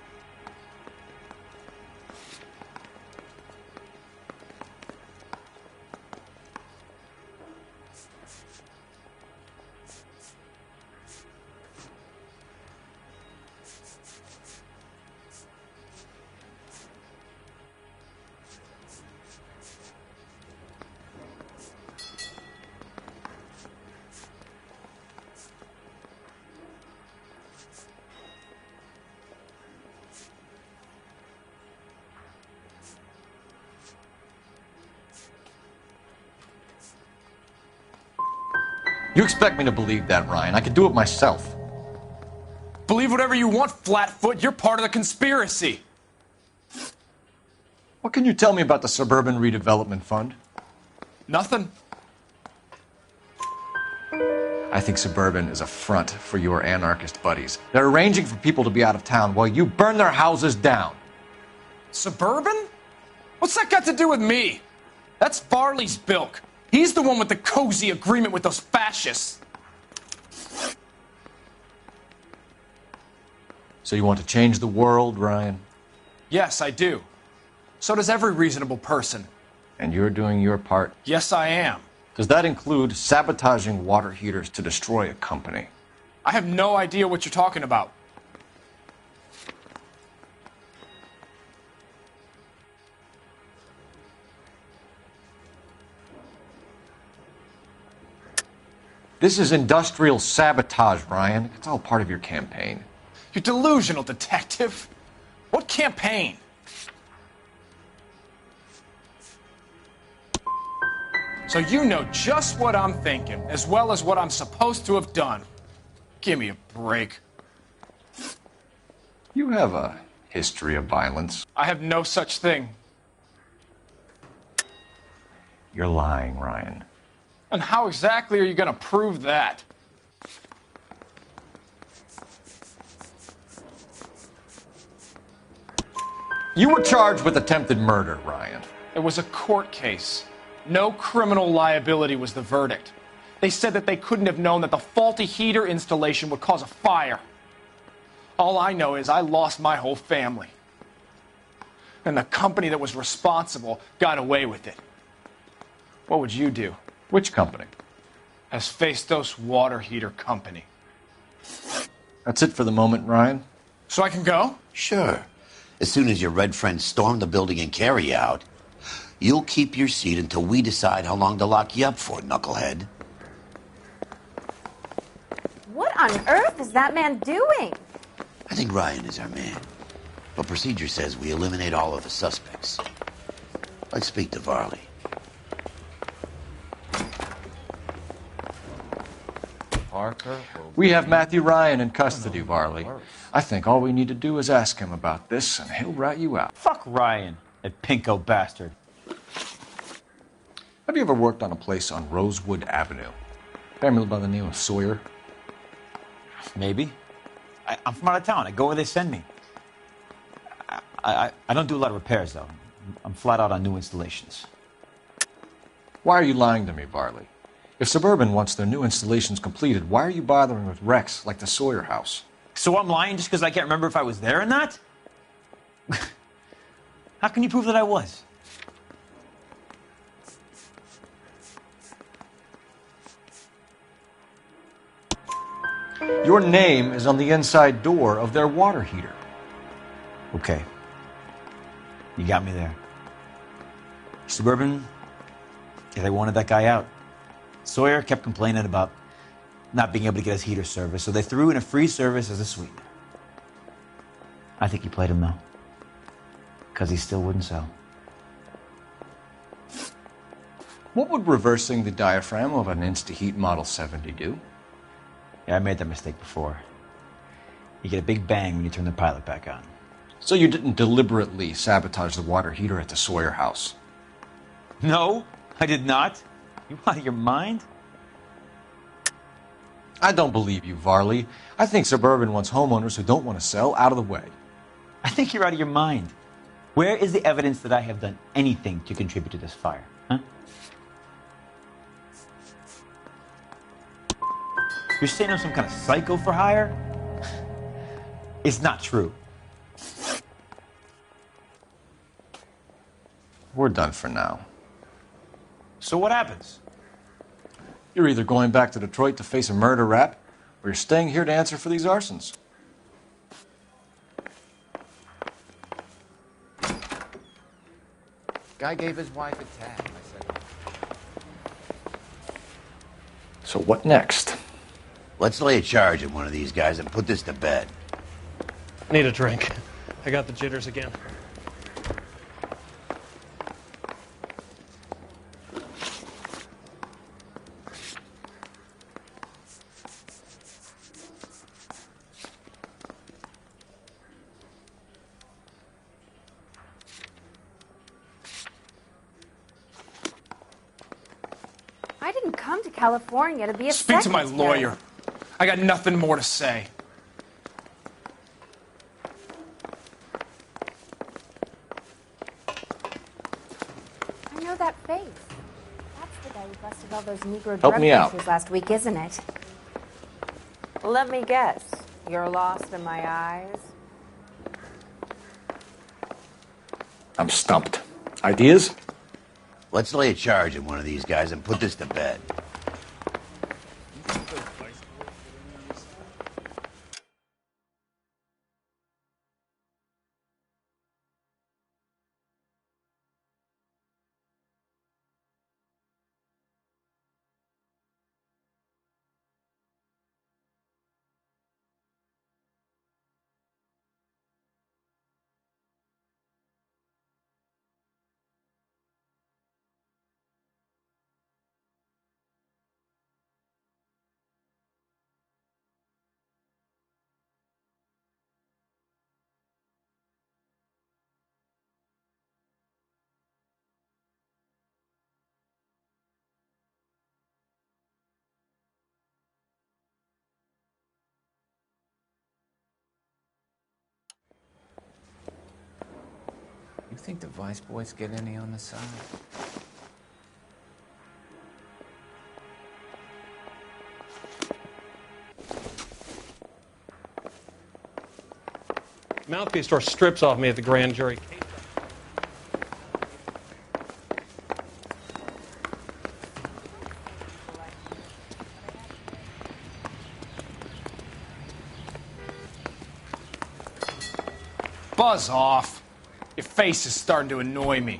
E: You expect me to believe that, Ryan? I could do it myself.
O: Believe whatever you want, Flatfoot. You're part of the conspiracy.
E: What can you tell me about the Suburban Redevelopment Fund?
O: Nothing.
E: I think Suburban is a front for your anarchist buddies. They're arranging for people to be out of town while you burn their houses down.
O: Suburban? What's that got to do with me? That's Farley's bilk. He's the one with the cozy agreement with those fascists.
E: So you want to change the world, Ryan?
O: Yes, I do. So does every reasonable person.
E: And you're doing your part?
O: Yes, I am.
E: Does that include sabotaging water heaters to destroy a company?
O: I have no idea what you're talking about.
E: This is industrial sabotage, Ryan. It's all part of your campaign.
O: You're delusional, detective. What campaign? So you know just what I'm thinking, as well as what I'm supposed to have done. Give me a break.
E: You have a history of violence.
O: I have no such thing.
E: You're lying, Ryan.
O: And how exactly are you going to prove that?
E: You were charged with attempted murder, Ryan.
O: It was a court case. No criminal liability was the verdict. They said that they couldn't have known that the faulty heater installation would cause a fire. All I know is I lost my whole family. And the company that was responsible got away with it. What would you do?
E: Which company?
O: Hephaestus Water Heater Company.
E: That's it for the moment, Ryan.
O: So I can go?
T: Sure. As soon as your red friends storm the building and carry out, You'll keep your seat until we decide how long to lock you up for, knucklehead.
D: What on earth is that man doing?
T: I think Ryan is our man. But procedure says we eliminate all of the suspects. Let's speak to Varley.
E: We have Matthew Ryan in custody, Varley. I think all we need to do is ask him about this, and he'll rat you out.
F: Fuck Ryan, that pinko bastard.
E: Have you ever worked on a place on Rosewood Avenue? Family by the name of Sawyer?
F: Maybe. I'm from out of town. I go where they send me. I don't do a lot of repairs, though. I'm flat out on new installations.
E: Why are you lying to me, Varley? If Suburban wants their new installations completed, why are you bothering with wrecks like the Sawyer house?
F: So I'm lying just because I can't remember if I was there or not? How can you prove that I was?
E: Your name is on the inside door of their water heater.
F: Okay. You got me there. Suburban, yeah, they wanted that guy out. Sawyer kept complaining about not being able to get his heater service, so they threw in a free service as a sweetener. I think he played him, though. Because he still wouldn't sell.
E: What would reversing the diaphragm of an Instaheat Model 70 do?
F: Yeah, I made that mistake before. You get a big bang when you turn the pilot back on.
E: So you didn't deliberately sabotage the water heater at the Sawyer house?
F: No, I did not. You out of your mind?
E: I don't believe you, Varley. I think Suburban wants homeowners who don't want to sell out of the way.
F: I think you're out of your mind. Where is the evidence that I have done anything to contribute to this fire? Huh? You're saying I'm some kind of psycho for hire? It's not true.
E: We're done for now.
F: So what happens?
E: You're either going back to Detroit to face a murder rap, or you're staying here to answer for these arsons.
G: Guy gave his wife a tab. I said.
E: So what next?
T: Let's lay a charge at one of these guys and put this to bed.
S: Need a drink. I got the jitters again.
D: I didn't come to California to be a
O: Speak to my
D: secretary.
O: lawyer. I got nothing more to say.
D: I know that face. That's the guy who busted all those Negro
E: Help
D: drug
E: me out.
D: pushers last week, isn't it? Let me guess. You're lost in my eyes.
E: I'm stumped. Ideas?
T: Let's lay a charge at one of these guys and put this to bed.
G: You think the Vice boys get any on the side?
S: Mouthpiece store strips off me at the grand jury.
O: Buzz off. Your face is starting to annoy me.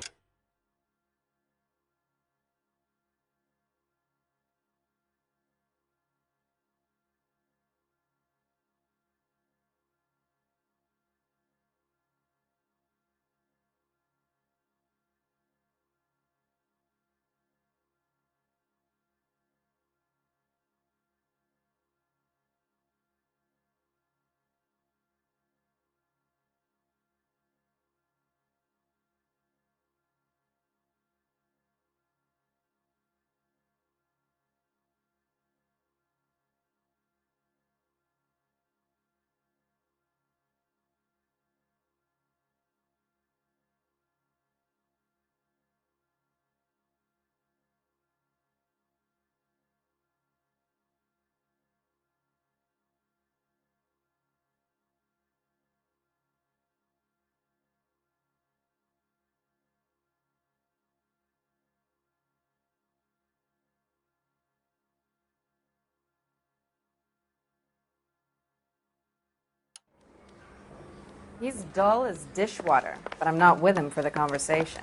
D: He's dull as dishwater, but I'm not with him for the conversation.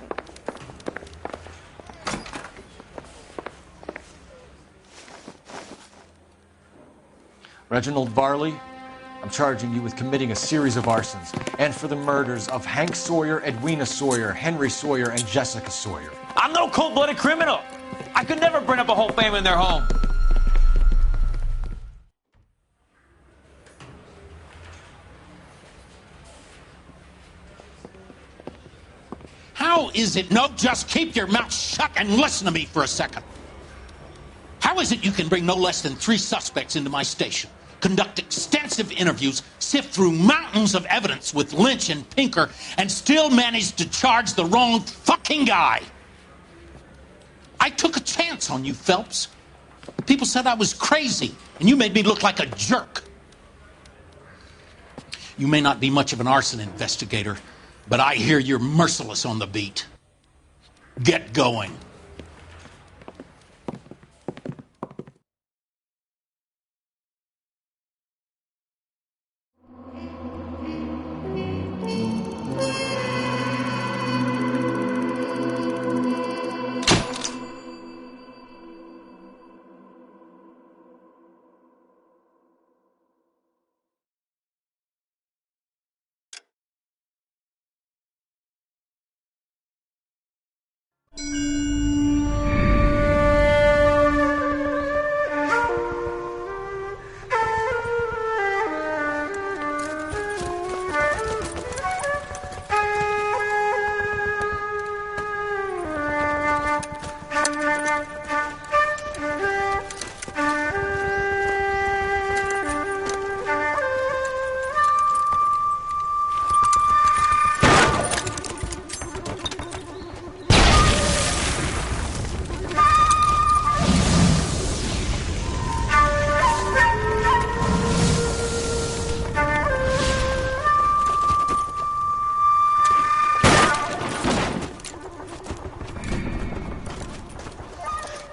C: Reginald Varley, I'm charging you with committing a series of arsons and for the murders of Hank Sawyer, Edwina Sawyer, Henry Sawyer, and Jessica Sawyer.
F: I'm no cold-blooded criminal. I could never burn up a whole family in their home.
J: How is it? No, just keep your mouth shut and listen to me for a second. How is it you can bring no less than 3 suspects into my station, conduct extensive interviews, sift through mountains of evidence with Lynch and Pinker, and still manage to charge the wrong fucking guy? I took a chance on you, Phelps. People said I was crazy, and you made me look like a jerk. You may not be much of an arson investigator, but I hear you're merciless on the beat. Get going.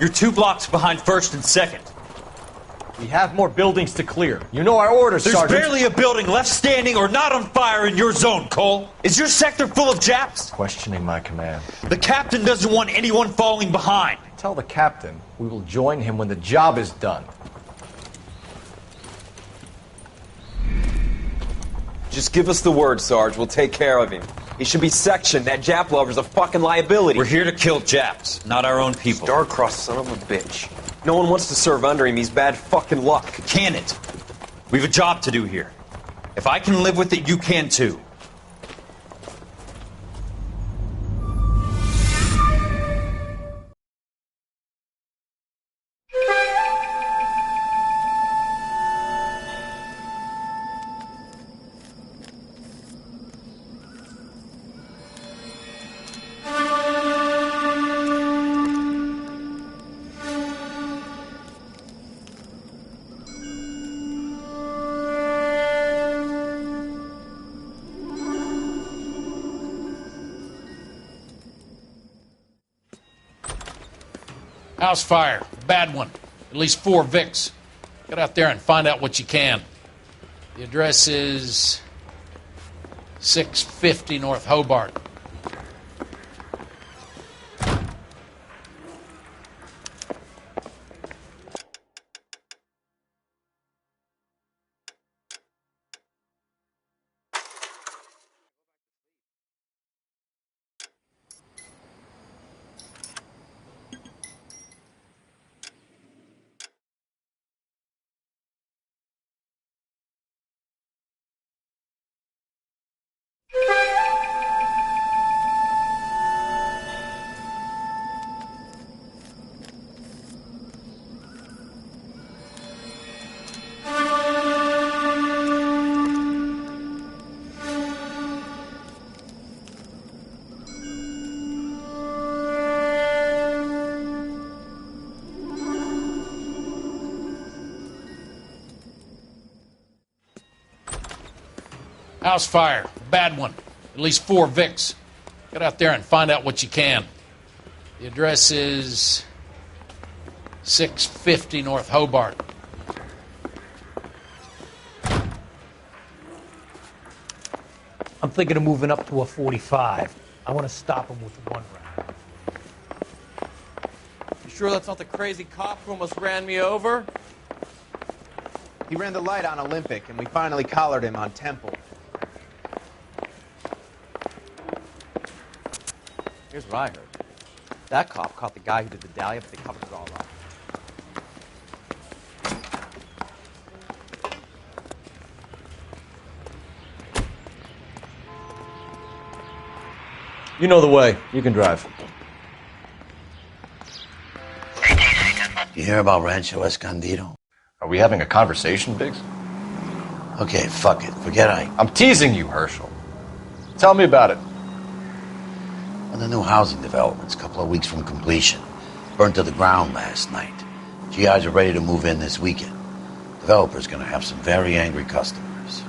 C: You're 2 blocks behind 1st and 2nd. We have more buildings to clear. You know our orders,
F: There's
C: Sergeant.
F: barely a building left standing or not on fire in your zone, Cole. Is your sector full of Japs?
C: Questioning my command.
F: The captain doesn't want anyone falling behind.
C: Tell the captain we will join him when the job is done.
N: Just give us the word, Sarge. We'll take care of him. He should be sectioned. That Jap lover's a fucking liability.
F: We're here to kill Japs, not our own people.
N: Star-crossed son of a bitch. No one wants to serve under him. He's bad fucking luck.
F: Can it? We have a job to do here. If I can live with it, you can too.
J: House fire. Bad one. At least 4 Vicks. Get out there and find out what you can. The address is 650 North Hobart. House fire. Bad one. At least 4 Vicks. Get out there and find out what you can. The address is 650 North Hobart.
A: thinking of moving up to a 45. I want to stop him with one round.
E: You sure that's not the crazy cop who almost ran me over?
P: He ran the light on Olympic, and we finally collared him on Temple.
E: Here's what I heard. That cop caught the guy who did the dahlia, but they covered it all up. You know the way. You can drive.
T: You hear about Rancho Escondido?
E: Are we having a conversation, Biggs?
T: Okay, fuck it. Forget
E: I'm teasing you, Herschel. Tell me about it.
T: One of the new housing developments, a couple of weeks from completion. Burned to the ground last night. GIs are ready to move in this weekend. Developer's gonna have some very angry customers.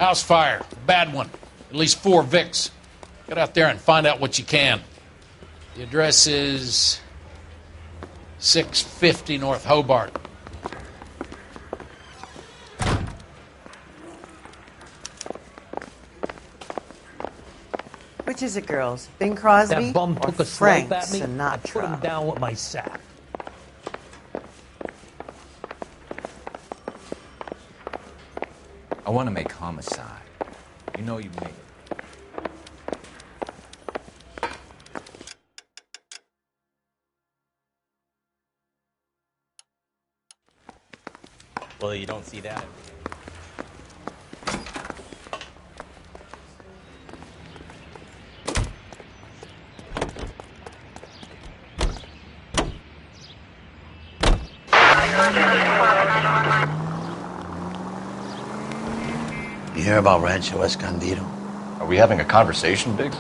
J: House fire. Bad one. At least 4 Vicks. Get out there and find out what you can. The address is 650 North Hobart.
R: Which is it, girls? Bing Crosby
A: That bum
R: or
A: took a
R: Frank
A: swipe at me. I
R: Sinatra?
A: put him down with my sack.
G: I want to make homicide. You know you made it.
U: Well, you don't see that.
T: You hear about Rancho Escondido?
E: Are we having a conversation, Biggs?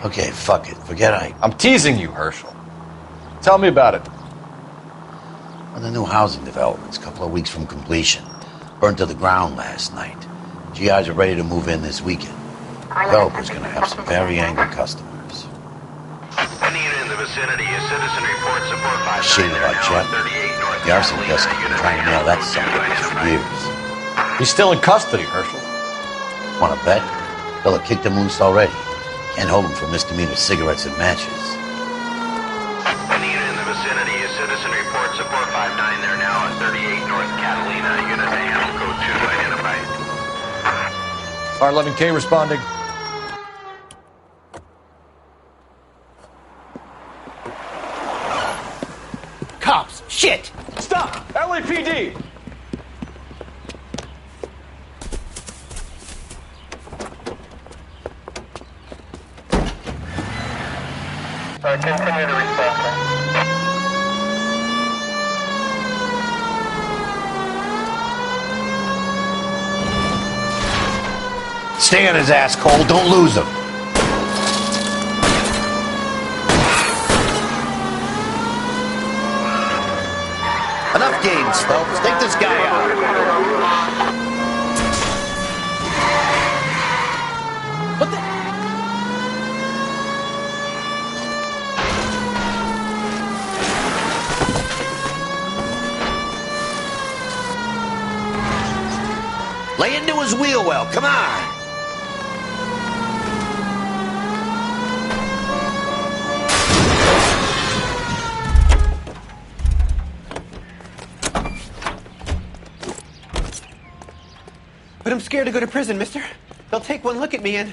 T: Okay, fuck it. Forget
E: I'm teasing you, Herschel. Tell me about it.
T: Well, the new housing development's a couple of weeks from completion. Burned to the ground last night. GIs are ready to move in this weekend. Developer's gonna have some very angry customers.
M: Any unit in the vicinity, a citizen report support 59
T: Shame
M: there
T: about
M: now
T: Chet.
M: at 38 North
T: The arson
M: Catalina,
T: desk has been
M: unit
T: trying to nail that
M: handle
T: son of a bitch for
M: identified.
T: years.
E: He's still in custody, Herschel.
T: Wanna bet? They'll have kicked him loose already. Can't hold him for misdemeanor cigarettes and matches.
M: Any unit in the vicinity, a citizen report support 59 there now at 38 North Catalina, unit to handle code 2 identified.
E: R11K responding.
W: Cops! Shit!
E: Stop! LAPD!
M: Continue to respond.
T: Stay on his ass, Cole. Don't lose him. Enough games, folks. Take this guy out.
W: What the?
T: Lay into his wheel well. Come on.
W: But I'm scared to go to prison, mister. They'll take one look at me and...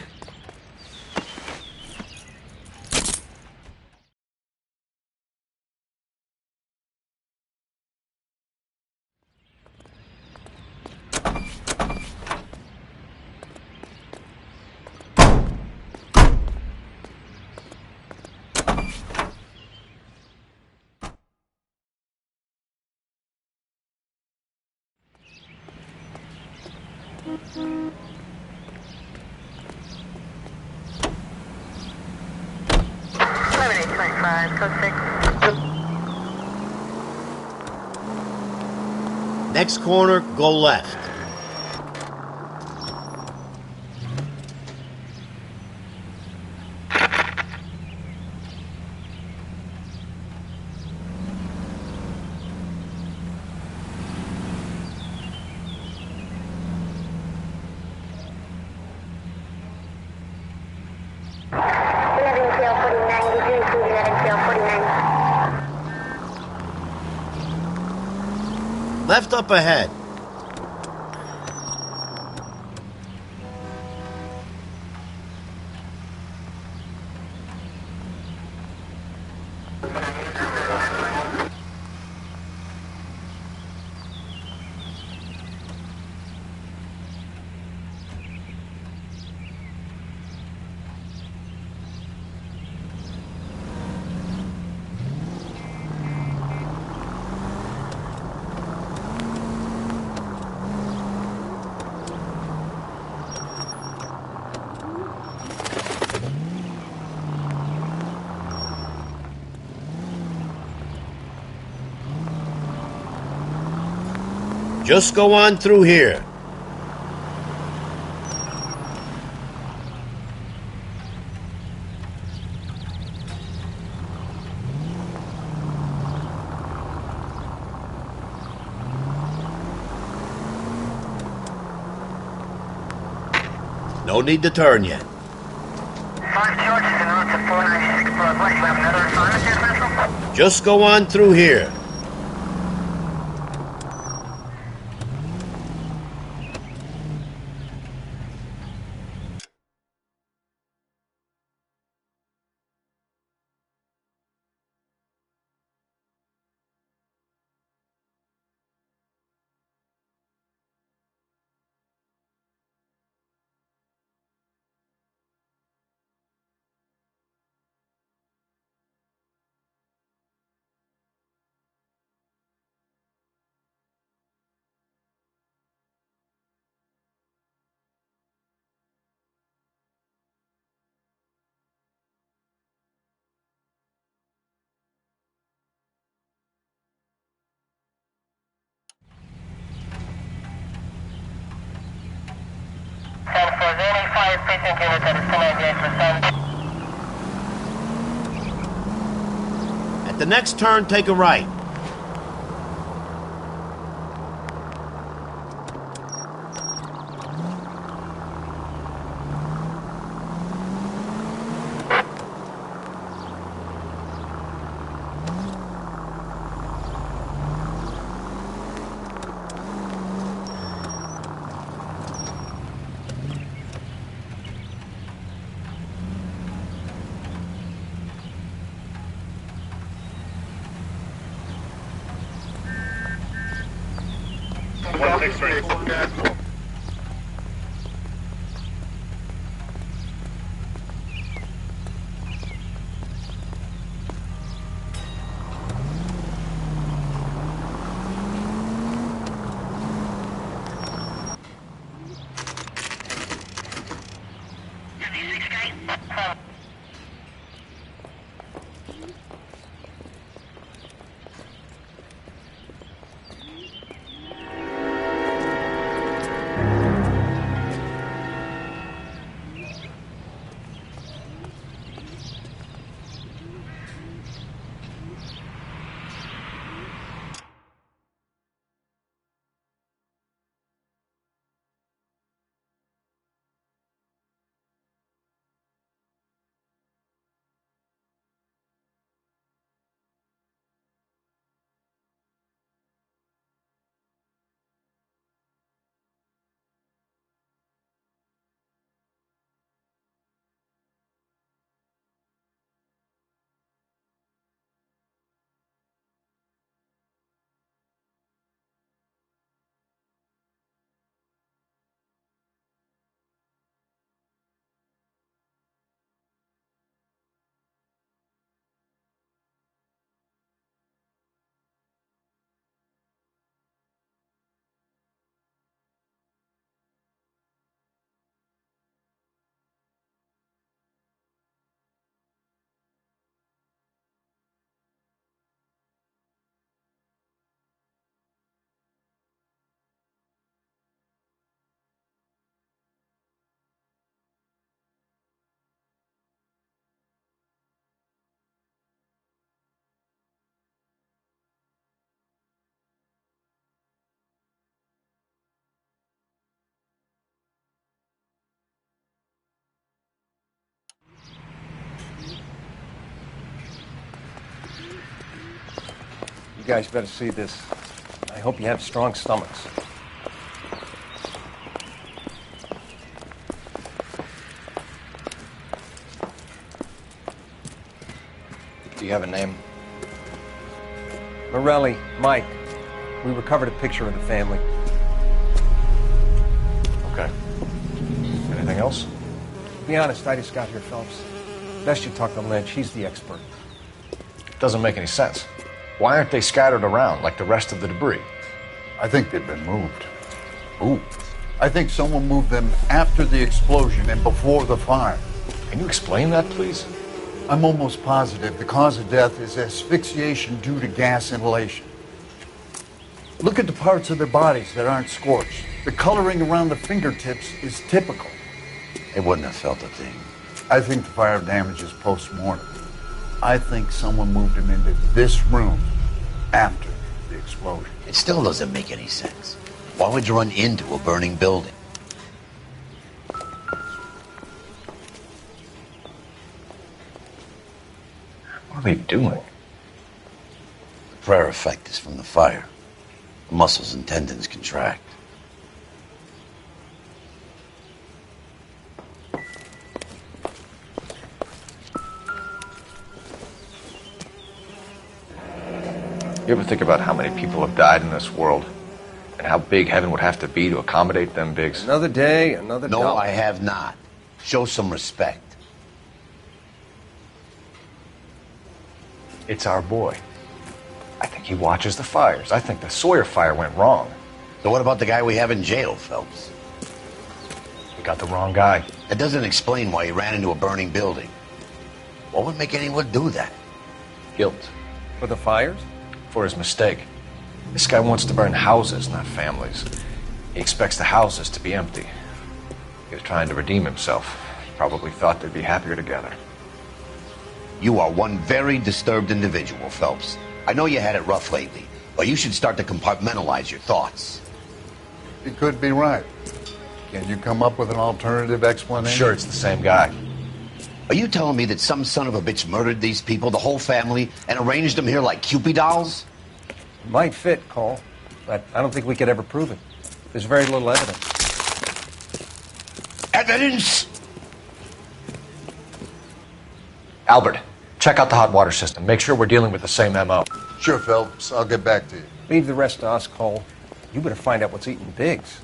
X: Next corner, go left. Left up ahead. Just go on through here. No need to turn yet.
V: 5 charges en route to 496 Broadway. You have another assignment here, Central?
X: Just go on through here. At the next turn, take a right.
B: You guys better see this. I hope you have strong stomachs.
C: Do you have a name?
B: Morelli, Mike. We recovered a picture of the family.
C: Okay. Anything else?
B: Be honest, I just got here, Phelps. Best you talk to Lynch. He's the expert.
C: Doesn't make any sense. Why aren't they scattered around like the rest of the debris?
H: I think they've been moved.
C: Ooh.
H: I think someone moved them after the explosion and before the fire.
C: Can you explain that, please?
H: I'm almost positive the cause of death is asphyxiation due to gas inhalation. Look at the parts of their bodies that aren't scorched. The coloring around the fingertips is typical.
T: They wouldn't have felt a thing.
H: I think the fire damage is post-mortem. I think someone moved him into this room after the explosion.
T: It still doesn't make any sense. Why would you run into a burning building?
E: What are they doing?
T: The prayer effect is from the fire. The muscles and tendons contract.
E: You ever think about how many people have died in this world? And how big heaven would have to be to accommodate them, Biggs?
B: Another day, another
T: No,
B: dollar.
T: I have not. Show some respect.
E: It's our boy. I think he watches the fires. I think the Sawyer fire went wrong.
T: So what about the guy we have in jail, Phelps?
E: We got the wrong guy.
T: That doesn't explain why he ran into a burning building. What would make anyone do that?
E: Guilt.
B: For the fires?
E: For his mistake. This guy wants to burn houses, not families. He expects the houses to be empty. He was trying to redeem himself. He probably thought they'd be happier together.
T: You are one very disturbed individual, Phelps. I know you had it rough lately, but you should start to compartmentalize your thoughts.
H: He could be right. Can you come up with an alternative explanation?
E: I'm sure it's the same guy.
T: Are you telling me that some son of a bitch murdered these people, the whole family, and arranged them here like Cupid dolls?
B: It might fit, Cole, but I don't think we could ever prove it. There's very little evidence.
T: Evidence?
E: Albert, check out the hot water system. Make sure we're dealing with the same MO.
H: Sure, Phelps. I'll get back to you.
B: Leave the rest to us, Cole. You better find out what's eating Biggs.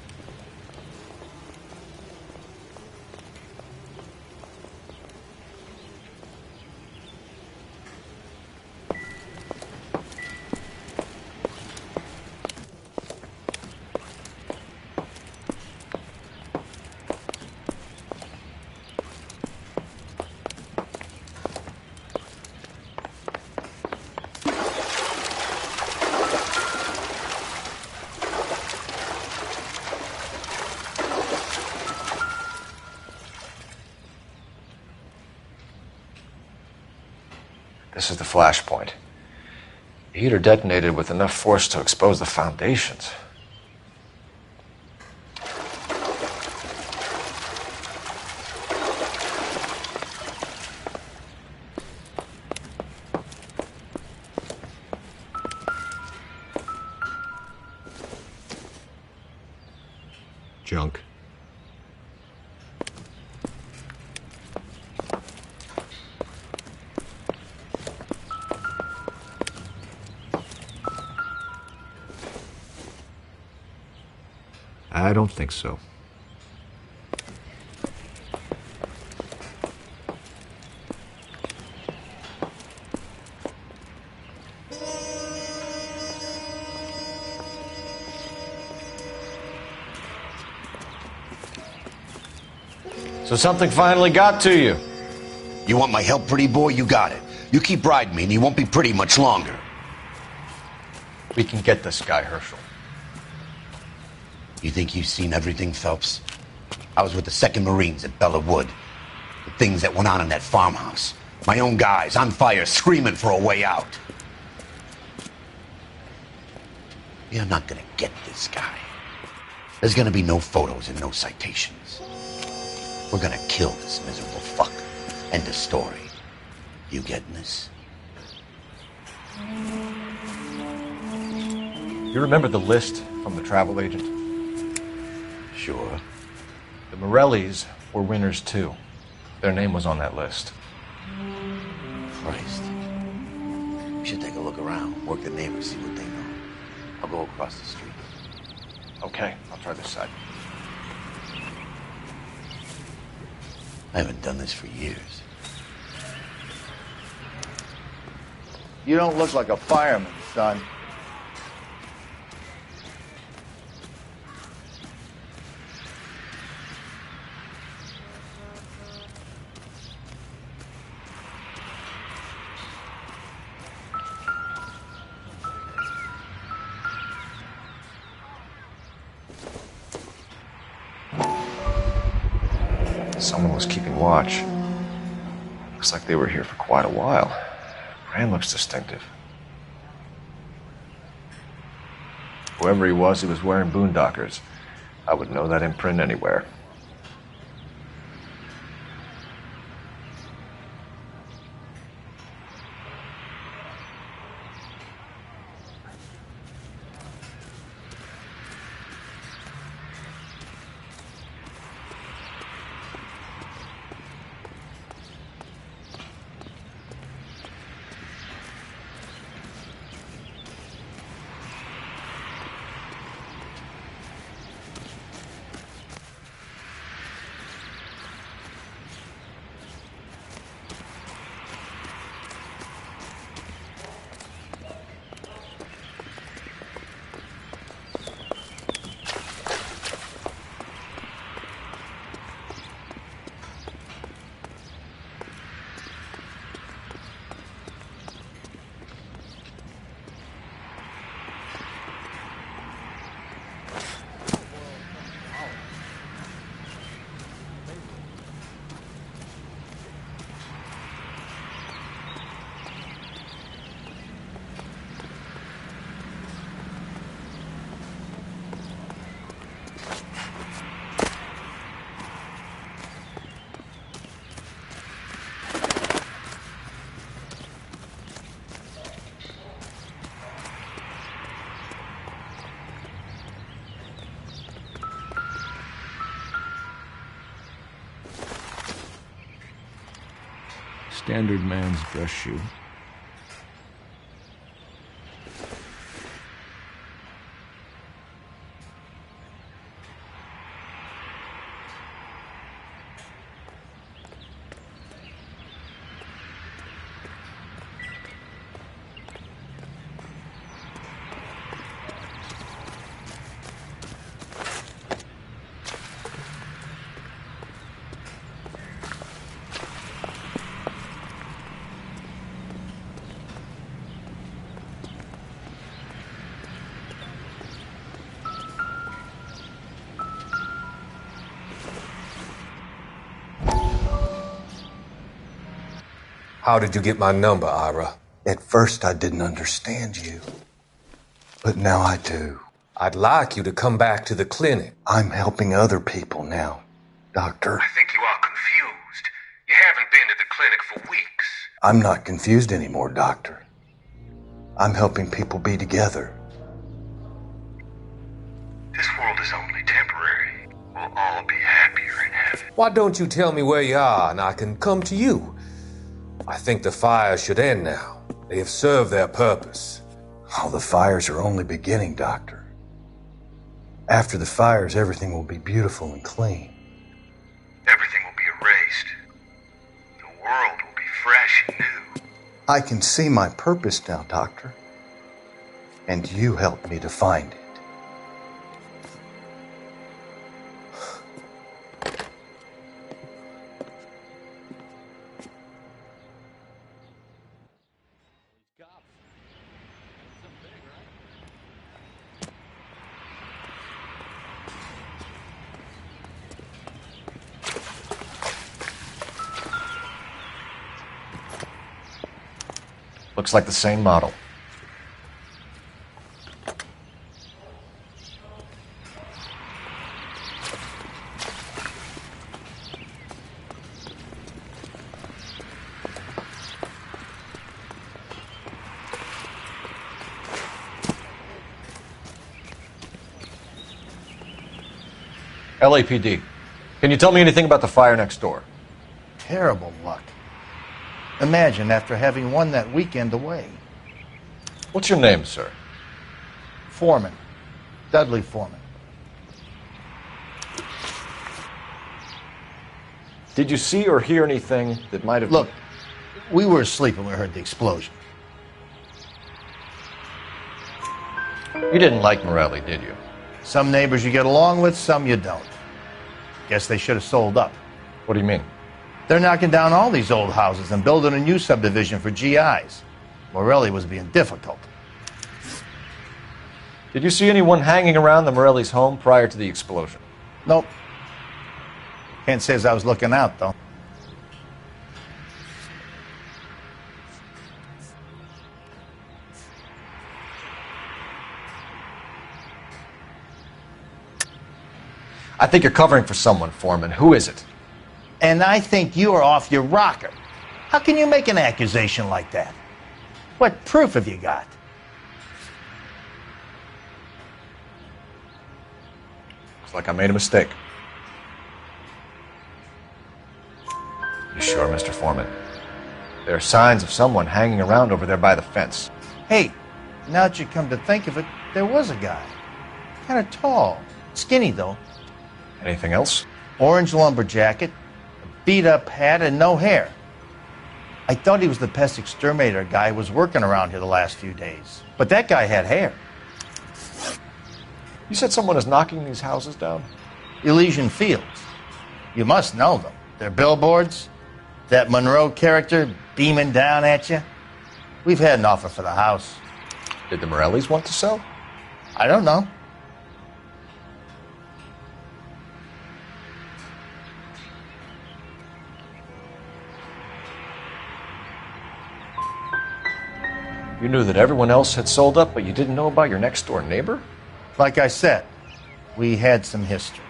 E: This is the flashpoint. The heater detonated with enough force to expose the foundations. Junk. I don't think so. So something finally got to you.
T: You want my help, pretty boy? You got it. You keep riding me and you won't be pretty much longer.
E: We can get this guy, Herschel.
T: You think you've seen everything, Phelps? I was with the 2nd Marines at Bella Wood. The things that went on in that farmhouse. My own guys on fire, screaming for a way out. You're not gonna get this guy. There's gonna be no photos and no citations. We're gonna kill this miserable fuck. End of story. You getting this?
E: You remember the list from the travel agent?
T: Sure.
E: The Morellis were winners too. Their name was on that list.
T: Christ. We should take a look around, work the neighbors, see what they know. I'll go across the street.
E: Okay, I'll try this side.
T: I haven't done this for years.
I: You don't look like a fireman, son.
E: Someone was keeping watch. Looks like they were here for quite a while. Brand looks distinctive. Whoever he was wearing boondockers. I would know that imprint anywhere.
K: Standard man's dress shoe.
L: How did you get my number, Ira?
Q: At first, I didn't understand you. But now I do.
L: I'd like you to come back to the clinic.
Q: I'm helping other people now, Doctor.
L: I think you are confused. You haven't been to the clinic for weeks.
Q: I'm not confused anymore, Doctor. I'm helping people be together.
L: This world is only temporary. We'll all be happier in heaven. Why don't you tell me where you are and I can come to you? I think the fires should end now. They have served their purpose.
Q: Oh, the fires are only beginning, Doctor. After the fires, everything will be beautiful and clean.
L: Everything will be erased. The world will be fresh and new.
Q: I can see my purpose now, Doctor. And you helped me to find it.
E: Looks like the same model. LAPD, can you tell me anything about the fire next door?
X: Terrible luck. Imagine after having won that weekend away.
E: What's your name, sir?
X: Foreman. Dudley Foreman.
E: Did you see or hear anything that might have...
X: Look, we were asleep when we heard the explosion.
E: You didn't like Morelli, did you?
X: Some neighbors you get along with, some you don't. Guess they should have sold up.
E: What do you mean?
X: They're knocking down all these old houses and building a new subdivision for GIs. Morelli was being difficult.
E: Did you see anyone hanging around the Morelli's home prior to the explosion?
X: Nope. Can't say as I was looking out, though.
E: I think you're covering for someone, Foreman. Who is it?
X: And I think you are off your rocker. How can you make an accusation like that? What proof have you got?
E: Looks like I made a mistake. You sure, Mr. Foreman? There are signs of someone hanging around over there by the fence.
X: Hey, now that you come to think of it, there was a guy. Kind of tall. Skinny, though.
E: Anything else?
X: Orange lumber jacket, a beat-up hat, and no hair. I thought he was the pest exterminator guy who was working around here the last few days. But that guy had hair.
E: You said someone is knocking these houses down?
X: Elysian Fields. You must know them. They're billboards. That Monroe character beaming down at you. We've had an offer for the house.
E: Did the Morellis want to sell?
X: I don't know.
E: You knew that everyone else had sold up, but you didn't know about your next-door neighbor?
X: Like I said, we had some history.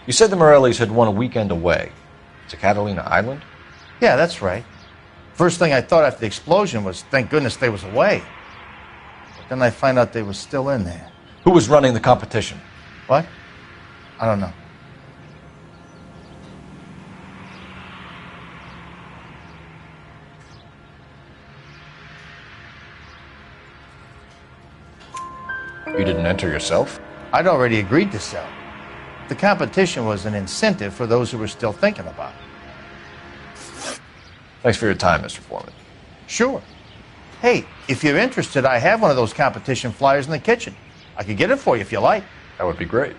E: You said the Morellis had won a weekend away to Catalina Island?
X: Yeah, that's right. First thing I thought after the explosion was, thank goodness they was away. But then I find out they were still in there.
E: Who was running the competition?
X: What? I don't know.
E: You didn't enter yourself?
X: I'd already agreed to sell. The competition was an incentive for those who were still thinking about it.
E: Thanks for your time, Mr. Foreman.
X: Sure. Hey, if you're interested, I have one of those competition flyers in the kitchen. I could get it for you if you like.
E: That would be great.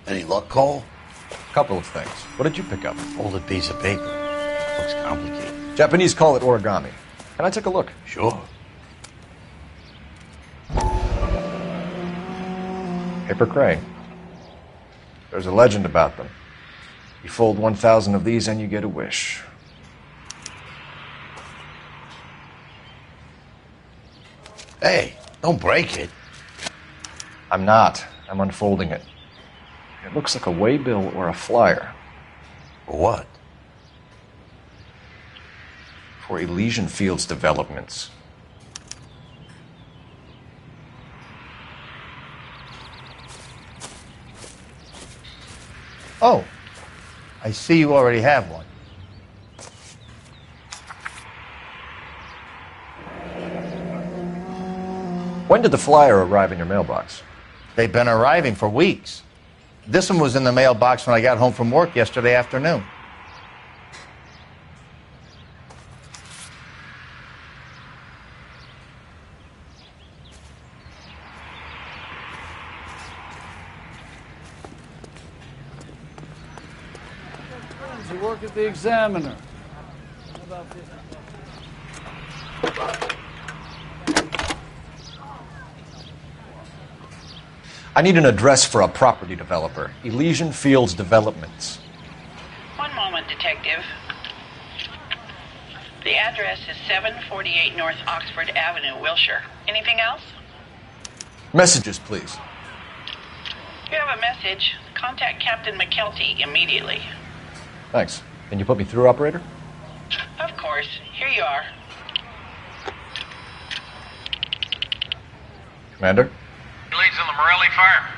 T: Any luck, Cole?
E: Couple of things. What did you pick up?
T: Folded piece of paper. Looks complicated.
E: Japanese call it origami. Can I take a look?
T: Sure.
E: Paper crane. There's a legend about them. You fold 1,000 of these and you get a wish.
T: Hey, don't break it.
E: I'm not. I'm unfolding it. It looks like a waybill or a flyer.
T: For what?
E: For Elysian Fields developments.
X: Oh, I see you already have one.
E: When did the flyer arrive in your mailbox?
X: They've been arriving for weeks. This one was in the mailbox when I got home from work yesterday afternoon.
H: You work at the Examiner. How about this?
E: I need an address for a property developer. Elysian Fields Developments.
K: One moment, Detective. The address is 748 North Oxford Avenue, Wilshire. Anything else?
E: Messages, please.
K: If you have a message, contact Captain McKelty immediately.
E: Thanks. Can you put me through, operator?
K: Of course. Here you are.
E: Commander?
J: Leads in the Morelli fire.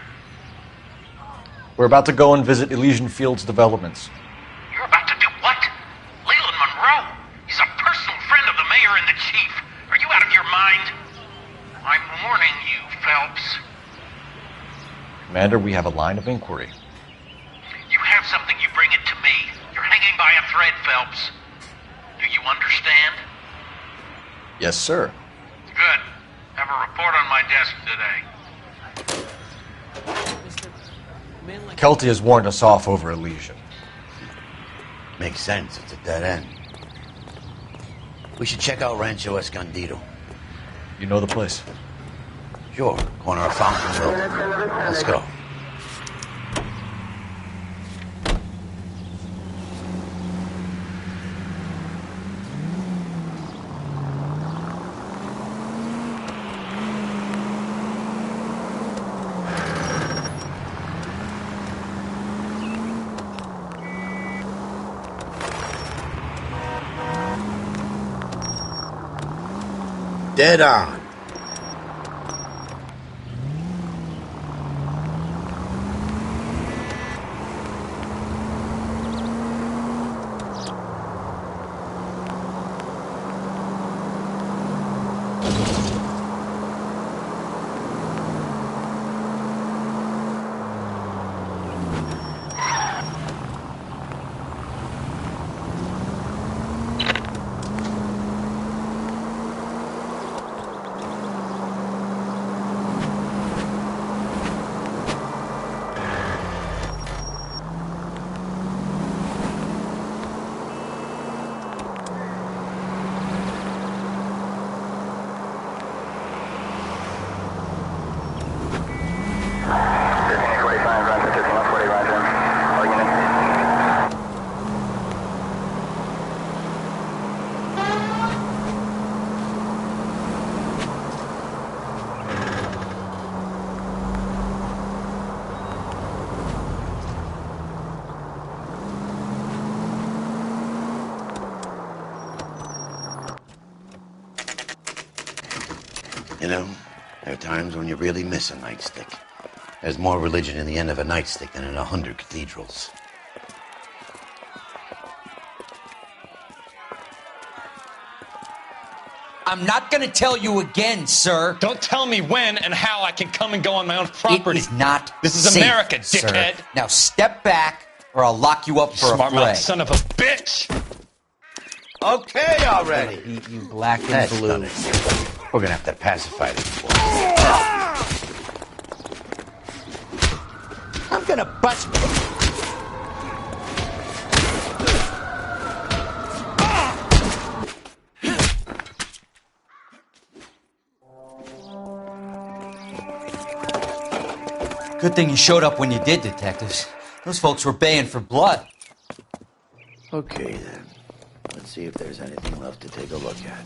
E: We're about to go and visit Elysian Fields Developments.
J: You're about to do what? Leland Monroe. He's a personal friend of the mayor and the chief. Are you out of your mind? I'm warning you, Phelps.
E: Commander, we have a line of inquiry.
J: You have something, you bring it to me. You're hanging by a thread, Phelps. Do you understand?
E: Yes, sir.
J: Good. Have a report on my desk today.
E: Kelty has warned us off over Elysian.
T: Makes sense. It's a dead end. We should check out Rancho Escondido.
E: You know the place?
T: Sure. Corner of Fountain Road. Let's go.
O: Dead on. You know, there are times when you really miss a nightstick. There's more religion in the end of a nightstick than in 100 cathedrals.
D: I'm not going to tell you again, sir.
N: Don't tell me when and how I can come and go on my own property.
D: It is not
N: This is
D: safe,
N: America,
D: sir.
N: dickhead.
D: Now step back, or I'll lock you up for
N: Smart
D: a fray.
N: mouth son of a bitch.
T: Okay already.
D: Beat you black and
T: That's
D: blue.
T: stunning. We're gonna have to pacify this boy.
D: I'm going to bust. Good thing you showed up when you did, detectives. Those folks were baying for blood.
O: Okay, then. Let's see if there's anything left to take a look at.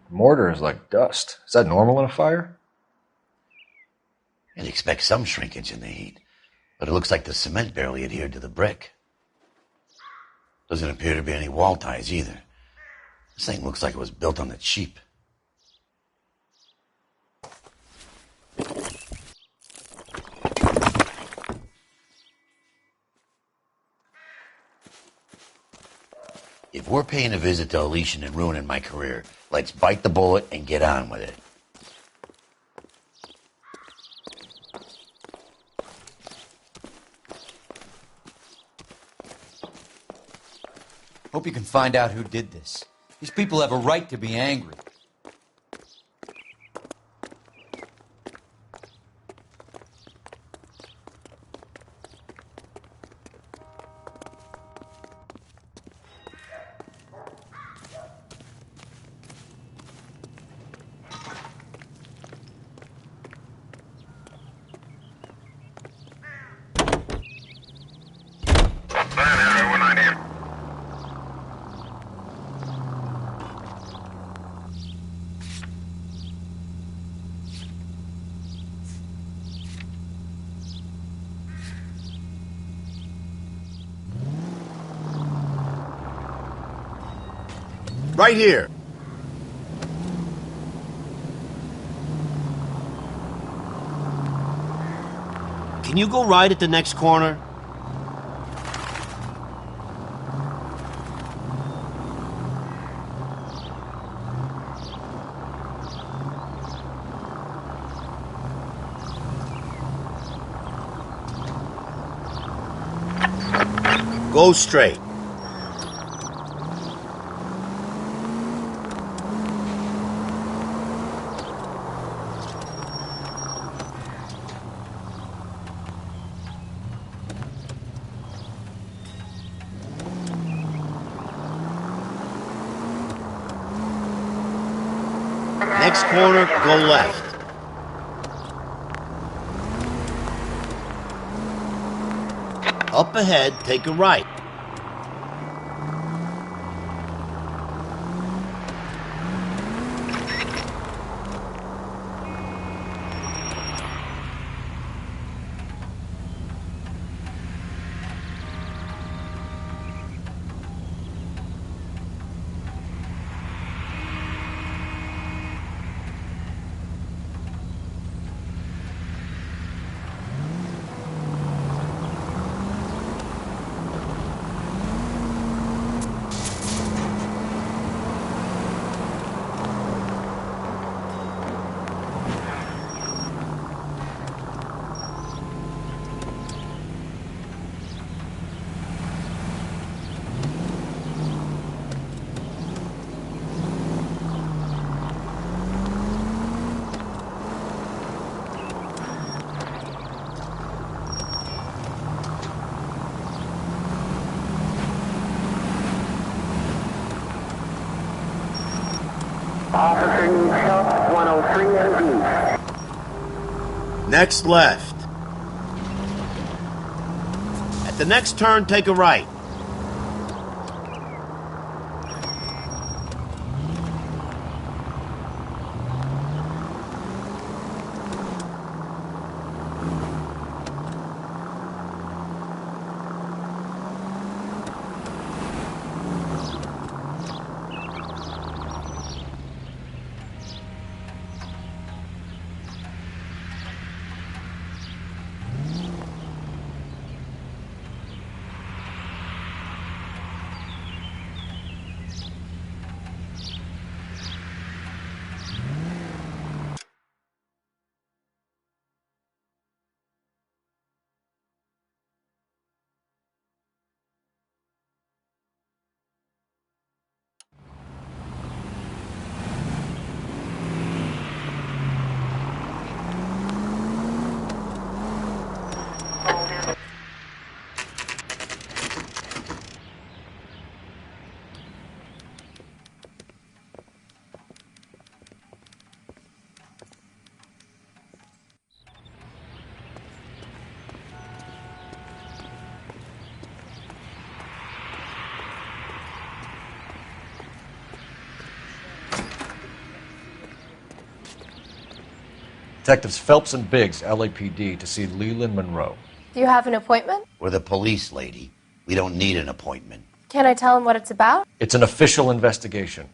E: Mortar is like dust. Is that normal in a fire?
O: You'd expect some shrinkage in the heat, but it looks like the cement barely adhered to the brick. Doesn't appear to be any wall ties either. This thing looks like it was built on the cheap. If we're paying a visit to Elysian and ruining my career, let's bite the bullet and get on with it.
D: Hope you can find out who did this. These people have a right to be angry.
T: Right here. Can you go right at the next corner? Go straight. Next corner, go left. Up ahead, take a right.
V: Officer needs help, 103 MD.
T: Next left. At the next turn, take a right.
E: Detectives Phelps and Biggs, LAPD, to see Leland Monroe.
F: Do you have an appointment?
O: We're the police, lady. We don't need an appointment.
F: Can I tell him what it's about?
E: It's an official investigation.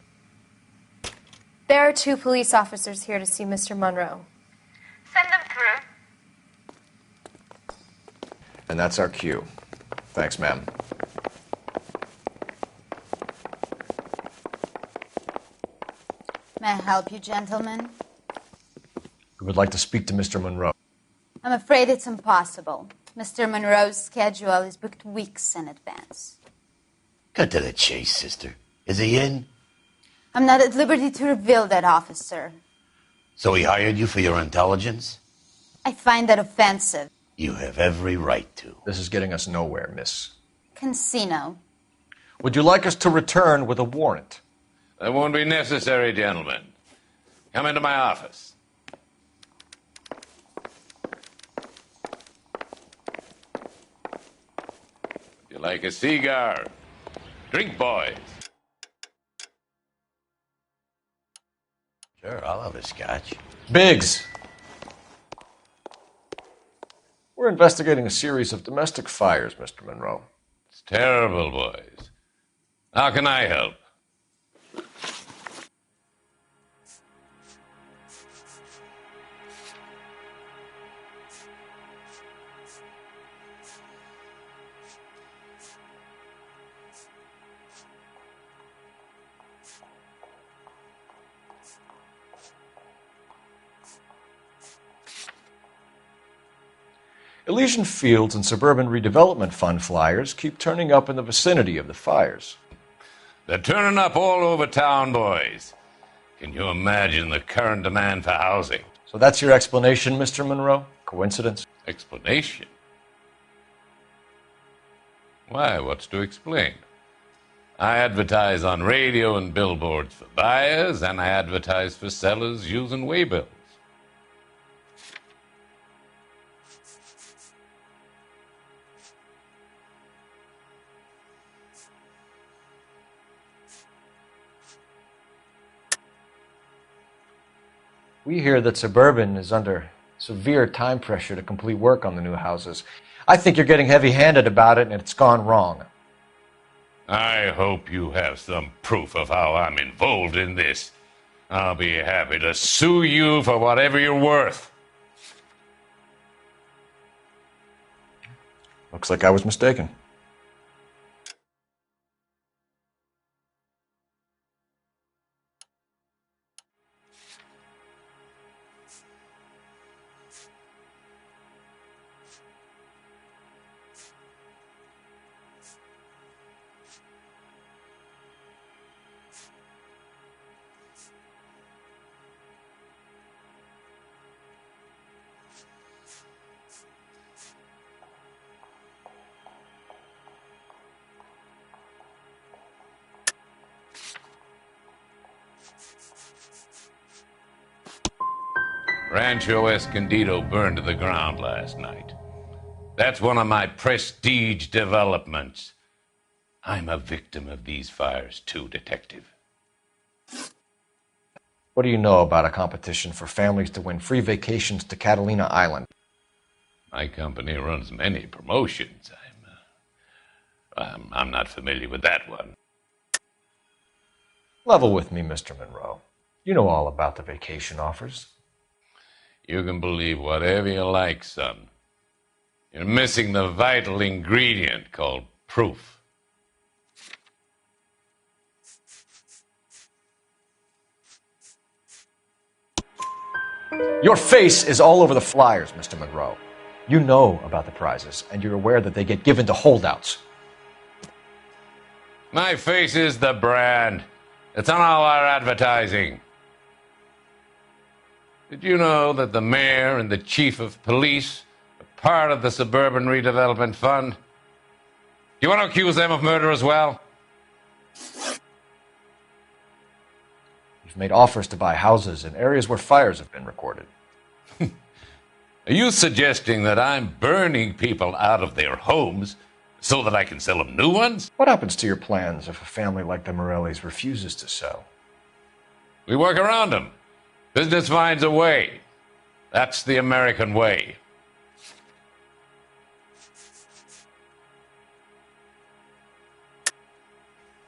F: There are 2 police officers here to see Mr. Monroe.
V: Send them through.
E: And that's our cue. Thanks, ma'am.
P: May I help you, gentlemen?
E: We would like to speak to Mr. Monroe.
P: I'm afraid it's impossible. Mr. Monroe's schedule is booked weeks in advance.
O: Cut to the chase, sister. Is he in?
P: I'm not at liberty to reveal that, officer.
O: So he hired you for your intelligence?
P: I find that offensive.
O: You have every right to.
E: This is getting us nowhere, miss.
P: Casino.
E: Would you like us to return with a warrant?
S: That won't be necessary, gentlemen. Come into my office. Would you like a cigar? Drink, boys.
O: Sure, I'll have a scotch.
E: Biggs! We're investigating a series of domestic fires, Mr. Monroe.
S: It's terrible, boys. How can I help?
E: Elysian Fields and Suburban Redevelopment Fund flyers keep turning up in the vicinity of the fires.
S: They're turning up all over town, boys. Can you imagine the current demand for housing?
E: So that's your explanation, Mr. Monroe? Coincidence?
S: Explanation? Why, what's to explain? I advertise on radio and billboards for buyers, and I advertise for sellers using waybills.
E: We hear that Suburban is under severe time pressure to complete work on the new houses. I think you're getting heavy-handed about it, and it's gone wrong.
S: I hope you have some proof of how I'm involved in this. I'll be happy to sue you for whatever you're worth.
E: Looks like I was mistaken.
S: Rancho Escondido burned to the ground last night. That's one of my prestige developments. I'm a victim of these fires too, Detective.
E: What do you know about a competition for families to win free vacations to Catalina Island?
S: My company runs many promotions. I'm not familiar with that one.
E: Level with me, Mr. Monroe. You know all about the vacation offers.
S: You can believe whatever you like, son. You're missing the vital ingredient called proof.
E: Your face is all over the flyers, Mr. Monroe. You know about the prizes, and you're aware that they get given to holdouts.
S: My face is the brand. It's on all our advertising. Did you know that the mayor and the chief of police are part of the Suburban Redevelopment Fund? Do you want to accuse them of murder as well?
E: You've made offers to buy houses in areas where fires have been recorded.
S: Are you suggesting that I'm burning people out of their homes so that I can sell them new ones?
E: What happens to your plans if a family like the Morellis refuses to sell?
S: We work around them. Business finds a way. That's the American way.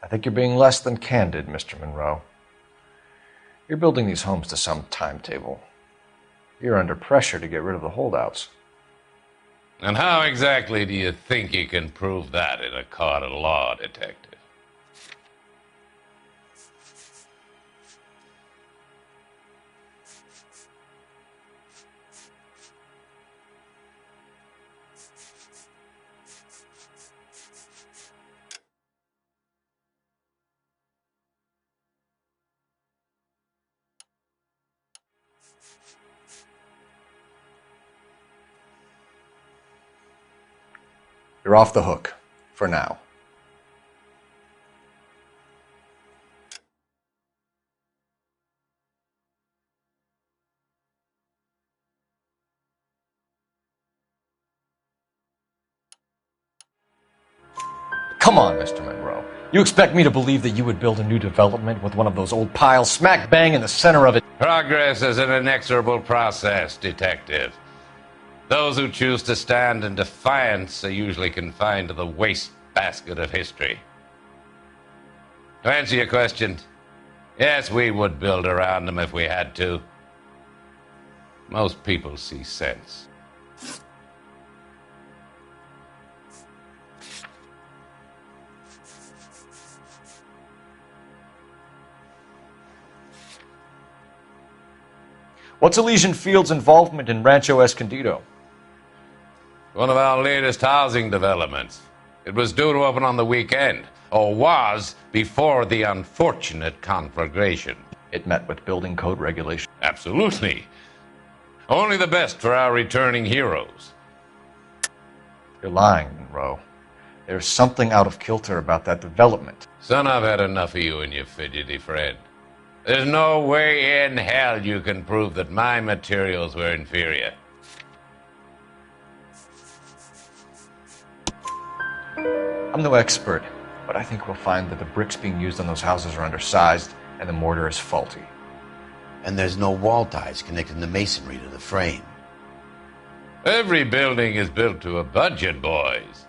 E: I think you're being less than candid, Mr. Monroe. You're building these homes to some timetable. You're under pressure to get rid of the holdouts.
S: And how exactly do you think you can prove that in a court of law, Detective?
E: You're off the hook, for now. Come on, Mr. Monroe. You expect me to believe that you would build a new development with one of those old piles smack bang in the center of it?
S: Progress is an inexorable process, Detective. Those who choose to stand in defiance are usually confined to the wastebasket of history. To answer your question, yes, we would build around them if we had to. Most people see sense.
E: What's Elysian Field's involvement in Rancho Escondido?
S: One of our latest housing developments. It was due to open on the weekend, or was before the unfortunate conflagration.
E: It met with building code regulations.
S: Absolutely. Only the best for our returning heroes.
E: You're lying, Monroe. There's something out of kilter about that development.
S: Son, I've had enough of you and your fidgety friend. There's no way in hell you can prove that my materials were inferior.
E: I'm no expert, but I think we'll find that the bricks being used on those houses are undersized and the mortar is faulty.
T: And there's no wall ties connecting the masonry to the frame.
S: Every building is built to a budget, boys.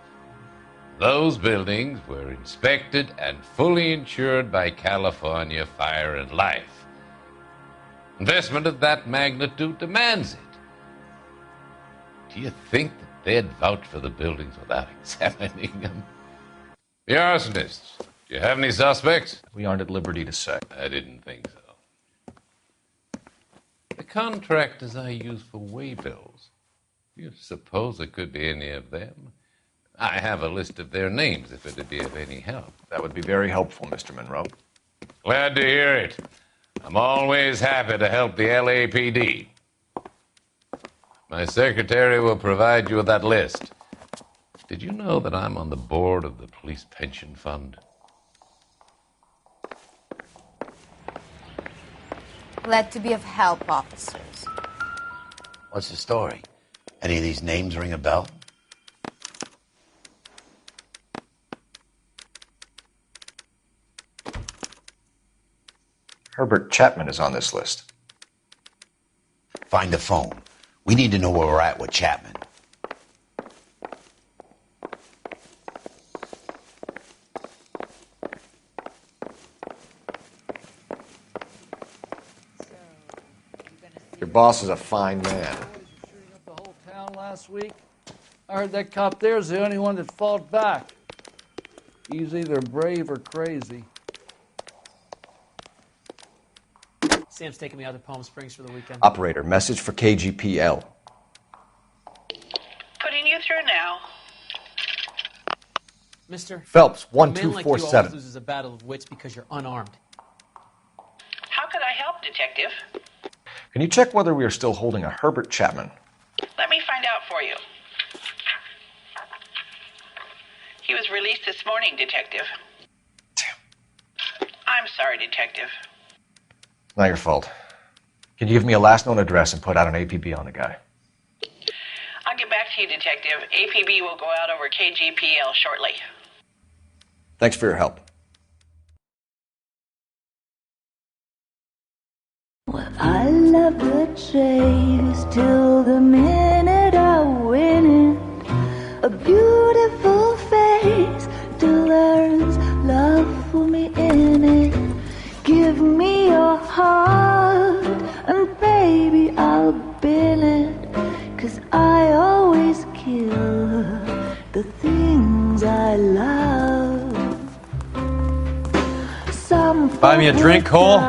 S: Those buildings were inspected and fully insured by California Fire and Life. Investment of that magnitude demands it. Do you think that they'd vouch for the buildings without examining them? The arsonists, do you have any suspects?
E: We aren't at liberty to say.
S: I didn't think so. The contractors I use for waybills, do you suppose it could be any of them? I have a list of their names if it'd be of any help.
E: That would be very helpful, Mr. Monroe.
S: Glad to hear it. I'm always happy to help the LAPD. My secretary will provide you with that list. Did you know that I'm on the board of the police pension fund?
P: Glad to be of help, officers.
T: What's the story? Any of these names ring a bell?
E: Herbert Chapman is on this list.
T: Find the phone. We need to know where we're at with Chapman.
E: Your boss is a fine man.
A: The whole town last week. I heard that cop there's the only one that fought back. He's either brave or crazy.
G: Sam's taking me out to Palm Springs for the weekend.
E: Operator, message for KGPL.
K: Putting you through now.
G: Mister
E: Phelps,
G: a man like you
E: 1247.
G: always loses a battle of wits because you're unarmed.
K: How could I help, Detective?
E: Can you check whether we are still holding a Herbert Chapman?
K: Let me find out for you. He was released this morning, Detective. Damn. I'm sorry, Detective.
E: Not your fault. Can you give me a last known address and put out an APB on the guy?
K: I'll get back to you, Detective. APB will go out over KGPL shortly.
E: Thanks for your help.
M: I love the chase till the minute I win it. A beautiful face till there's love for me in it. Give me your heart and baby I'll bill it. 'Cause I always kill the things I love.
C: Buy me a drink, Cole?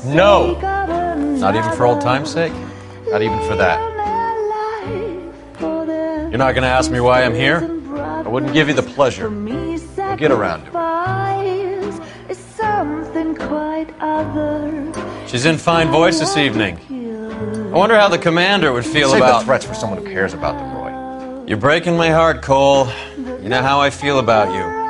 C: No. Not even for old time's sake? Not even for that. You're not going to ask me why I'm here?
E: I wouldn't give you the pleasure. We'll get around to
C: it. She's in fine voice this evening. I wonder how the commander would feel
E: Save
C: about...
E: the threats for someone who cares about them, Roy.
C: You're breaking my heart, Cole. You know how I feel about you.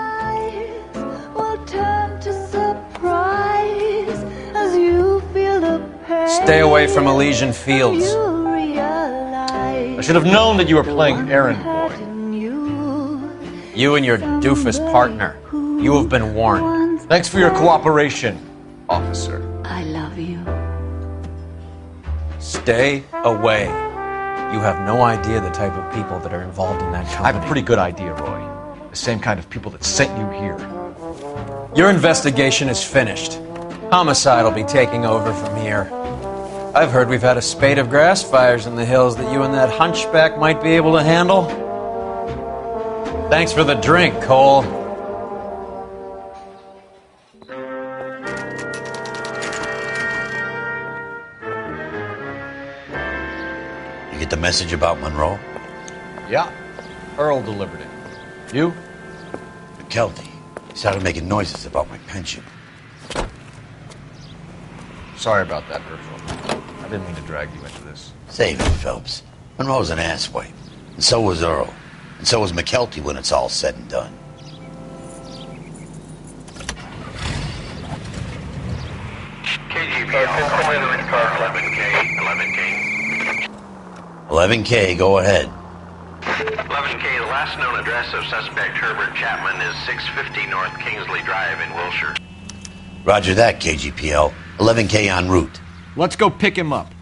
C: Stay away from Elysian Fields.
E: I should have known that you were playing errand boy.
C: You and your doofus partner. You have been warned.
E: Thanks for your cooperation, officer.
M: I love you.
C: Stay away. You have no idea the type of people that are involved in that company.
E: I have a pretty good idea, Roy. The same kind of people that sent you here.
C: Your investigation is finished. Homicide will be taking over from here. I've heard we've had a spate of grass fires in the hills that you and that hunchback might be able to handle. Thanks for the drink, Cole.
T: You get the message about Monroe?
E: Yeah. Earl delivered it. You?
T: McKelty. He started making noises about my pension.
E: Sorry about that, Virgil. I didn't mean to drag you into this.
T: Save it, Phelps. Monroe's an asswipe. And so was Earl. And so was McKelty when it's all said and done.
V: KGPL, 11K.
T: 11K, go ahead.
V: 11K, the last known address of suspect Herbert Chapman is 650 North Kingsley Drive in Wilshire.
T: Roger that, KGPL. 11K en route.
B: Let's go pick him up.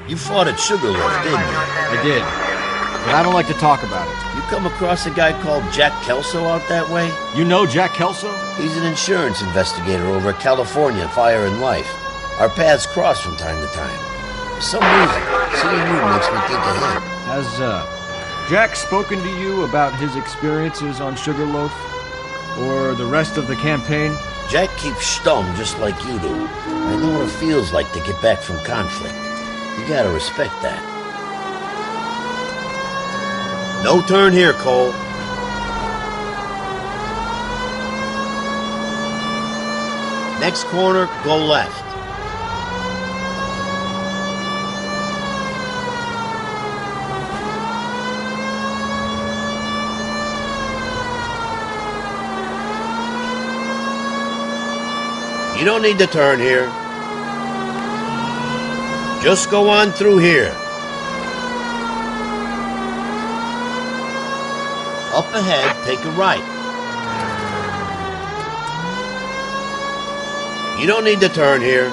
O: You fought at Sugarloaf, didn't you?
B: I did. But I don't like to talk about it.
O: You come across a guy called Jack Kelso out that way?
B: You know Jack Kelso?
O: He's an insurance investigator over at California Fire and Life. Our paths cross from time to time. For some reason, seeing you makes me think of him.
B: Has, Jack spoken to you about his experiences on Sugarloaf? Or the rest of the campaign?
O: Jack keeps stum just like you do. I know what it feels like to get back from conflict. You gotta respect that. No turn here, Cole. Next corner, go left. You don't need to turn here. Just go on through here. Up ahead, take a right. You don't need to turn here.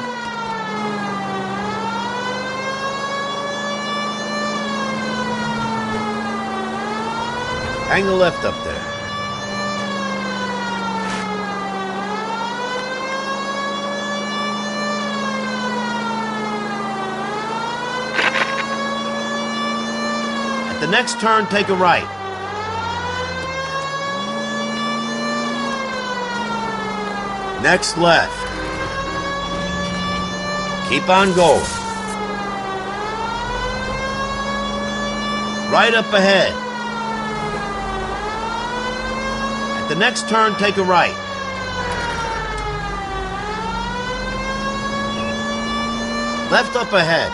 O: Hang a left up there. The next turn, take a right. Next left. Keep on going. Right up ahead. At the next turn, take a right. Left up ahead.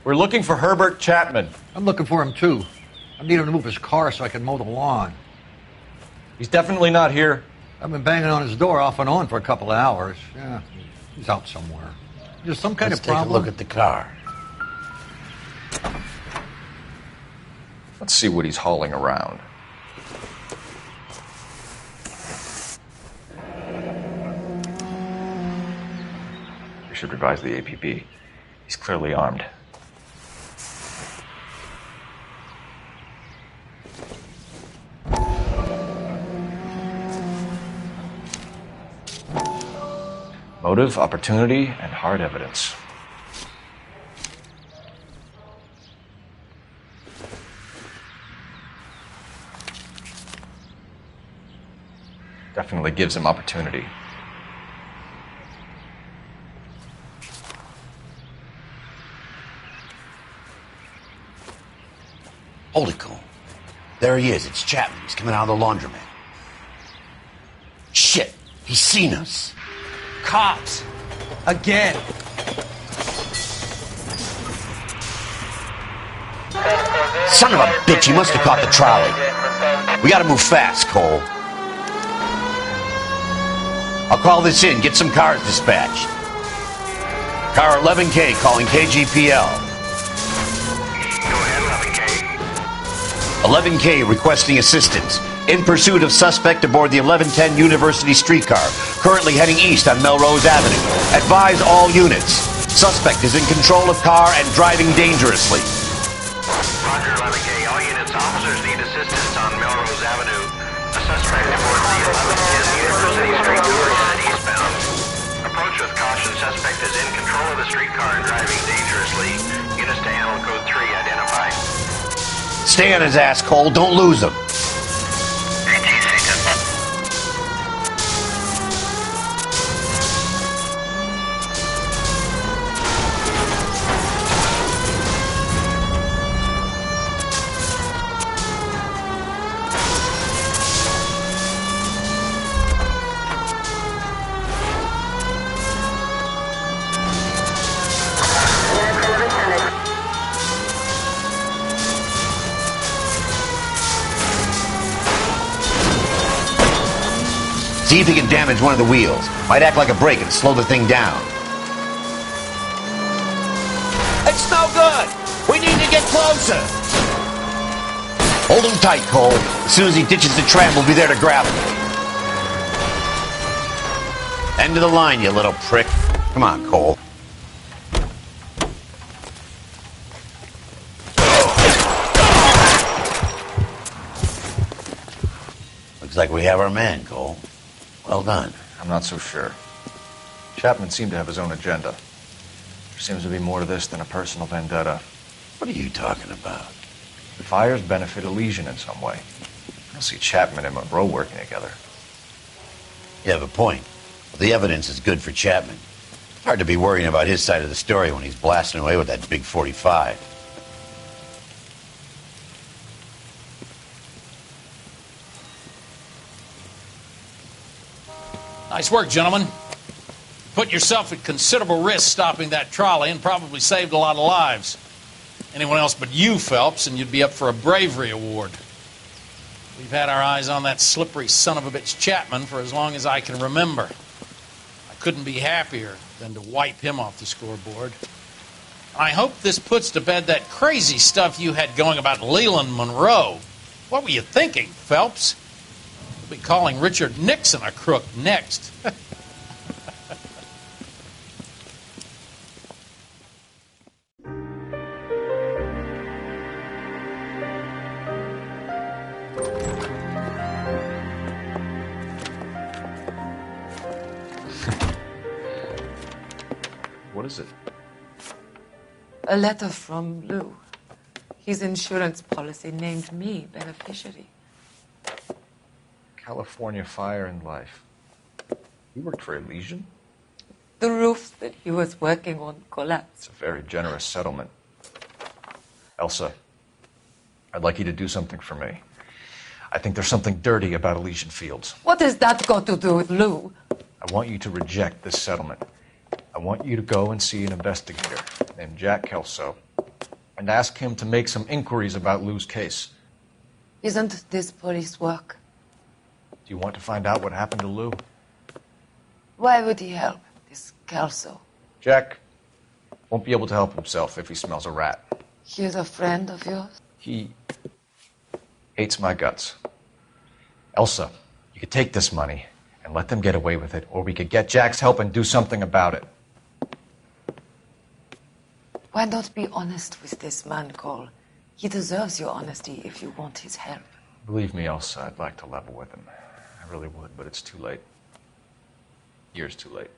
E: We're looking for Herbert Chapman.
H: I'm looking for him, too. I need him to move his car so I can mow the lawn.
E: He's definitely not here.
H: I've been banging on his door off and on for a couple of hours. Yeah, he's out somewhere. There's some kind
O: Let's
H: of problem.
O: take a look at the car.
E: Let's see what he's hauling around. We should revise the APB. He's clearly armed. Motive, opportunity, and hard evidence. Definitely gives him opportunity.
O: Hold it, Cole. There he is. It's Chapman. He's coming out of the laundromat. Shit! He's seen us.
G: Cops. Again.
O: Son of a bitch, he must have caught the trolley. We gotta move fast, Cole. I'll call this in. Get some cars dispatched. Car 11K calling KGPL. 11K requesting assistance. In pursuit of suspect aboard the 1110 University streetcar, currently heading east on Melrose Avenue. Advise all units. Suspect is in control of car and driving dangerously.
V: Roger, 11K. All units, officers need assistance on Melrose Avenue. A suspect aboard the 1110 University streetcar headed eastbound. Approach with caution. Suspect is in control of the streetcar and driving dangerously. Units to handle code 3 identified.
O: Stay on his ass, Cole. Don't lose him. See if he can damage one of the wheels. Might act like a brake and slow the thing down. It's no good! We need to get closer! Hold him tight, Cole. As soon as he ditches the tram, we'll be there to grab him. End of the line, you little prick. Come on, Cole. Looks like we have our man, Cole. Well done.
E: I'm not so sure. Chapman seemed to have his own agenda. There seems to be more to this than a personal vendetta.
O: What are you talking about?
E: The fires benefit Elysian in some way. I don't see Chapman and Monroe working together.
O: You have a point. The evidence is good for Chapman. It's hard to be worrying about his side of the story when he's blasting away with that big 45.
J: Nice work, gentlemen. Put yourself at considerable risk stopping that trolley and probably saved a lot of lives. Anyone else but you, Phelps, and you'd be up for a bravery award. We've had our eyes on that slippery son of a bitch Chapman for as long as I can remember. I couldn't be happier than to wipe him off the scoreboard. I hope this puts to bed that crazy stuff you had going about Leland Monroe. What were you thinking, Phelps? We'll be calling Richard Nixon a crook next.
E: What is it?
I: A letter from Lou. His insurance policy named me beneficiary.
E: California Fire and Life. You worked for Elysian?
I: The roof that he was working on collapsed.
E: It's a very generous settlement. Elsa, I'd like you to do something for me. I think there's something dirty about Elysian Fields.
I: What has that got to do with Lou?
E: I want you to reject this settlement. I want you to go and see an investigator named Jack Kelso. and ask him to make some inquiries about Lou's case.
I: Isn't this police work?
E: Do you want to find out what happened to Lou?
I: Why would he help this Kelso?
E: Jack won't be able to help himself if he smells a rat.
I: He's a friend of yours?
E: He hates my guts. Elsa, you could take this money and let them get away with it, or we could get Jack's help and do something about it.
I: Why not be honest with this man, Cole? He deserves your honesty if you want his help.
E: Believe me, Elsa, I'd like to level with him. I really would, but it's too late. Years too late.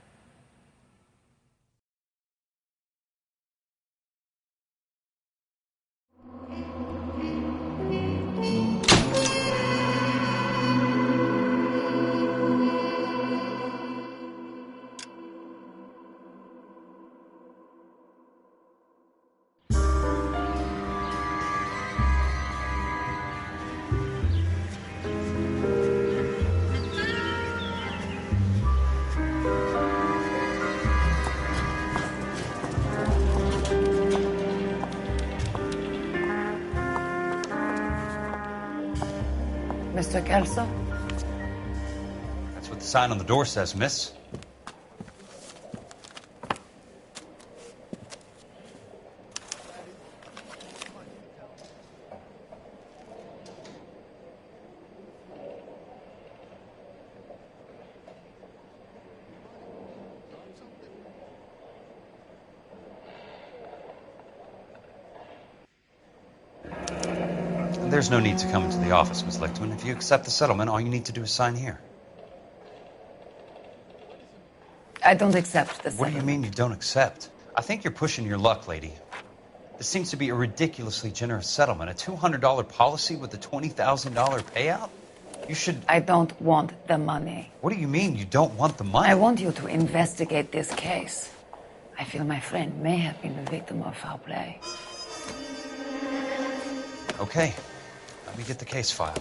I: Mr. Kelso?
D: That's what the sign on the door says, miss. There's no need to come into the office, Miss Lichtman. If you accept the settlement, all you need to do is sign here.
I: I don't accept the
D: What
I: settlement.
D: do you mean you don't accept? I think you're pushing your luck, lady. This seems to be a ridiculously generous settlement. A $200 policy with a $20,000 payout? You should...
I: I don't want the money.
D: What do you mean you don't want the money?
I: I want you to investigate this case. I feel my friend may have been the victim of foul play.
D: Okay. Let me get the case file.